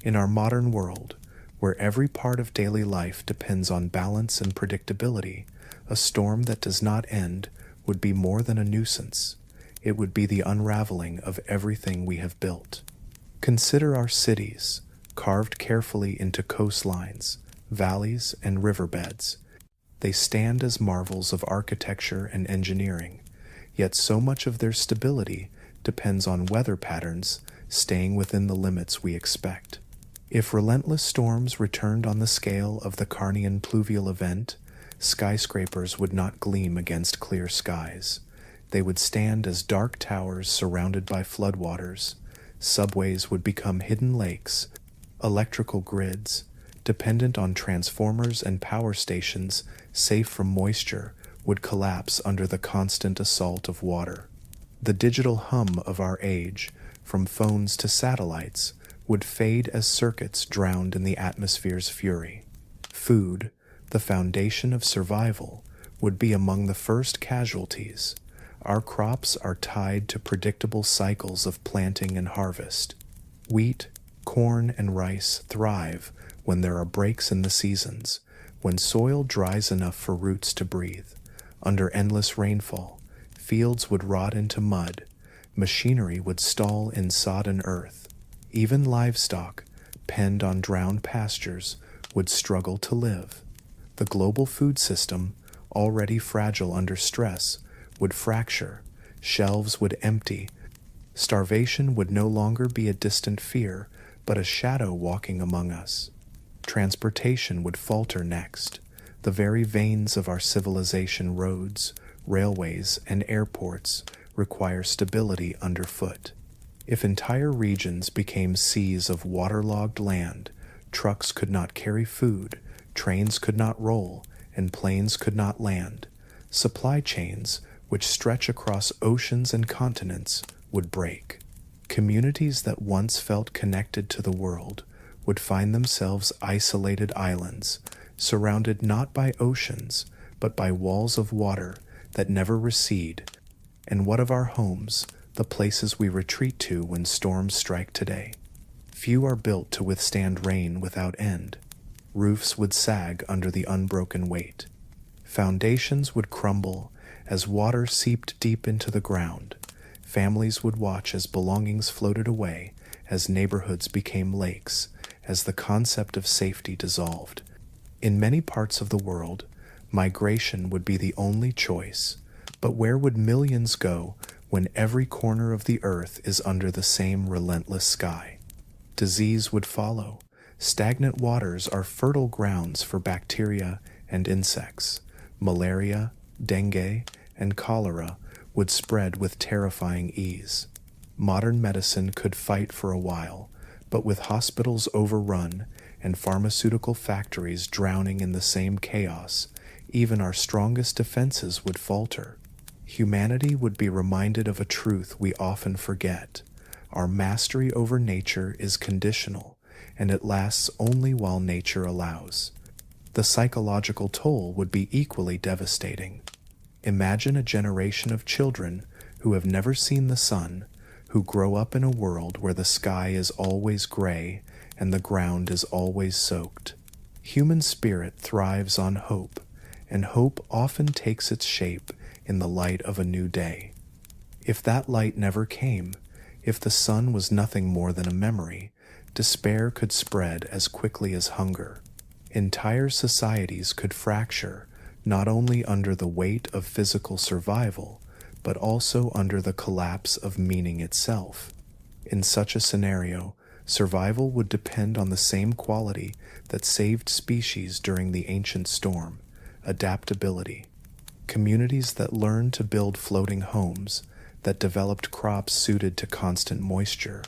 In our modern world, where every part of daily life depends on balance and predictability, a storm that does not end would be more than a nuisance. It would be the unraveling of everything we have built. Consider our cities, carved carefully into coastlines, valleys, and riverbeds. They stand as marvels of architecture and engineering, yet so much of their stability depends on weather patterns staying within the limits we expect. If relentless storms returned on the scale of the Carnian pluvial event, skyscrapers would not gleam against clear skies. They would stand as dark towers surrounded by floodwaters. Subways would become hidden lakes. Electrical grids, dependent on transformers and power stations safe from moisture, would collapse under the constant assault of water. The digital hum of our age, from phones to satellites, would fade as circuits drowned in the atmosphere's fury. Food, the foundation of survival, would be among the first casualties. Our crops are tied to predictable cycles of planting and harvest. Wheat, corn, and rice thrive when there are breaks in the seasons, when soil dries enough for roots to breathe. Under endless rainfall, fields would rot into mud, machinery would stall in sodden earth. Even livestock, penned on drowned pastures, would struggle to live. The global food system, already fragile under stress, would fracture, shelves would empty. Starvation would no longer be a distant fear, but a shadow walking among us. Transportation would falter next. The very veins of our civilization, roads, railways, and airports, require stability underfoot. If entire regions became seas of waterlogged land, trucks could not carry food, trains could not roll, and planes could not land. Supply chains, which stretch across oceans and continents, would break. Communities that once felt connected to the world would find themselves isolated islands, surrounded not by oceans, but by walls of water that never recede. And what of our homes, the places we retreat to when storms strike today? Few are built to withstand rain without end. Roofs would sag under the unbroken weight. Foundations would crumble as water seeped deep into the ground. Families would watch as belongings floated away, as neighborhoods became lakes, as the concept of safety dissolved. In many parts of the world, migration would be the only choice. But where would millions go when every corner of the earth is under the same relentless sky? Disease would follow. Stagnant waters are fertile grounds for bacteria and insects. Malaria, dengue, and cholera would spread with terrifying ease. Modern medicine could fight for a while, but with hospitals overrun and pharmaceutical factories drowning in the same chaos, even our strongest defenses would falter. Humanity would be reminded of a truth we often forget. Our mastery over nature is conditional, and it lasts only while nature allows. The psychological toll would be equally devastating. Imagine a generation of children who have never seen the sun, who grow up in a world where the sky is always gray and the ground is always soaked. Human spirit thrives on hope, and hope often takes its shape in the light of a new day. If that light never came, if the sun was nothing more than a memory, despair could spread as quickly as hunger. Entire societies could fracture, not only under the weight of physical survival, but also under the collapse of meaning itself. In such a scenario, survival would depend on the same quality that saved species during the ancient storm: adaptability. Communities that learned to build floating homes, that developed crops suited to constant moisture,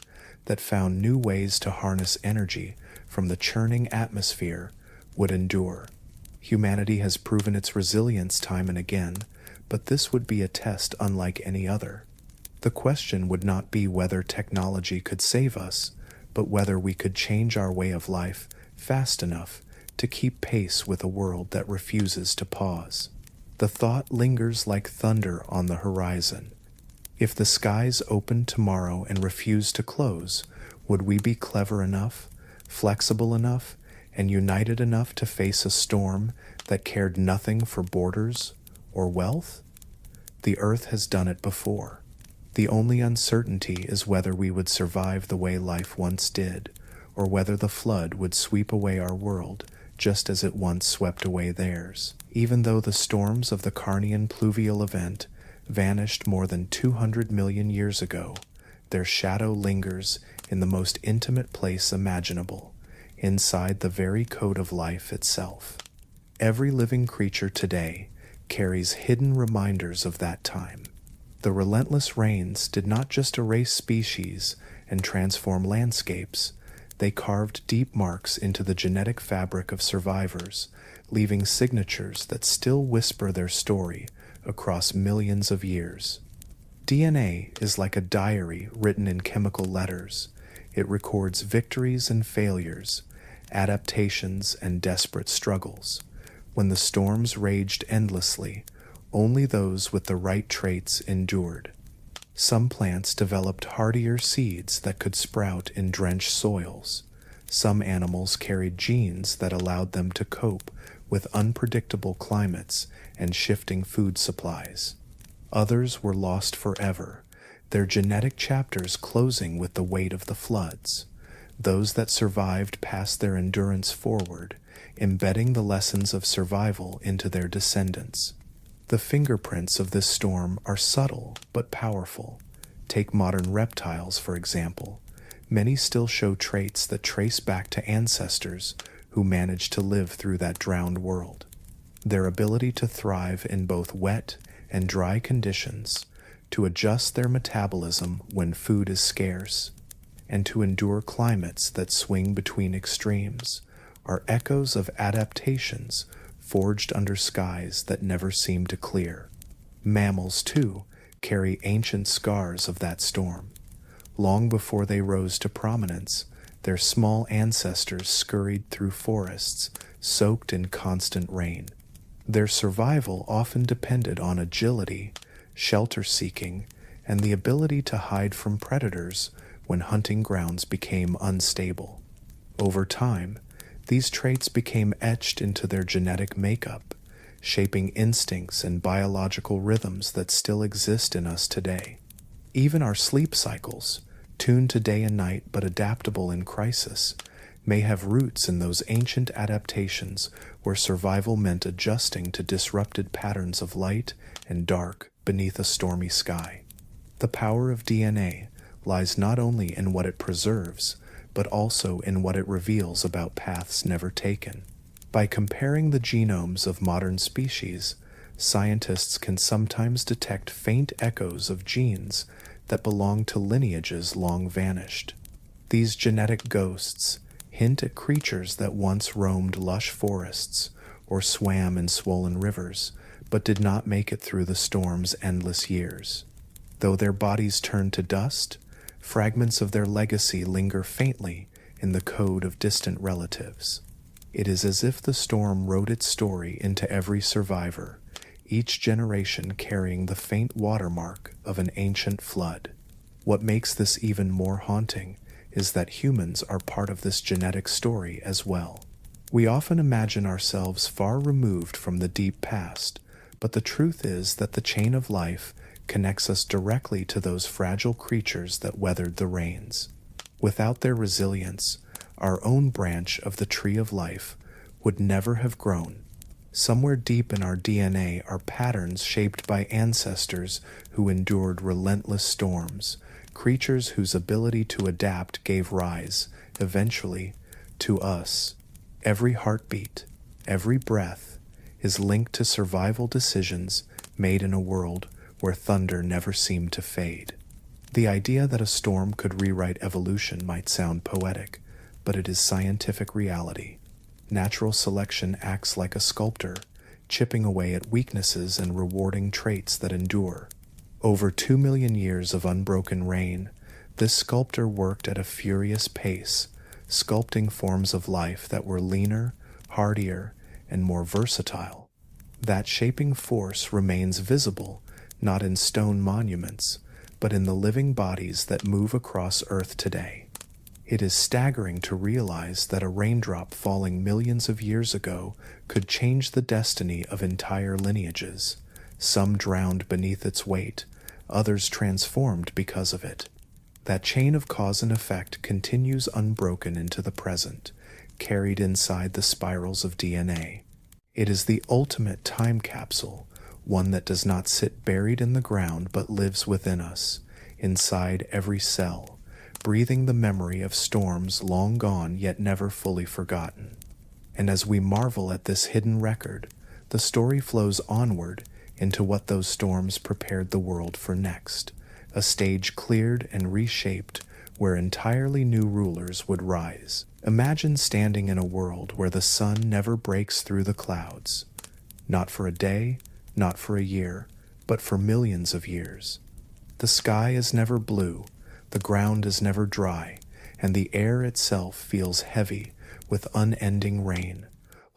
that found new ways to harness energy from the churning atmosphere, would endure. Humanity has proven its resilience time and again, but this would be a test unlike any other. The question would not be whether technology could save us, but whether we could change our way of life fast enough to keep pace with a world that refuses to pause. The thought lingers like thunder on the horizon. If the skies opened tomorrow and refused to close, would we be clever enough, flexible enough, and united enough to face a storm that cared nothing for borders or wealth? The earth has done it before. The only uncertainty is whether we would survive the way life once did, or whether the flood would sweep away our world just as it once swept away theirs. Even though the storms of the Carnian pluvial event vanished more than 200 million years ago, their shadow lingers in the most intimate place imaginable, inside the very code of life itself. Every living creature today carries hidden reminders of that time. The relentless rains did not just erase species and transform landscapes, they carved deep marks into the genetic fabric of survivors, leaving signatures that still whisper their story across millions of years. DNA is like a diary written in chemical letters. It records victories and failures, adaptations and desperate struggles. When the storms raged endlessly, only those with the right traits endured. Some plants developed hardier seeds that could sprout in drenched soils. Some animals carried genes that allowed them to cope with unpredictable climates and shifting food supplies. Others were lost forever, their genetic chapters closing with the weight of the floods. Those that survived passed their endurance forward, embedding the lessons of survival into their descendants. The fingerprints of this storm are subtle but powerful. Take modern reptiles, for example. Many still show traits that trace back to ancestors who managed to live through that drowned world. Their ability to thrive in both wet and dry conditions, to adjust their metabolism when food is scarce, and to endure climates that swing between extremes, are echoes of adaptations forged under skies that never seem to clear. Mammals, too, carry ancient scars of that storm. Long before they rose to prominence, their small ancestors scurried through forests, soaked in constant rain. Their survival often depended on agility, shelter-seeking, and the ability to hide from predators when hunting grounds became unstable. Over time, these traits became etched into their genetic makeup, shaping instincts and biological rhythms that still exist in us today. Even our sleep cycles, tuned to day and night but adaptable in crisis, may have roots in those ancient adaptations where survival meant adjusting to disrupted patterns of light and dark beneath a stormy sky. The power of DNA lies not only in what it preserves, but also in what it reveals about paths never taken. By comparing the genomes of modern species, scientists can sometimes detect faint echoes of genes that belong to lineages long vanished. These genetic ghosts, hint at creatures that once roamed lush forests or swam in swollen rivers, but did not make it through the storm's endless years. Though their bodies turned to dust, fragments of their legacy linger faintly in the code of distant relatives. It is as if the storm wrote its story into every survivor, each generation carrying the faint watermark of an ancient flood. What makes this even more haunting is that humans are part of this genetic story as well. We often imagine ourselves far removed from the deep past, but the truth is that the chain of life connects us directly to those fragile creatures that weathered the rains. Without their resilience, our own branch of the tree of life would never have grown. Somewhere deep in our DNA are patterns shaped by ancestors who endured relentless storms, creatures whose ability to adapt gave rise, eventually, to us. Every heartbeat, every breath, is linked to survival decisions made in a world where thunder never seemed to fade. The idea that a storm could rewrite evolution might sound poetic, but it is scientific reality. Natural selection acts like a sculptor, chipping away at weaknesses and rewarding traits that endure. Over 2 million years of unbroken rain, this sculptor worked at a furious pace, sculpting forms of life that were leaner, hardier, and more versatile. That shaping force remains visible, not in stone monuments, but in the living bodies that move across Earth today. It is staggering to realize that a raindrop falling millions of years ago could change the destiny of entire lineages. Some drowned beneath its weight, others transformed because of it. That chain of cause and effect continues unbroken into the present, carried inside the spirals of DNA. It is the ultimate time capsule, one that does not sit buried in the ground but lives within us, inside every cell, breathing the memory of storms long gone yet never fully forgotten. And as we marvel at this hidden record, the story flows onward into what those storms prepared the world for next, a stage cleared and reshaped where entirely new rulers would rise. Imagine standing in a world where the sun never breaks through the clouds, not for a day, not for a year, but for millions of years. The sky is never blue, the ground is never dry, and the air itself feels heavy with unending rain.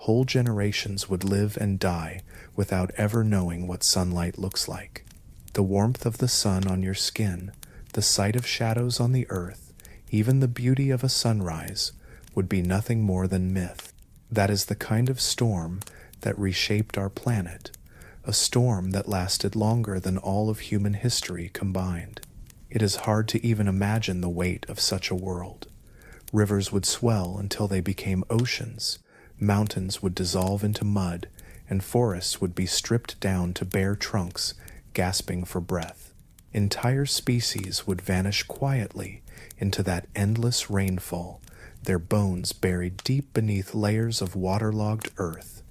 Whole generations would live and die without ever knowing what sunlight looks like. The warmth of the sun on your skin, the sight of shadows on the earth, even the beauty of a sunrise would be nothing more than myth. That is the kind of storm that reshaped our planet, a storm that lasted longer than all of human history combined. It is hard to even imagine the weight of such a world. Rivers would swell until they became oceans, mountains would dissolve into mud, and forests would be stripped down to bare trunks, gasping for breath. Entire species would vanish quietly into that endless rainfall, their bones buried deep beneath layers of waterlogged earth.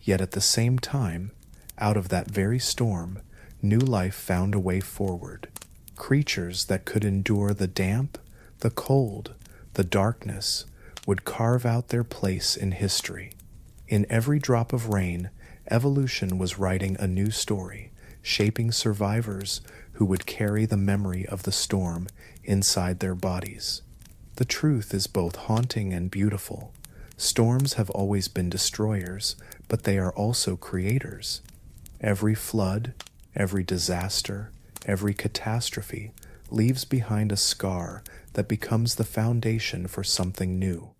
Yet at the same time, out of that very storm, new life found a way forward. Creatures that could endure the damp, the cold, the darkness, would carve out their place in history. In every drop of rain, evolution was writing a new story, shaping survivors who would carry the memory of the storm inside their bodies. The truth is both haunting and beautiful. Storms have always been destroyers, but they are also creators. Every flood, every disaster, every catastrophe leaves behind a scar that becomes the foundation for something new.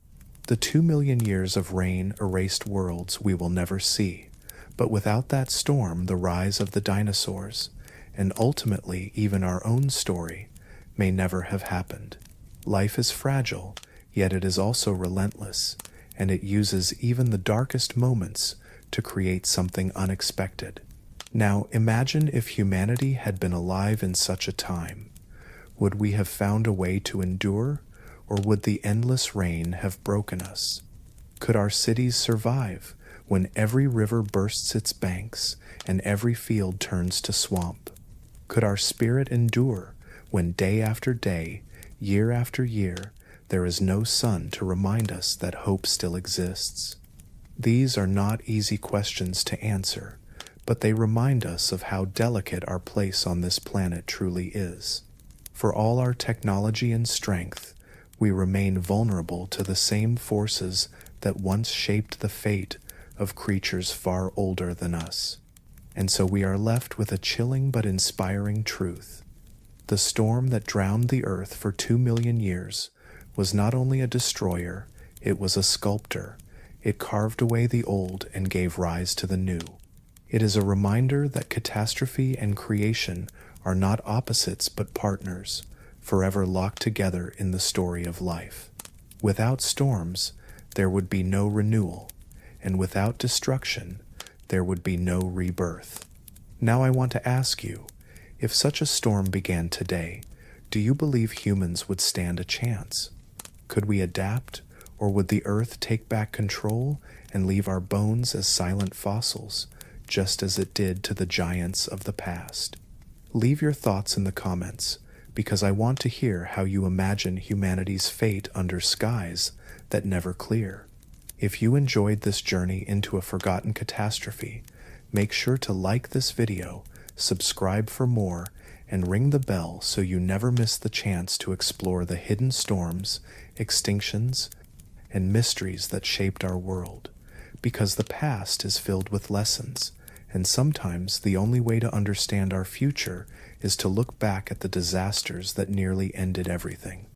The 2 million years of rain erased worlds we will never see, but without that storm, the rise of the dinosaurs, and ultimately even our own story, may never have happened. Life is fragile, yet it is also relentless, and it uses even the darkest moments to create something unexpected. Now, imagine if humanity had been alive in such a time. Would we have found a way to endure, or would the endless rain have broken us? Could our cities survive when every river bursts its banks and every field turns to swamp? Could our spirit endure when day after day, year after year, there is no sun to remind us that hope still exists. These are not easy questions to answer, but they remind us of how delicate our place on this planet truly is. For all our technology and strength, we remain vulnerable to the same forces that once shaped the fate of creatures far older than us. And so we are left with a chilling but inspiring truth. The storm that drowned the earth for 2 million years was not only a destroyer, it was a sculptor. It carved away the old and gave rise to the new. It is a reminder that catastrophe and creation are not opposites but partners, forever locked together in the story of life. Without storms, there would be no renewal, and without destruction, there would be no rebirth. Now I want to ask you, if such a storm began today, do you believe humans would stand a chance? Could we adapt, or would the earth take back control and leave our bones as silent fossils, just as it did to the giants of the past? Leave your thoughts in the comments, because I want to hear how you imagine humanity's fate under skies that never clear. If you enjoyed this journey into a forgotten catastrophe, make sure to like this video, subscribe for more, and ring the bell so you never miss the chance to explore the hidden storms, extinctions, and mysteries that shaped our world. Because the past is filled with lessons, and sometimes the only way to understand our future is to look back at the disasters that nearly ended everything.